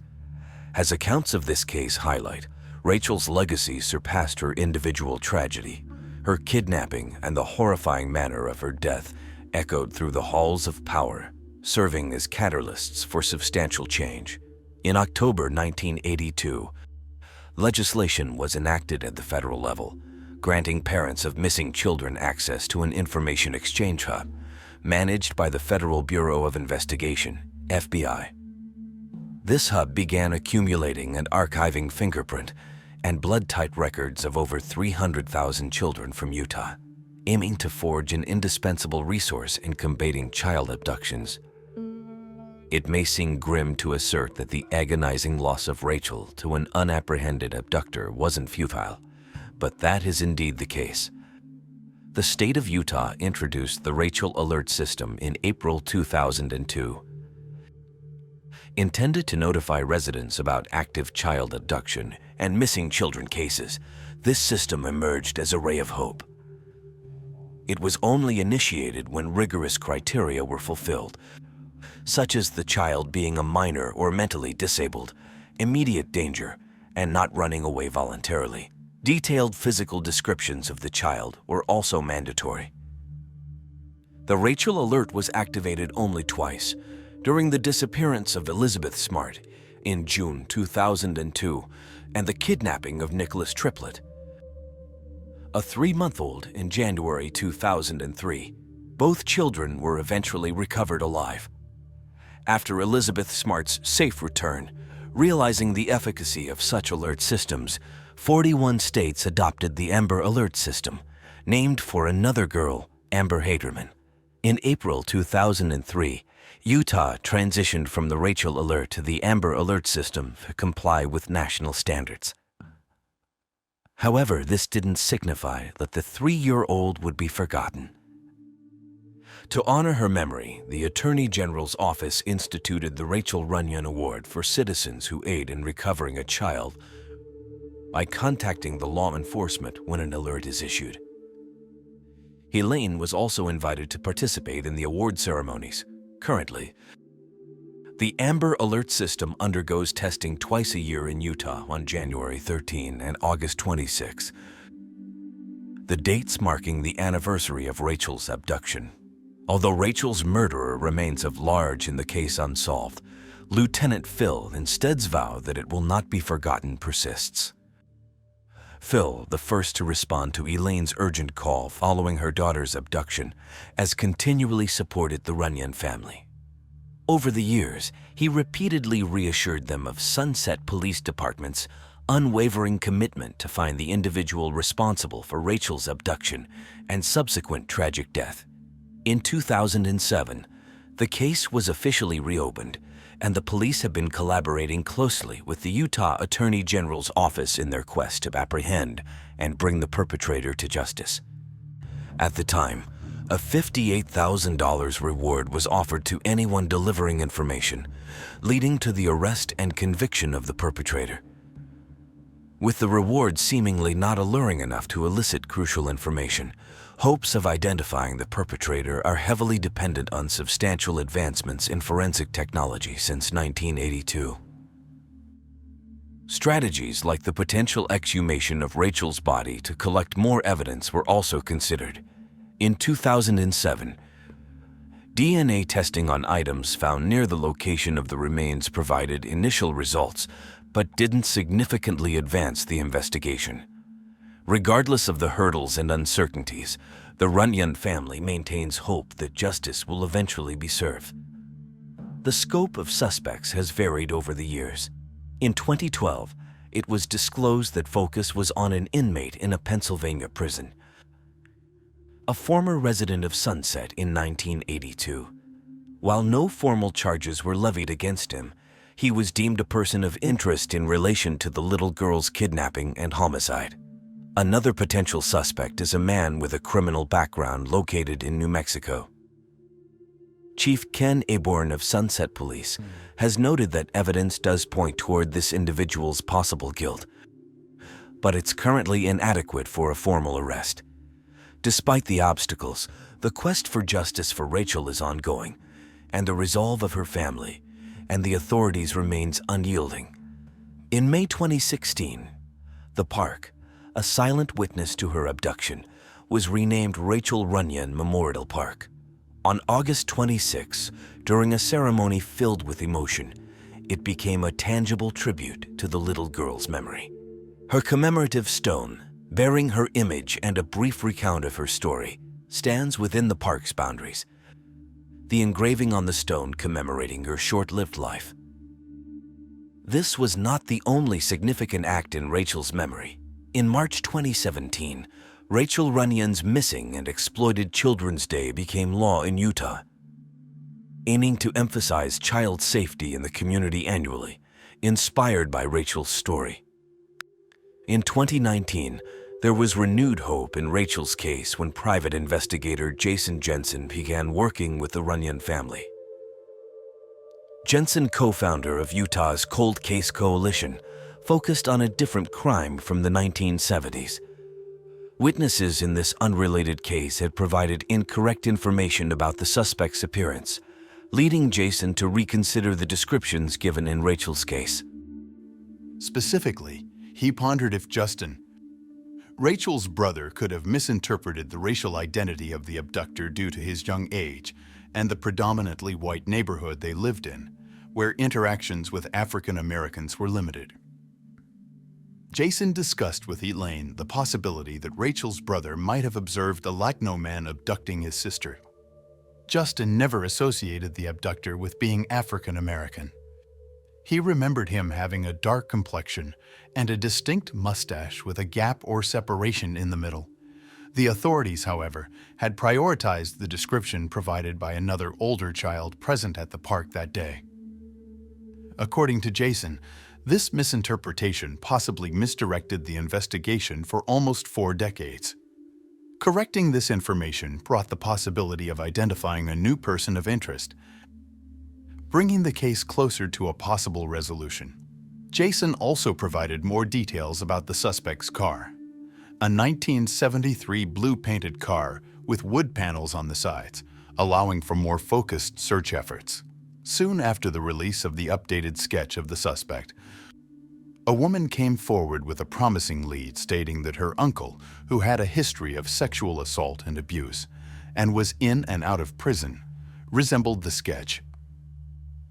As accounts of this case highlight, Rachel's legacy surpassed her individual tragedy. Her kidnapping and the horrifying manner of her death echoed through the halls of power, serving as catalysts for substantial change. In October 1982, legislation was enacted at the federal level, granting parents of missing children access to an information exchange hub, managed by the Federal Bureau of Investigation, FBI. This hub began accumulating and archiving fingerprint and blood-type records of over 300,000 children from Utah, aiming to forge an indispensable resource in combating child abductions. It may seem grim to assert that the agonizing loss of Rachel to an unapprehended abductor wasn't futile, but that is indeed the case. The state of Utah introduced the Rachel Alert System in April 2002. Intended to notify residents about active child abduction and missing children cases, this system emerged as a ray of hope. It was only initiated when rigorous criteria were fulfilled, such as the child being a minor or mentally disabled, immediate danger, and not running away voluntarily. Detailed physical descriptions of the child were also mandatory. The Rachel Alert was activated only twice, during the disappearance of Elizabeth Smart in June 2002 and the kidnapping of Nicholas Triplett, a 3-month-old, in January 2003. Both children were eventually recovered alive. After Elizabeth Smart's safe return, realizing the efficacy of such alert systems, 41 states adopted the Amber Alert System, named for another girl, Amber Haderman. In April 2003, Utah transitioned from the Rachel Alert to the Amber Alert System to comply with national standards. However, this didn't signify that the 3-year-old would be forgotten. To honor her memory, the Attorney General's office instituted the Rachel Runyon Award for citizens who aid in recovering a child by contacting the law enforcement when an alert is issued. Elaine was also invited to participate in the award ceremonies. Currently, the Amber Alert System undergoes testing twice a year in Utah on January 13 and August 26, the dates marking the anniversary of Rachel's abduction. Although Rachel's murderer remains at large in the case unsolved, Lieutenant Phil instead's vow that it will not be forgotten persists. Phil, the first to respond to Elaine's urgent call following her daughter's abduction, has continually supported the Runyon family. Over the years, he repeatedly reassured them of Sunset Police Department's unwavering commitment to find the individual responsible for Rachel's abduction and subsequent tragic death. In 2007, the case was officially reopened, and the police have been collaborating closely with the Utah Attorney General's office in their quest to apprehend and bring the perpetrator to justice. At the time, a $58,000 reward was offered to anyone delivering information, leading to the arrest and conviction of the perpetrator. With the reward seemingly not alluring enough to elicit crucial information, hopes of identifying the perpetrator are heavily dependent on substantial advancements in forensic technology since 1982. Strategies like the potential exhumation of Rachel's body to collect more evidence were also considered. In 2007, DNA testing on items found near the location of the remains provided initial results, but didn't significantly advance the investigation. Regardless of the hurdles and uncertainties, the Runyon family maintains hope that justice will eventually be served. The scope of suspects has varied over the years. In 2012, it was disclosed that focus was on an inmate in a Pennsylvania prison, a former resident of Sunset in 1982. While no formal charges were levied against him, he was deemed a person of interest in relation to the little girl's kidnapping and homicide. Another potential suspect is a man with a criminal background located in New Mexico. Chief Ken Aborn of Sunset Police has noted that evidence does point toward this individual's possible guilt, but it's currently inadequate for a formal arrest. Despite the obstacles, the quest for justice for Rachel is ongoing, and the resolve of her family and the authorities remains unyielding. In May 2016, The park, a silent witness to her abduction, was renamed Rachel Runyon Memorial Park. On August 26, during a ceremony filled with emotion, it became a tangible tribute to the little girl's memory. Her commemorative stone, bearing her image and a brief recount of her story, stands within the park's boundaries, the engraving on the stone commemorating her short-lived life. This was not the only significant act in Rachel's memory. In March 2017, Rachel Runyon's Missing and Exploited Children's Day became law in Utah, aiming to emphasize child safety in the community annually, inspired by Rachel's story. In 2019, there was renewed hope in Rachel's case when private investigator Jason Jensen began working with the Runyon family. Jensen, co-founder of Utah's Cold Case Coalition, focused on a different crime from the 1970s. Witnesses in this unrelated case had provided incorrect information about the suspect's appearance, leading Jason to reconsider the descriptions given in Rachel's case. Specifically, he pondered if Justin, Rachel's brother, could have misinterpreted the racial identity of the abductor due to his young age and the predominantly white neighborhood they lived in, where interactions with African Americans were limited. Jason discussed with Elaine the possibility that Rachel's brother might have observed a Latino man abducting his sister. Justin never associated the abductor with being African American. He remembered him having a dark complexion and a distinct mustache with a gap or separation in the middle. The authorities, however, had prioritized the description provided by another older child present at the park that day. According to Jason, this misinterpretation possibly misdirected the investigation for almost 4 decades. Correcting this information brought the possibility of identifying a new person of interest, bringing the case closer to a possible resolution. Jason also provided more details about the suspect's car, a 1973 blue-painted car with wood panels on the sides, allowing for more focused search efforts. Soon after the release of the updated sketch of the suspect, a woman came forward with a promising lead stating that her uncle, who had a history of sexual assault and abuse and was in and out of prison, resembled the sketch.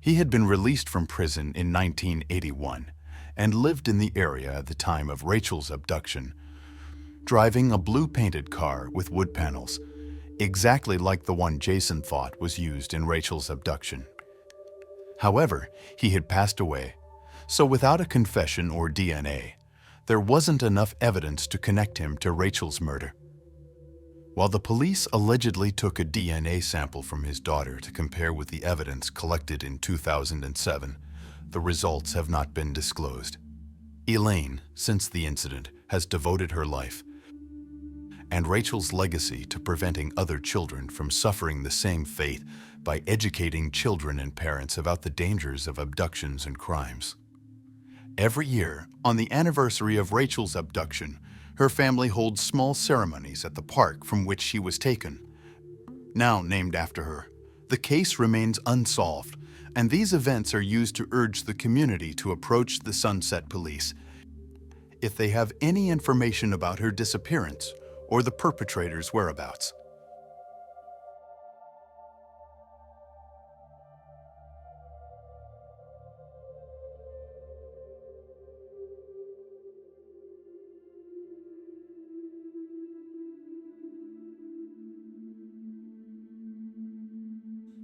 He had been released from prison in 1981 and lived in the area at the time of Rachel's abduction, driving a blue-painted car with wood panels, exactly like the one Jason thought was used in Rachel's abduction. However, he had passed away, so without a confession or DNA, there wasn't enough evidence to connect him to Rachel's murder. While the police allegedly took a DNA sample from his daughter to compare with the evidence collected in 2007, the results have not been disclosed. Elaine, since the incident, has devoted her life and Rachel's legacy to preventing other children from suffering the same fate by educating children and parents about the dangers of abductions and crimes. Every year, on the anniversary of Rachel's abduction, her family holds small ceremonies at the park from which she was taken, now named after her. The case remains unsolved, and these events are used to urge the community to approach the Sunset Police if they have any information about her disappearance or the perpetrator's whereabouts.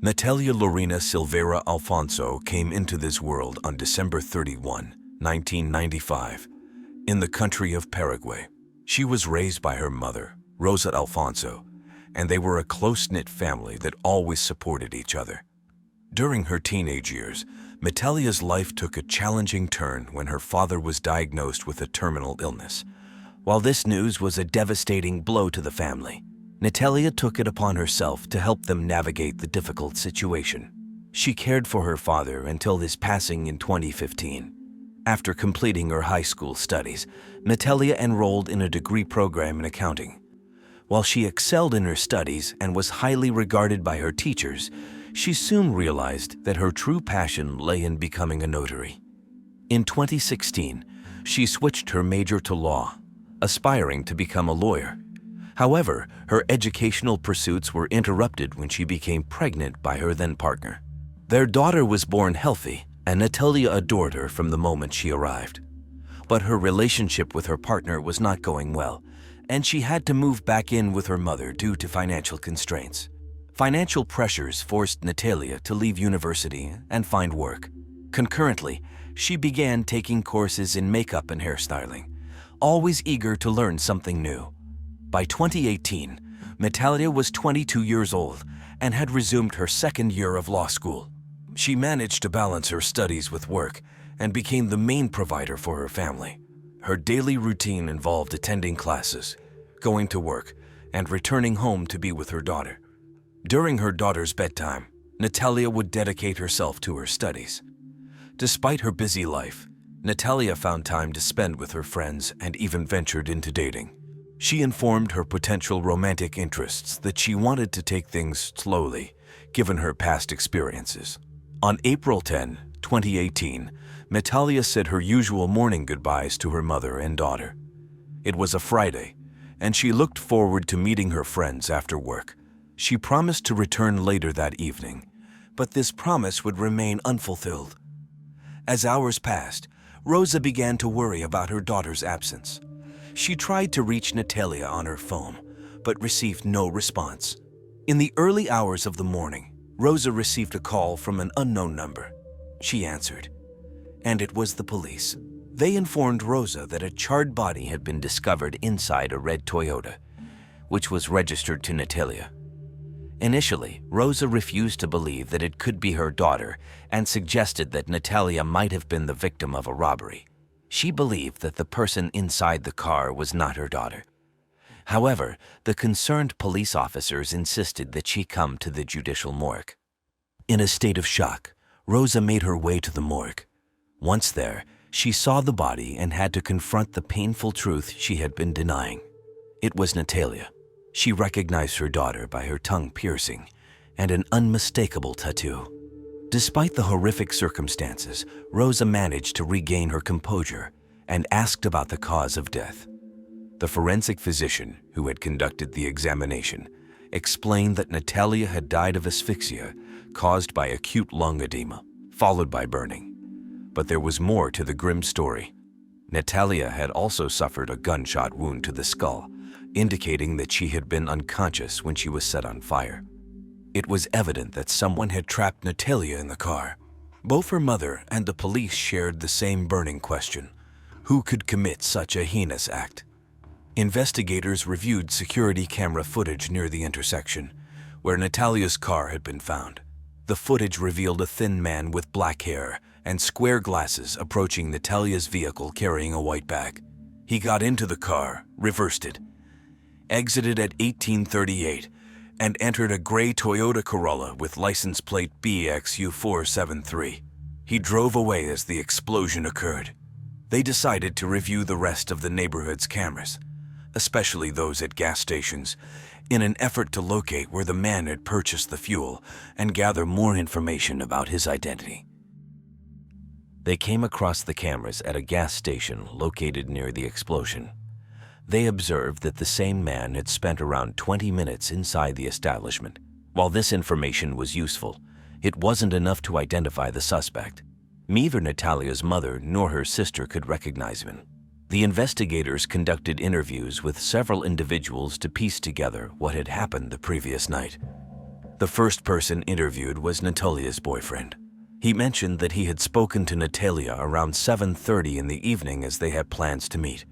Natalia Lorena Silveira Alfonso came into this world on December 31, 1995, in the country of Paraguay. She was raised by her mother, Rosa Alfonso, and they were a close-knit family that always supported each other. During her teenage years, Natalia's life took a challenging turn when her father was diagnosed with a terminal illness. While this news was a devastating blow to the family, Natalia took it upon herself to help them navigate the difficult situation. She cared for her father until his passing in 2015. After completing her high school studies, Natalia enrolled in a degree program in accounting. While she excelled in her studies and was highly regarded by her teachers, she soon realized that her true passion lay in becoming a notary. In 2016, She switched her major to law, aspiring to become a lawyer. However, her educational pursuits were interrupted when she became pregnant by her then-partner. Their daughter was born healthy, and Natalia adored her from the moment she arrived. But her relationship with her partner was not going well, and she had to move back in with her mother due to financial constraints. Financial pressures forced Natalia to leave university and find work. Concurrently, she began taking courses in makeup and hairstyling, always eager to learn something new. By 2018, Natalia was 22 years old and had resumed her second year of law school. She managed to balance her studies with work and became the main provider for her family. Her daily routine involved attending classes, going to work, and returning home to be with her daughter. During her daughter's bedtime, Natalia would dedicate herself to her studies. Despite her busy life, Natalia found time to spend with her friends and even ventured into dating. She informed her potential romantic interests that she wanted to take things slowly, given her past experiences. On April 10, 2018, Natalia said her usual morning goodbyes to her mother and daughter. It was a Friday, and she looked forward to meeting her friends after work. She promised to return later that evening, but this promise would remain unfulfilled. As hours passed, Rosa began to worry about her daughter's absence. She tried to reach Natalia on her phone, but received no response. In the early hours of the morning, Rosa received a call from an unknown number. She answered, and it was the police. They informed Rosa that a charred body had been discovered inside a red Toyota, which was registered to Natalia. Initially, Rosa refused to believe that it could be her daughter and suggested that Natalia might have been the victim of a robbery. She believed that the person inside the car was not her daughter. However, the concerned police officers insisted that she come to the judicial morgue. In a state of shock, Rosa made her way to the morgue. Once there, she saw the body and had to confront the painful truth she had been denying. It was Natalia. She recognized her daughter by her tongue piercing and an unmistakable tattoo. Despite the horrific circumstances, Rosa managed to regain her composure and asked about the cause of death. The forensic physician who had conducted the examination explained that Natalia had died of asphyxia caused by acute lung edema, followed by burning. But there was more to the grim story. Natalia had also suffered a gunshot wound to the skull, indicating that she had been unconscious when she was set on fire. It was evident that someone had trapped Natalia in the car. Both her mother and the police shared the same burning question: who could commit such a heinous act? Investigators reviewed security camera footage near the intersection, where Natalia's car had been found. The footage revealed a thin man with black hair and square glasses approaching Natalia's vehicle carrying a white bag. He got into the car, reversed it, exited at 1838, and entered a gray Toyota Corolla with license plate BXU473. He drove away as the explosion occurred. They decided to review the rest of the neighborhood's cameras, especially those at gas stations, in an effort to locate where the man had purchased the fuel and gather more information about his identity. They came across the cameras at a gas station located near the explosion. They observed that the same man had spent around 20 minutes inside the establishment. While this information was useful, it wasn't enough to identify the suspect. Neither Natalia's mother nor her sister could recognize him. The investigators conducted interviews with several individuals to piece together what had happened the previous night. The first person interviewed was Natalia's boyfriend. He mentioned that he had spoken to Natalia around 7:30 in the evening as they had plans to meet.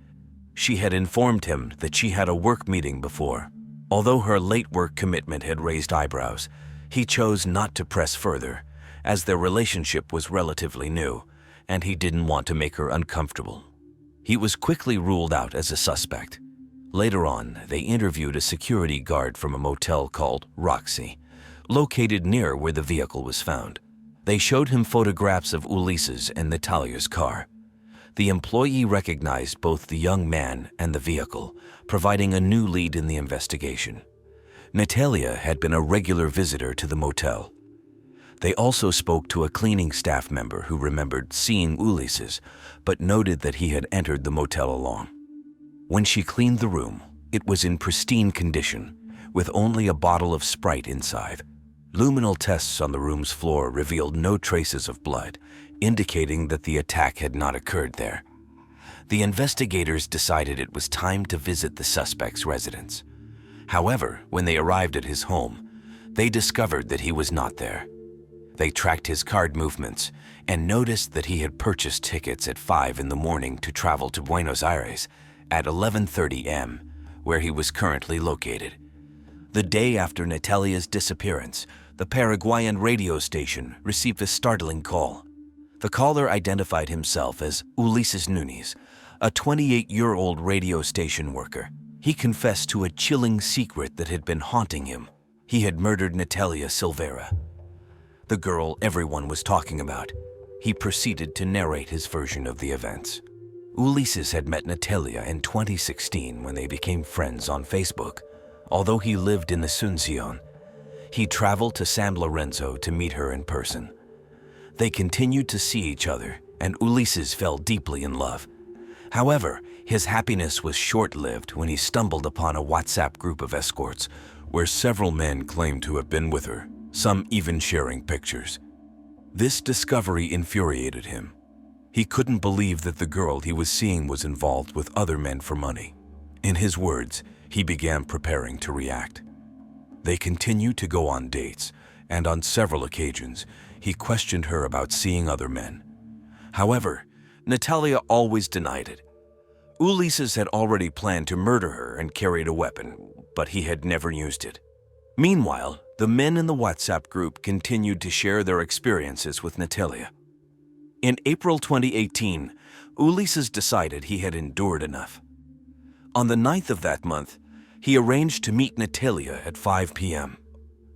She had informed him that she had a work meeting before. Although her late work commitment had raised eyebrows, he chose not to press further, as their relationship was relatively new, and he didn't want to make her uncomfortable. He was quickly ruled out as a suspect. Later on, they interviewed a security guard from a motel called Roxy, located near where the vehicle was found. They showed him photographs of Ulises and Natalia's car. The employee recognized both the young man and the vehicle, providing a new lead in the investigation. Natalia had been a regular visitor to the motel. They also spoke to a cleaning staff member who remembered seeing Ulysses, but noted that he had entered the motel alone. When she cleaned the room, it was in pristine condition, with only a bottle of Sprite inside. Luminal tests on the room's floor revealed no traces of blood, indicating that the attack had not occurred there. The investigators decided it was time to visit the suspect's residence. However, when they arrived at his home, they discovered that he was not there. They tracked his card movements and noticed that he had purchased tickets at 5 in the morning to travel to Buenos Aires at 11:30 am, where he was currently located. The day after Natalia's disappearance, the Paraguayan radio station received a startling call. The caller identified himself as Ulises Núñez, a 28-year-old radio station worker. He confessed to a chilling secret that had been haunting him. He had murdered Natalia Silveira, the girl everyone was talking about. He proceeded to narrate his version of the events. Ulises had met Natalia in 2016 when they became friends on Facebook. Although he lived in Asunción, he traveled to San Lorenzo to meet her in person. They continued to see each other, and Ulises fell deeply in love. However, his happiness was short-lived when he stumbled upon a WhatsApp group of escorts where several men claimed to have been with her, some even sharing pictures. This discovery infuriated him. He couldn't believe that the girl he was seeing was involved with other men for money. In his words, he began preparing to react. They continued to go on dates, and on several occasions, he questioned her about seeing other men. However, Natalia always denied it. Ulises had already planned to murder her and carried a weapon, but he had never used it. Meanwhile, the men in the WhatsApp group continued to share their experiences with Natalia. In April 2018, Ulises decided he had endured enough. On the 9th of that month, he arranged to meet Natalia at 5 p.m.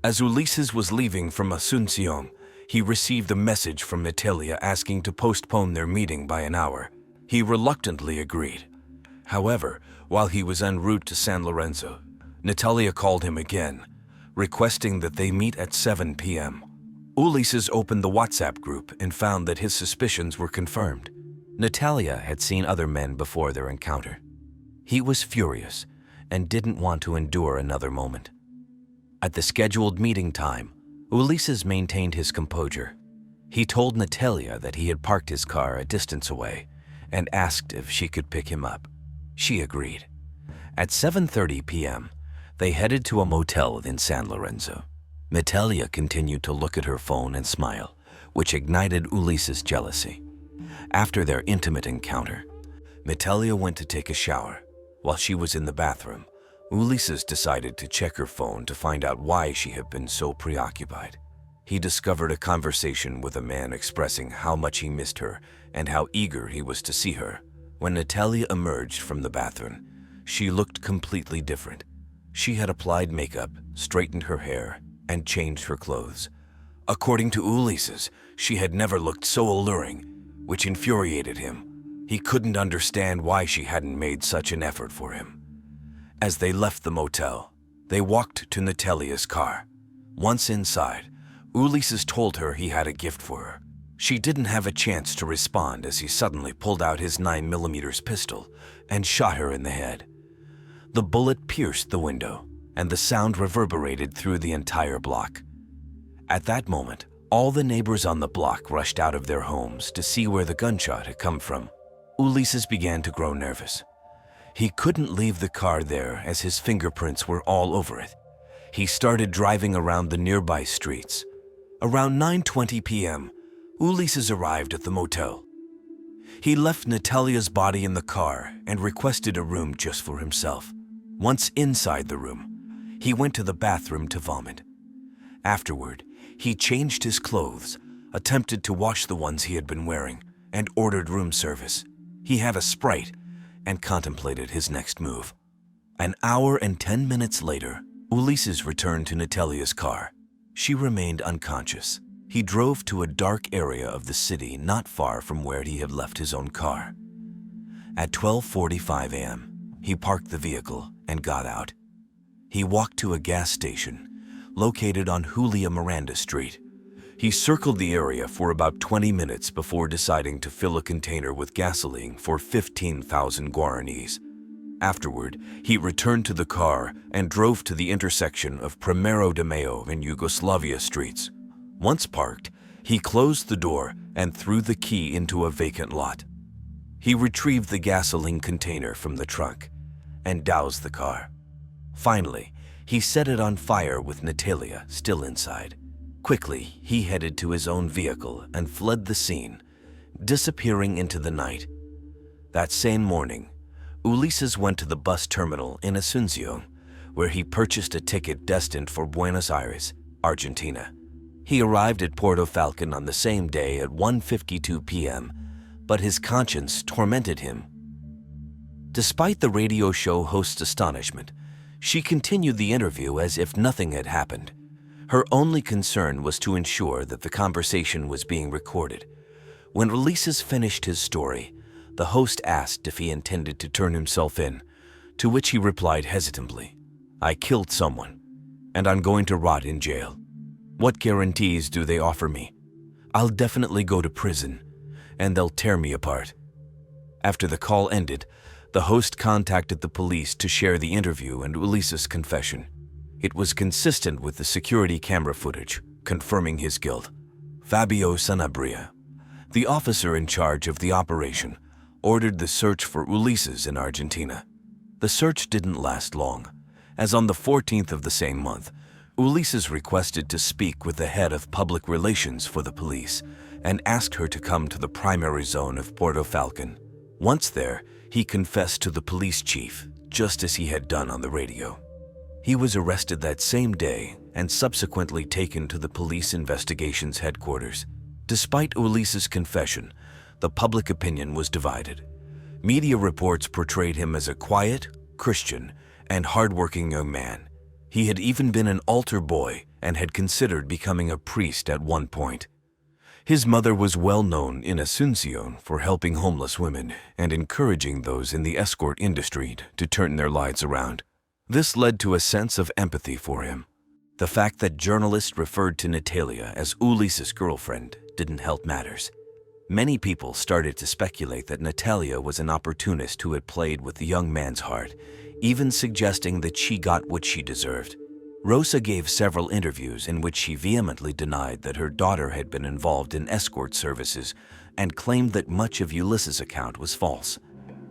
As Ulises was leaving from Asunción, he received a message from Natalia asking to postpone their meeting by an hour. He reluctantly agreed. However, while he was en route to San Lorenzo, Natalia called him again, requesting that they meet at 7 p.m. Ulises opened the WhatsApp group and found that his suspicions were confirmed. Natalia had seen other men before their encounter. He was furious and didn't want to endure another moment. At the scheduled meeting time, Ulises maintained his composure. He told Natalia that he had parked his car a distance away and asked if she could pick him up. She agreed. At 7:30 p.m., they headed to a motel in San Lorenzo. Natalia continued to look at her phone and smile, which ignited Ulises' jealousy. After their intimate encounter, Natalia went to take a shower. While she was in the bathroom, Ulises decided to check her phone to find out why she had been so preoccupied. He discovered a conversation with a man expressing how much he missed her and how eager he was to see her. When Natalia emerged from the bathroom, she looked completely different. She had applied makeup, straightened her hair, and changed her clothes. According to Ulises, she had never looked so alluring, which infuriated him. He couldn't understand why she hadn't made such an effort for him. As they left the motel, they walked to Natalia's car. Once inside, Ulises told her he had a gift for her. She didn't have a chance to respond as he suddenly pulled out his 9mm pistol and shot her in the head. The bullet pierced the window, and the sound reverberated through the entire block. At that moment, all the neighbors on the block rushed out of their homes to see where the gunshot had come from. Ulises began to grow nervous. He couldn't leave the car there as his fingerprints were all over it. He started driving around the nearby streets. Around 9:20 p.m., Ulises arrived at the motel. He left Natalia's body in the car and requested a room just for himself. Once inside the room, he went to the bathroom to vomit. Afterward, he changed his clothes, attempted to wash the ones he had been wearing, and ordered room service. He had a Sprite and contemplated his next move. An hour and 10 minutes later, Ulises returned to Natalia's car. She remained unconscious. He drove to a dark area of the city not far from where he had left his own car. At 12:45 a.m., he parked the vehicle and got out. He walked to a gas station located on Julia Miranda Street. He circled the area for about 20 minutes before deciding to fill a container with gasoline for 15,000 guaranis. Afterward, he returned to the car and drove to the intersection of Primero de Mayo and Yugoslavia streets. Once parked, he closed the door and threw the key into a vacant lot. He retrieved the gasoline container from the trunk and doused the car. Finally, he set it on fire with Natalia still inside. Quickly, he headed to his own vehicle and fled the scene, disappearing into the night. That same morning, Ulises went to the bus terminal in Asunción, where he purchased a ticket destined for Buenos Aires, Argentina. He arrived at Puerto Falcon on the same day at 1:52 p.m., but his conscience tormented him. Despite the radio show host's astonishment, she continued the interview as if nothing had happened. Her only concern was to ensure that the conversation was being recorded. When Ulises finished his story, the host asked if he intended to turn himself in, to which he replied hesitantly, "I killed someone, and I'm going to rot in jail. What guarantees do they offer me? I'll definitely go to prison, and they'll tear me apart." After the call ended, the host contacted the police to share the interview and Ulises' confession. It was consistent with the security camera footage, confirming his guilt. Fabio Sanabria, the officer in charge of the operation, ordered the search for Ulises in Argentina. The search didn't last long, as on the 14th of the same month, Ulises requested to speak with the head of public relations for the police and asked her to come to the primary zone of Puerto Falcon. Once there, he confessed to the police chief, just as he had done on the radio. He was arrested that same day and subsequently taken to the police investigations headquarters. Despite Ulises' confession, the public opinion was divided. Media reports portrayed him as a quiet, Christian, and hardworking young man. He had even been an altar boy and had considered becoming a priest at one point. His mother was well known in Asunción for helping homeless women and encouraging those in the escort industry to turn their lives around. This led to a sense of empathy for him. The fact that journalists referred to Natalia as Ulises' girlfriend didn't help matters. Many people started to speculate that Natalia was an opportunist who had played with the young man's heart, even suggesting that she got what she deserved. Rosa gave several interviews in which she vehemently denied that her daughter had been involved in escort services and claimed that much of Ulises' account was false.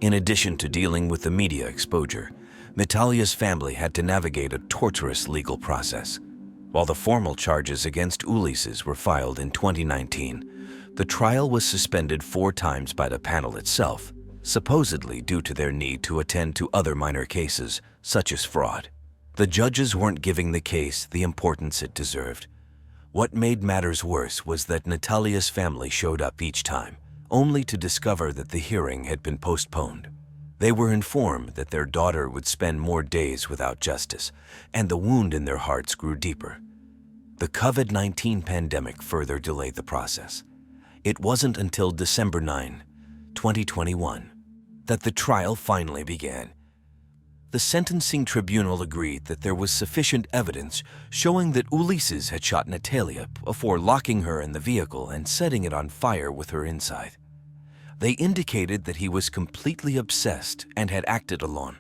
In addition to dealing with the media exposure, Natalia's family had to navigate a torturous legal process. While the formal charges against Ulises were filed in 2019, the trial was suspended 4 times by the panel itself, supposedly due to their need to attend to other minor cases, such as fraud. The judges weren't giving the case the importance it deserved. What made matters worse was that Natalia's family showed up each time, only to discover that the hearing had been postponed. They were informed that their daughter would spend more days without justice, and the wound in their hearts grew deeper. The COVID-19 pandemic further delayed the process. It wasn't until December 9, 2021, that the trial finally began. The sentencing tribunal agreed that there was sufficient evidence showing that Ulises had shot Natalia before locking her in the vehicle and setting it on fire with her inside. They indicated that he was completely obsessed and had acted alone.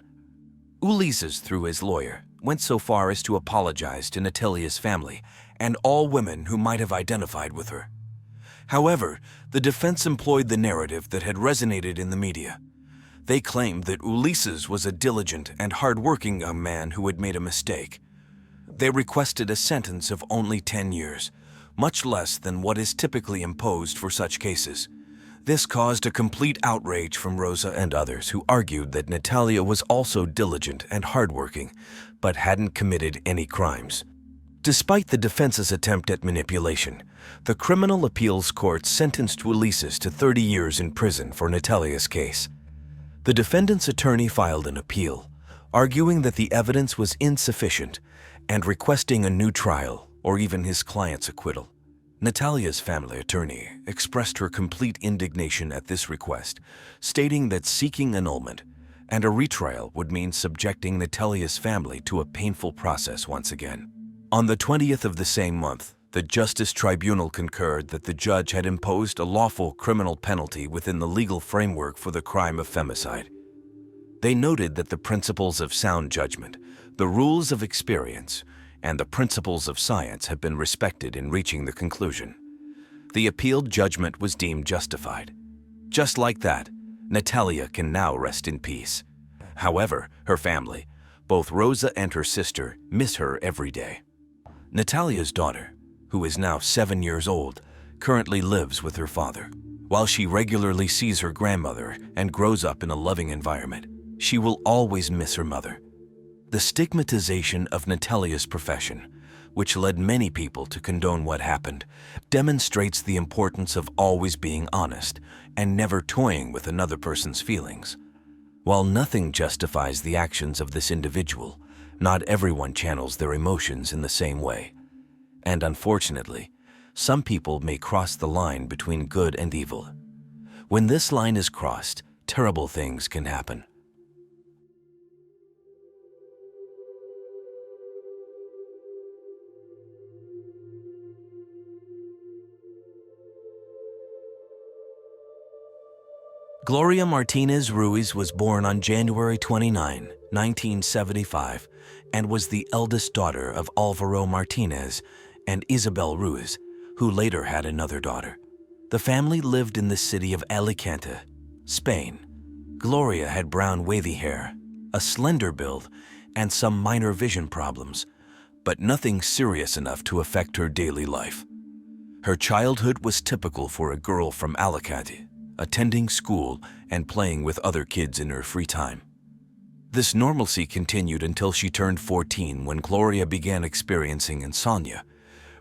Ulises, through his lawyer, went so far as to apologize to Natalia's family and all women who might have identified with her. However, the defense employed the narrative that had resonated in the media. They claimed that Ulises was a diligent and hardworking young man who had made a mistake. They requested a sentence of only 10 years, much less than what is typically imposed for such cases. This caused a complete outrage from Rosa and others who argued that Natalia was also diligent and hardworking, but hadn't committed any crimes. Despite the defense's attempt at manipulation, the Criminal Appeals Court sentenced Ulises to 30 years in prison for Natalia's case. The defendant's attorney filed an appeal, arguing that the evidence was insufficient and requesting a new trial or even his client's acquittal. Natalia's family attorney expressed her complete indignation at this request, stating that seeking annulment and a retrial would mean subjecting Natalia's family to a painful process once again. On the 20th of the same month, The Justice Tribunal concurred that the judge had imposed a lawful criminal penalty within the legal framework for the crime of femicide. They noted that the principles of sound judgment, the rules of experience, and the principles of science have been respected in reaching the conclusion. The appealed judgment was deemed justified. Just like that, Natalia can now rest in peace. However, her family, both Rosa and her sister, miss her every day. Natalia's daughter, who is now 7 years old, currently lives with her father. While she regularly sees her grandmother and grows up in a loving environment, she will always miss her mother. The stigmatization of Natalia's profession, which led many people to condone what happened, demonstrates the importance of always being honest and never toying with another person's feelings. While nothing justifies the actions of this individual, not everyone channels their emotions in the same way. And unfortunately, some people may cross the line between good and evil. When this line is crossed, terrible things can happen. Gloria Martinez Ruiz was born on January 29, 1975, and was the eldest daughter of Alvaro Martinez and Isabel Ruiz, who later had another daughter. The family lived in the city of Alicante, Spain. Gloria had brown wavy hair, a slender build, and some minor vision problems, but nothing serious enough to affect her daily life. Her childhood was typical for a girl from Alicante, attending school and playing with other kids in her free time. This normalcy continued until she turned 14 when Gloria began experiencing insomnia,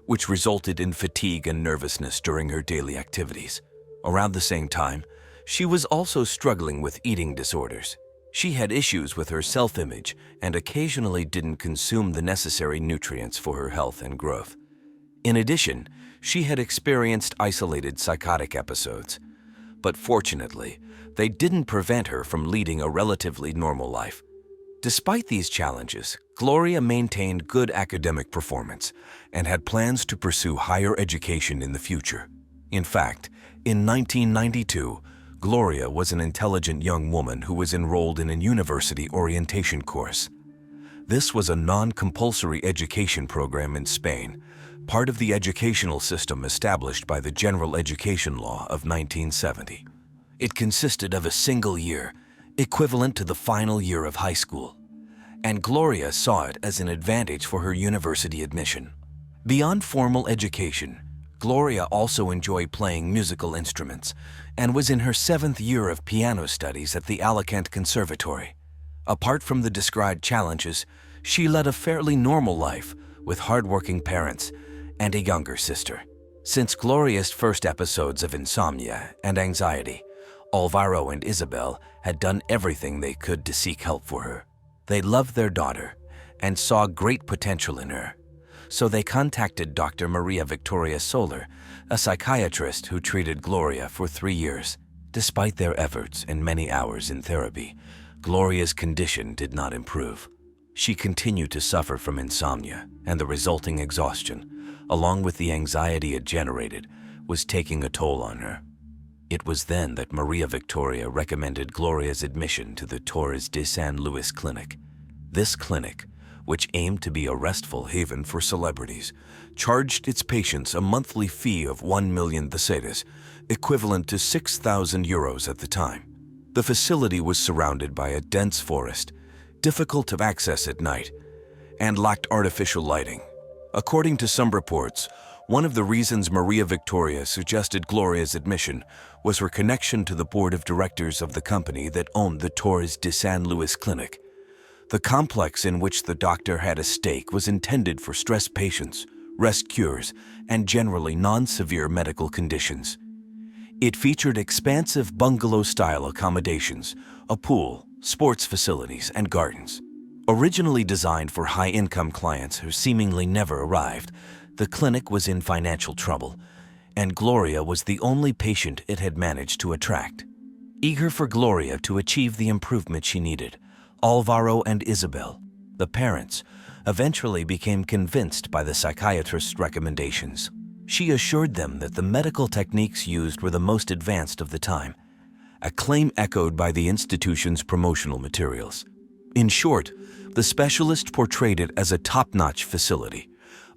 which resulted in fatigue and nervousness during her daily activities. Around the same time, she was also struggling with eating disorders. She had issues with her self-image and occasionally didn't consume the necessary nutrients for her health and growth. In addition, she had experienced isolated psychotic episodes. But fortunately, they didn't prevent her from leading a relatively normal life. Despite these challenges, Gloria maintained good academic performance and had plans to pursue higher education in the future. In fact, in 1992, Gloria was an intelligent young woman who was enrolled in a university orientation course. This was a non-compulsory education program in Spain, part of the educational system established by the General Education Law of 1970. It consisted of a single year, equivalent to the final year of high school, and Gloria saw it as an advantage for her university admission. Beyond formal education, Gloria also enjoyed playing musical instruments and was in her 7th year of piano studies at the Alicante Conservatory. Apart from the described challenges, she led a fairly normal life with hardworking parents and a younger sister. Since Gloria's first episodes of insomnia and anxiety, Alvaro and Isabel had done everything they could to seek help for her. They loved their daughter and saw great potential in her, so they contacted Dr. Maria Victoria Soler, a psychiatrist who treated Gloria for 3 years. Despite their efforts and many hours in therapy, Gloria's condition did not improve. She continued to suffer from insomnia, and the resulting exhaustion, along with the anxiety it generated, was taking a toll on her. It was then that Maria Victoria recommended Gloria's admission to the Torres de San Luis Clinic. This clinic, which aimed to be a restful haven for celebrities, charged its patients a monthly fee of 1 million pesetas, equivalent to 6,000 euros at the time. The facility was surrounded by a dense forest, difficult of access at night, and lacked artificial lighting. According to some reports, one of the reasons Maria Victoria suggested Gloria's admission was her connection to the board of directors of the company that owned the Torres de San Luis Clinic. The complex in which the doctor had a stake was intended for stress patients, rest cures, and generally non-severe medical conditions. It featured expansive bungalow-style accommodations, a pool, sports facilities, and gardens. Originally designed for high-income clients who seemingly never arrived, the clinic was in financial trouble, and Gloria was the only patient it had managed to attract. Eager for Gloria to achieve the improvement she needed, Alvaro and Isabel, the parents, eventually became convinced by the psychiatrist's recommendations. She assured them that the medical techniques used were the most advanced of the time, a claim echoed by the institution's promotional materials. In short, the specialist portrayed it as a top-notch facility.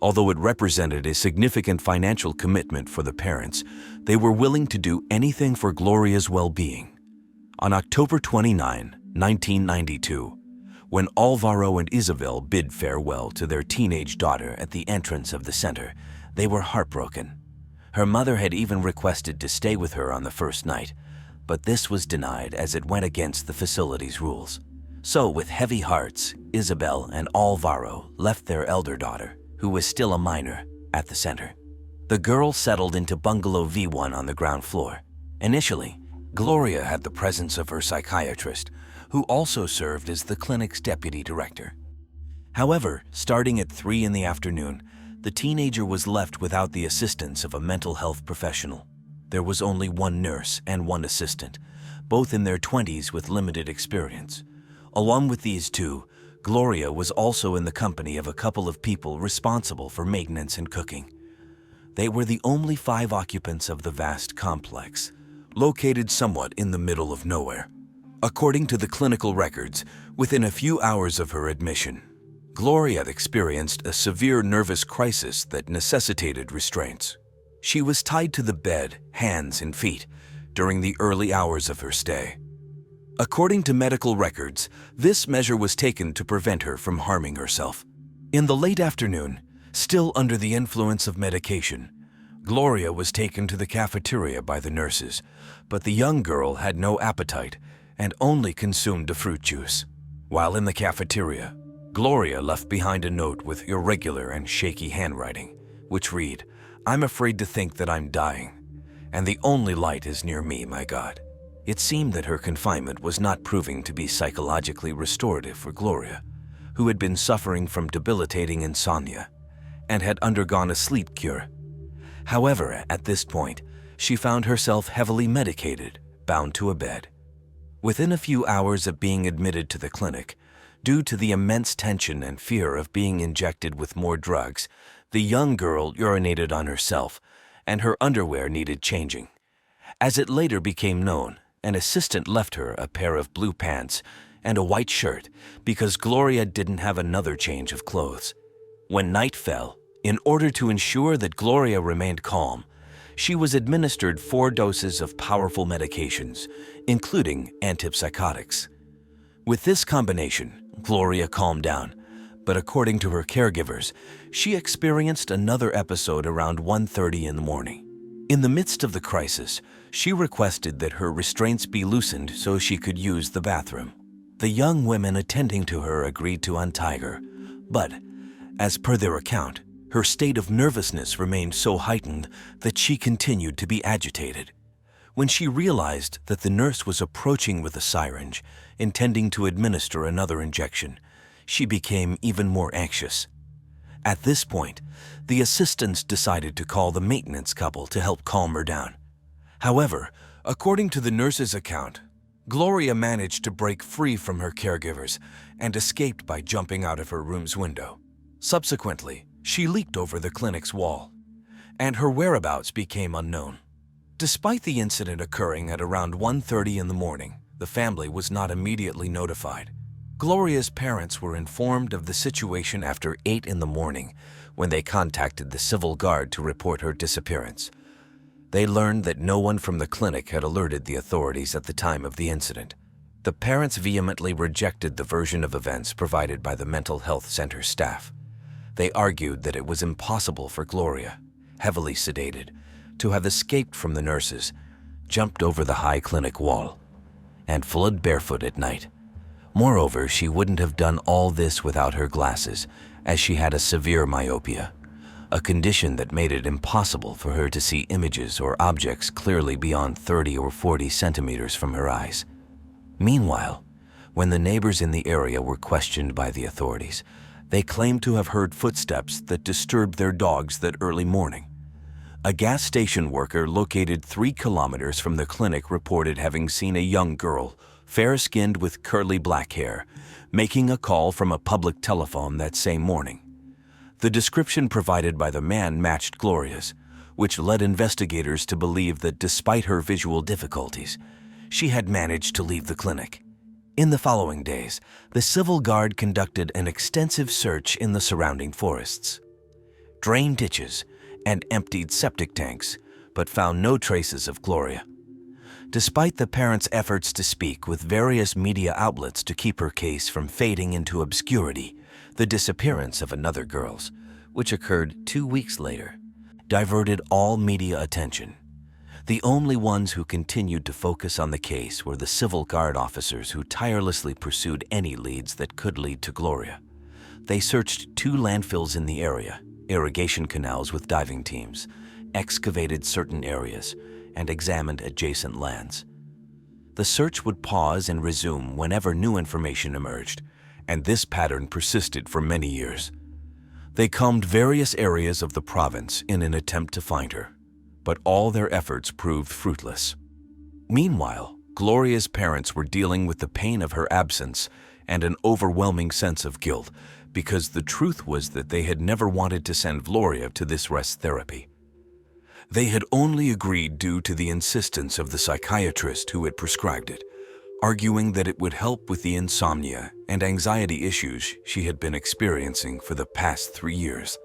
Although it represented a significant financial commitment for the parents, they were willing to do anything for Gloria's well-being. On October 29, 1992, when Alvaro and Isabel bid farewell to their teenage daughter at the entrance of the center, they were heartbroken. Her mother had even requested to stay with her on the first night, but this was denied as it went against the facility's rules. So, with heavy hearts, Isabel and Alvaro left their elder daughter, who was still a minor, at the center. The girl settled into bungalow V1 on the ground floor. Initially, Gloria had the presence of her psychiatrist, who also served as the clinic's deputy director. However, starting at 3 in the afternoon, the teenager was left without the assistance of a mental health professional. There was only one nurse and one assistant, both in their 20s with limited experience. Along with these two, Gloria was also in the company of a couple of people responsible for maintenance and cooking. They were the only 5 occupants of the vast complex, located somewhat in the middle of nowhere. According to the clinical records, within a few hours of her admission, Gloria had experienced a severe nervous crisis that necessitated restraints. She was tied to the bed, hands and feet, during the early hours of her stay. According to medical records, this measure was taken to prevent her from harming herself. In the late afternoon, still under the influence of medication, Gloria was taken to the cafeteria by the nurses, but the young girl had no appetite and only consumed a fruit juice. While in the cafeteria, Gloria left behind a note with irregular and shaky handwriting, which read, "I'm afraid to think that I'm dying, and the only light is near me, my God." It seemed that her confinement was not proving to be psychologically restorative for Gloria, who had been suffering from debilitating insomnia and had undergone a sleep cure. However, at this point, she found herself heavily medicated, bound to a bed. Within a few hours of being admitted to the clinic, due to the immense tension and fear of being injected with more drugs, the young girl urinated on herself, and her underwear needed changing. As it later became known, an assistant left her a pair of blue pants and a white shirt because Gloria didn't have another change of clothes. When night fell, in order to ensure that Gloria remained calm, she was administered 4 doses of powerful medications, including antipsychotics. With this combination, Gloria calmed down, but according to her caregivers, she experienced another episode around 1:30 in the morning. In the midst of the crisis, she requested that her restraints be loosened so she could use the bathroom. The young women attending to her agreed to untie her, but, as per their account, her state of nervousness remained so heightened that she continued to be agitated. When she realized that the nurse was approaching with a syringe, intending to administer another injection, she became even more anxious. At this point, the assistants decided to call the maintenance couple to help calm her down. However, according to the nurse's account, Gloria managed to break free from her caregivers and escaped by jumping out of her room's window. Subsequently, she leaped over the clinic's wall, and her whereabouts became unknown. Despite the incident occurring at around 1:30 in the morning, the family was not immediately notified. Gloria's parents were informed of the situation after 8 in the morning when they contacted the civil guard to report her disappearance. They learned that no one from the clinic had alerted the authorities at the time of the incident. The parents vehemently rejected the version of events provided by the mental health center staff. They argued that it was impossible for Gloria, heavily sedated, to have escaped from the nurses, jumped over the high clinic wall, and fled barefoot at night. Moreover, she wouldn't have done all this without her glasses, as she had a severe myopia, a condition that made it impossible for her to see images or objects clearly beyond 30 or 40 centimeters from her eyes. Meanwhile, when the neighbors in the area were questioned by the authorities, they claimed to have heard footsteps that disturbed their dogs that early morning. A gas station worker located 3 kilometers from the clinic reported having seen a young girl, fair-skinned with curly black hair, making a call from a public telephone that same morning. The description provided by the man matched Gloria's, which led investigators to believe that despite her visual difficulties, she had managed to leave the clinic. In the following days, the Civil Guard conducted an extensive search in the surrounding forests, drained ditches, and emptied septic tanks, but found no traces of Gloria. Despite the parents' efforts to speak with various media outlets to keep her case from fading into obscurity, the disappearance of another girl's, which occurred 2 weeks later, diverted all media attention. The only ones who continued to focus on the case were the Civil Guard officers who tirelessly pursued any leads that could lead to Gloria. They searched 2 landfills in the area, irrigation canals with diving teams, excavated certain areas, and examined adjacent lands. The search would pause and resume whenever new information emerged, and this pattern persisted for many years. They combed various areas of the province in an attempt to find her, but all their efforts proved fruitless. Meanwhile, Gloria's parents were dealing with the pain of her absence and an overwhelming sense of guilt, because the truth was that they had never wanted to send Gloria to this rest therapy. They had only agreed due to the insistence of the psychiatrist who had prescribed it, arguing that it would help with the insomnia and anxiety issues she had been experiencing for the past 3 years.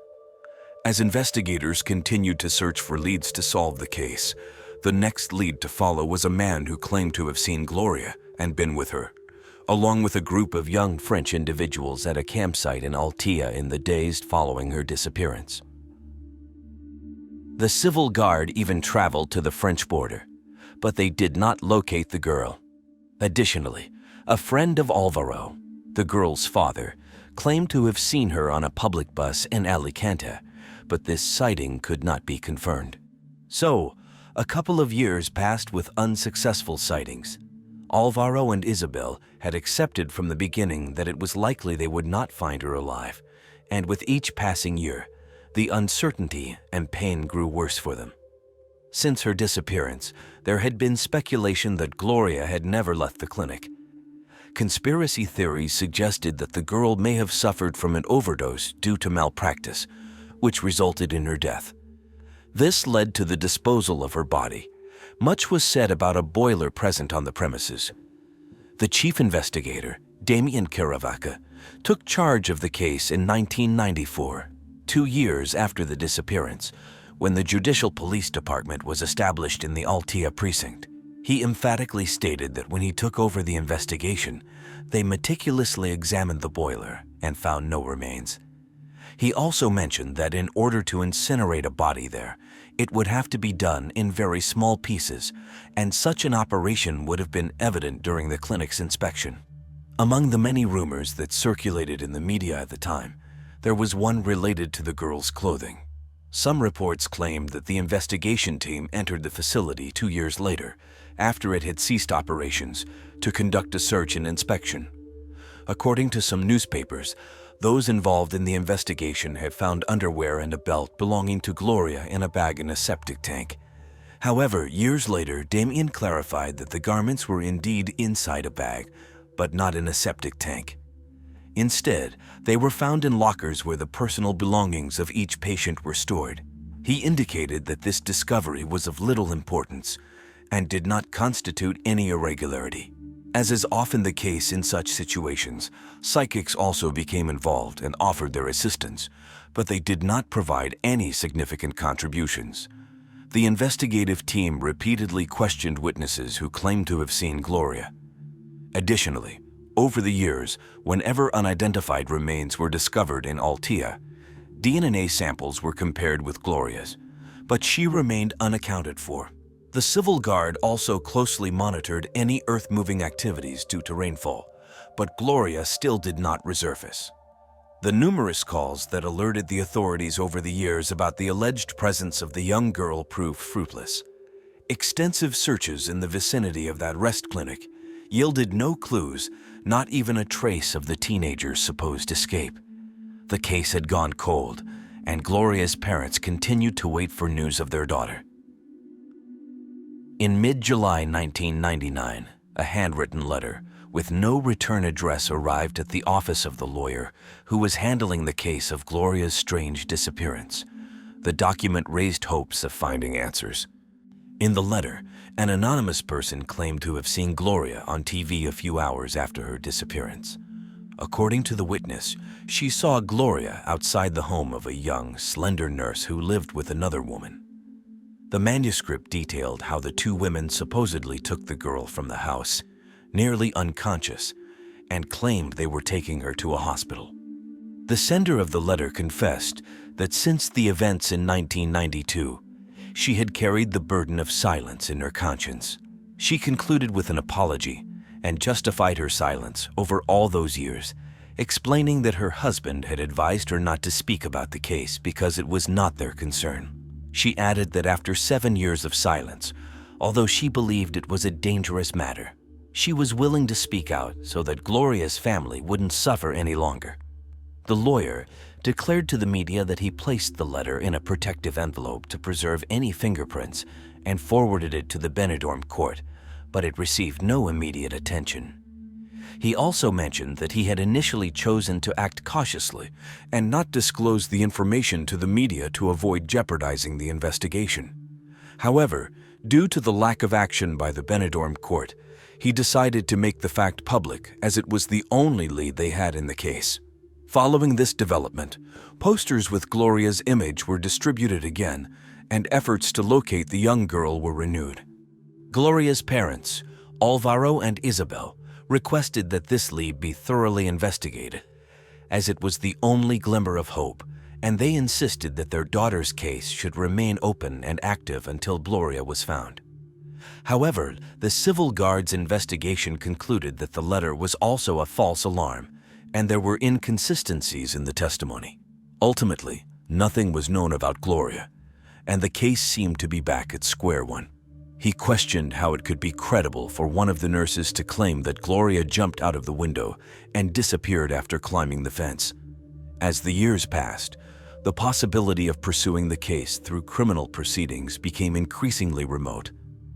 As investigators continued to search for leads to solve the case, the next lead to follow was a man who claimed to have seen Gloria and been with her, along with a group of young French individuals at a campsite in Altea in the days following her disappearance. The Civil Guard even traveled to the French border, but they did not locate the girl. Additionally, a friend of Alvaro, the girl's father, claimed to have seen her on a public bus in Alicante, but this sighting could not be confirmed. So, a couple of years passed with unsuccessful sightings. Alvaro and Isabel had accepted from the beginning that it was likely they would not find her alive, and with each passing year, the uncertainty and pain grew worse for them. Since her disappearance, there had been speculation that Gloria had never left the clinic. Conspiracy theories suggested that the girl may have suffered from an overdose due to malpractice, which resulted in her death. This led to the disposal of her body. Much was said about a boiler present on the premises. The chief investigator, Damien Caravaca, took charge of the case in 1994, 2 years after the disappearance, when the Judicial Police Department was established in the Altea precinct. He emphatically stated that when he took over the investigation, they meticulously examined the boiler and found no remains. He also mentioned that in order to incinerate a body there, it would have to be done in very small pieces, and such an operation would have been evident during the clinic's inspection. Among the many rumors that circulated in the media at the time, there was one related to the girl's clothing. Some reports claimed that the investigation team entered the facility 2 years later, after it had ceased operations, to conduct a search and inspection. According to some newspapers, those involved in the investigation had found underwear and a belt belonging to Gloria in a bag in a septic tank. However, years later, Damien clarified that the garments were indeed inside a bag, but not in a septic tank. Instead, they were found in lockers where the personal belongings of each patient were stored. He indicated that this discovery was of little importance and did not constitute any irregularity. As is often the case in such situations, psychics also became involved and offered their assistance, but they did not provide any significant contributions. The investigative team repeatedly questioned witnesses who claimed to have seen Gloria. Additionally, over the years, whenever unidentified remains were discovered in Altea, DNA samples were compared with Gloria's, but she remained unaccounted for. The Civil Guard also closely monitored any earth-moving activities due to rainfall, but Gloria still did not resurface. The numerous calls that alerted the authorities over the years about the alleged presence of the young girl proved fruitless. Extensive searches in the vicinity of that rest clinic yielded no clues, not even a trace of the teenager's supposed escape. The case had gone cold, and Gloria's parents continued to wait for news of their daughter. In mid-July 1999, a handwritten letter, with no return address, arrived at the office of the lawyer who was handling the case of Gloria's strange disappearance. The document raised hopes of finding answers. In the letter, an anonymous person claimed to have seen Gloria on TV a few hours after her disappearance. According to the witness, she saw Gloria outside the home of a young, slender nurse who lived with another woman. The manuscript detailed how the two women supposedly took the girl from the house, nearly unconscious, and claimed they were taking her to a hospital. The sender of the letter confessed that since the events in 1992, she had carried the burden of silence in her conscience. She concluded with an apology and justified her silence over all those years, explaining that her husband had advised her not to speak about the case because it was not their concern. She added that after 7 years of silence, although she believed it was a dangerous matter, she was willing to speak out so that Gloria's family wouldn't suffer any longer. The lawyer declared to the media that he placed the letter in a protective envelope to preserve any fingerprints and forwarded it to the Benidorm court, but it received no immediate attention. He also mentioned that he had initially chosen to act cautiously and not disclose the information to the media to avoid jeopardizing the investigation. However, due to the lack of action by the Benidorm court, he decided to make the fact public as it was the only lead they had in the case. Following this development, posters with Gloria's image were distributed again, and efforts to locate the young girl were renewed. Gloria's parents, Alvaro and Isabel, requested that this lead be thoroughly investigated, as it was the only glimmer of hope, and they insisted that their daughter's case should remain open and active until Gloria was found. However, the Civil Guard's investigation concluded that the letter was also a false alarm, and there were inconsistencies in the testimony. Ultimately, nothing was known about Gloria, and the case seemed to be back at square one. He questioned how it could be credible for one of the nurses to claim that Gloria jumped out of the window and disappeared after climbing the fence. As the years passed, the possibility of pursuing the case through criminal proceedings became increasingly remote.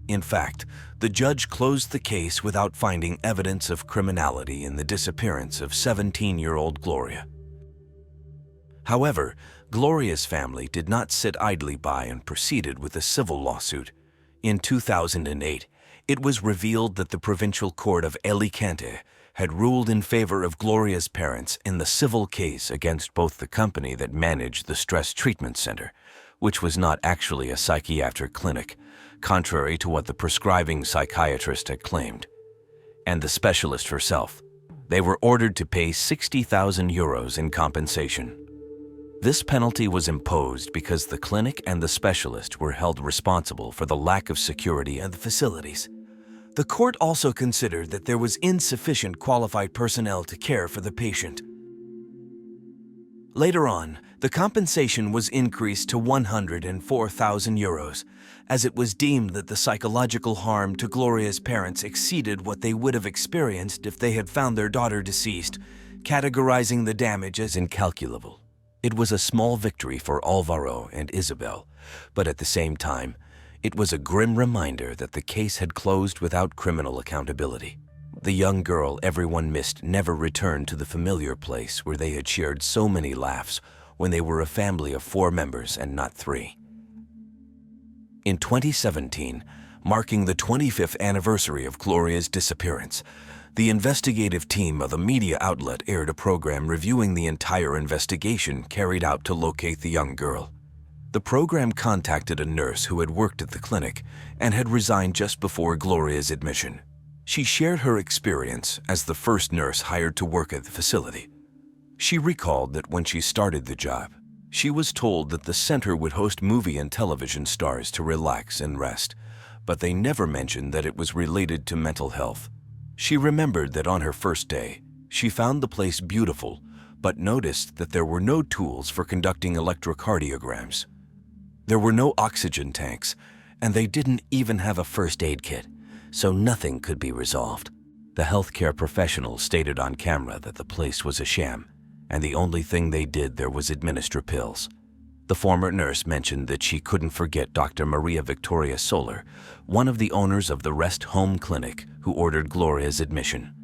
In fact, the judge closed the case without finding evidence of criminality in the disappearance of 17-year-old Gloria. However, Gloria's family did not sit idly by and proceeded with a civil lawsuit. In 2008, it was revealed that the Provincial Court of Alicante had ruled in favor of Gloria's parents in the civil case against both the company that managed the Stress Treatment Center, which was not actually a psychiatric clinic, contrary to what the prescribing psychiatrist had claimed, and the specialist herself. They were ordered to pay 60,000 euros in compensation. This penalty was imposed because the clinic and the specialist were held responsible for the lack of security at the facilities. The court also considered that there was insufficient qualified personnel to care for the patient. Later on, the compensation was increased to 104,000 euros, as it was deemed that the psychological harm to Gloria's parents exceeded what they would have experienced if they had found their daughter deceased, categorizing the damage as incalculable. It was a small victory for Alvaro and Isabel, but at the same time, it was a grim reminder that the case had closed without criminal accountability. The young girl everyone missed never returned to the familiar place where they had shared so many laughs when they were a family of 4 members and not 3. In 2017, marking the 25th anniversary of Gloria's disappearance, the investigative team of a media outlet aired a program reviewing the entire investigation carried out to locate the young girl. The program contacted a nurse who had worked at the clinic and had resigned just before Gloria's admission. She shared her experience as the first nurse hired to work at the facility. She recalled that when she started the job, she was told that the center would host movie and television stars to relax and rest, but they never mentioned that it was related to mental health. She remembered that on her first day, she found the place beautiful, but noticed that there were no tools for conducting electrocardiograms. There were no oxygen tanks, and they didn't even have a first aid kit, so nothing could be resolved. The healthcare professionals stated on camera that the place was a sham, and the only thing they did there was administer pills. The former nurse mentioned that she couldn't forget Dr. Maria Victoria Soler, one of the owners of the Rest Home Clinic, who ordered Gloria's admission.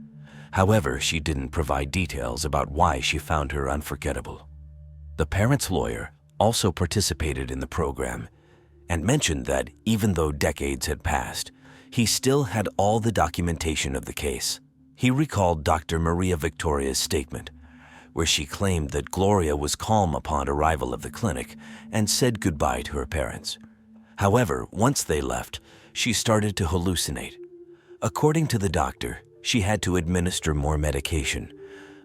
However, she didn't provide details about why she found her unforgettable. The parents' lawyer also participated in the program and mentioned that even though decades had passed, he still had all the documentation of the case. He recalled Dr. Maria Victoria's statement, where she claimed that Gloria was calm upon arrival of the clinic and said goodbye to her parents. However, once they left, she started to hallucinate. According to the doctor, she had to administer more medication,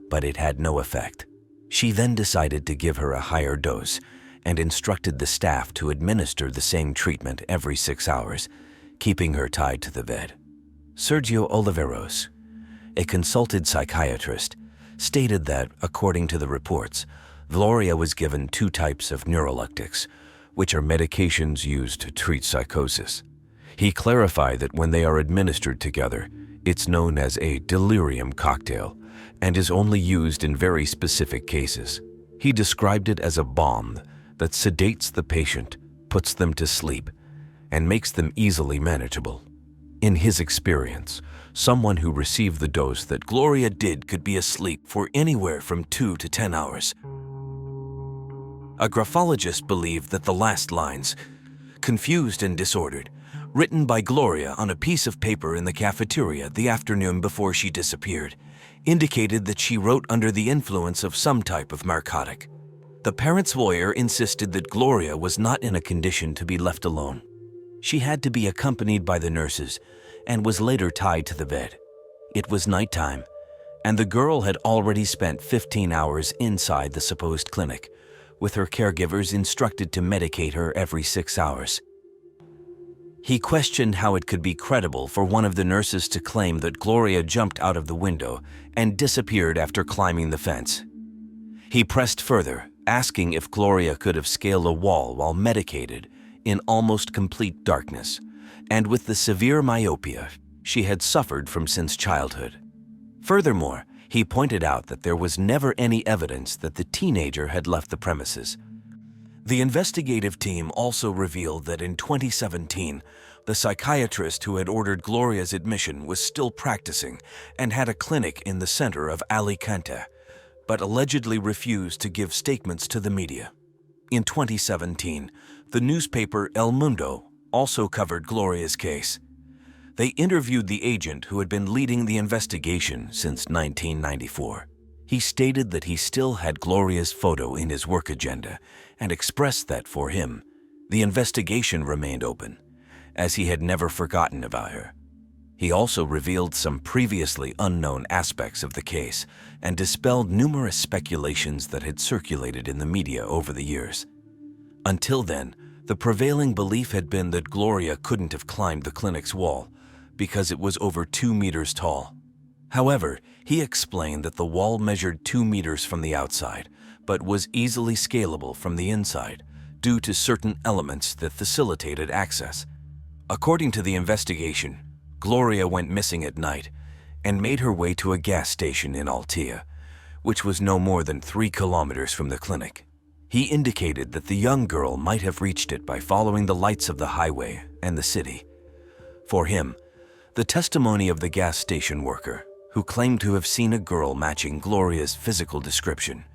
but it had no effect. She then decided to give her a higher dose and instructed the staff to administer the same treatment every 6 hours, keeping her tied to the bed. Sergio Oliveros, a consulted psychiatrist, stated that, according to the reports, Gloria was given 2 types of neuroleptics, which are medications used to treat psychosis. He clarified that when they are administered together, it's known as a delirium cocktail and is only used in very specific cases. He described it as a bomb that sedates the patient, puts them to sleep, and makes them easily manageable. In his experience, someone who received the dose that Gloria did could be asleep for anywhere from 2 to 10 hours. A graphologist believed that the last lines, confused and disordered, written by Gloria on a piece of paper in the cafeteria the afternoon before she disappeared, indicated that she wrote under the influence of some type of narcotic. The parents' lawyer insisted that Gloria was not in a condition to be left alone. She had to be accompanied by the nurses and was later tied to the bed. It was nighttime, and the girl had already spent 15 hours inside the supposed clinic, with her caregivers instructed to medicate her every 6 hours. He questioned how it could be credible for one of the nurses to claim that Gloria jumped out of the window and disappeared after climbing the fence. He pressed further, asking if Gloria could have scaled a wall while medicated in almost complete darkness, and with the severe myopia she had suffered from since childhood. Furthermore, he pointed out that there was never any evidence that the teenager had left the premises. The investigative team also revealed that in 2017, the psychiatrist who had ordered Gloria's admission was still practicing and had a clinic in the center of Alicante, but allegedly refused to give statements to the media. In 2017, the newspaper El Mundo also covered Gloria's case. They interviewed the agent who had been leading the investigation since 1994. He stated that he still had Gloria's photo in his work agenda and expressed that for him, the investigation remained open, as he had never forgotten about her. He also revealed some previously unknown aspects of the case and dispelled numerous speculations that had circulated in the media over the years. Until then, the prevailing belief had been that Gloria couldn't have climbed the clinic's wall because it was over 2 meters tall. However, he explained that the wall measured 2 meters from the outside, but was easily scalable from the inside due to certain elements that facilitated access. According to the investigation, Gloria went missing at night and made her way to a gas station in Altea, which was no more than 3 kilometers from the clinic. He indicated that the young girl might have reached it by following the lights of the highway and the city. For him, the testimony of the gas station worker, who claimed to have seen a girl matching Gloria's physical description,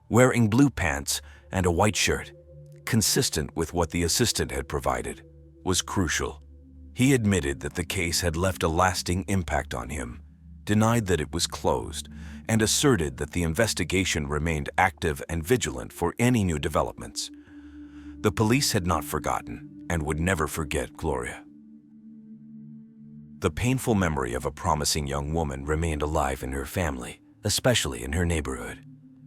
wearing blue pants and a white shirt, consistent with what the assistant had provided, was crucial. He admitted that the case had left a lasting impact on him, denied that it was closed, and asserted that the investigation remained active and vigilant for any new developments. The police had not forgotten and would never forget Gloria. The painful memory of a promising young woman remained alive in her family, especially in her neighborhood.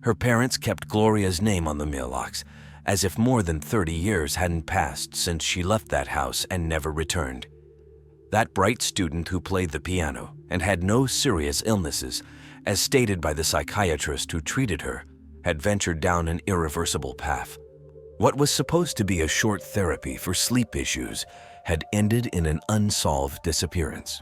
Her parents kept Gloria's name on the mailbox, as if more than 30 years hadn't passed since she left that house and never returned. That bright student who played the piano and had no serious illnesses, as stated by the psychiatrist who treated her, had ventured down an irreversible path. What was supposed to be a short therapy for sleep issues had ended in an unsolved disappearance.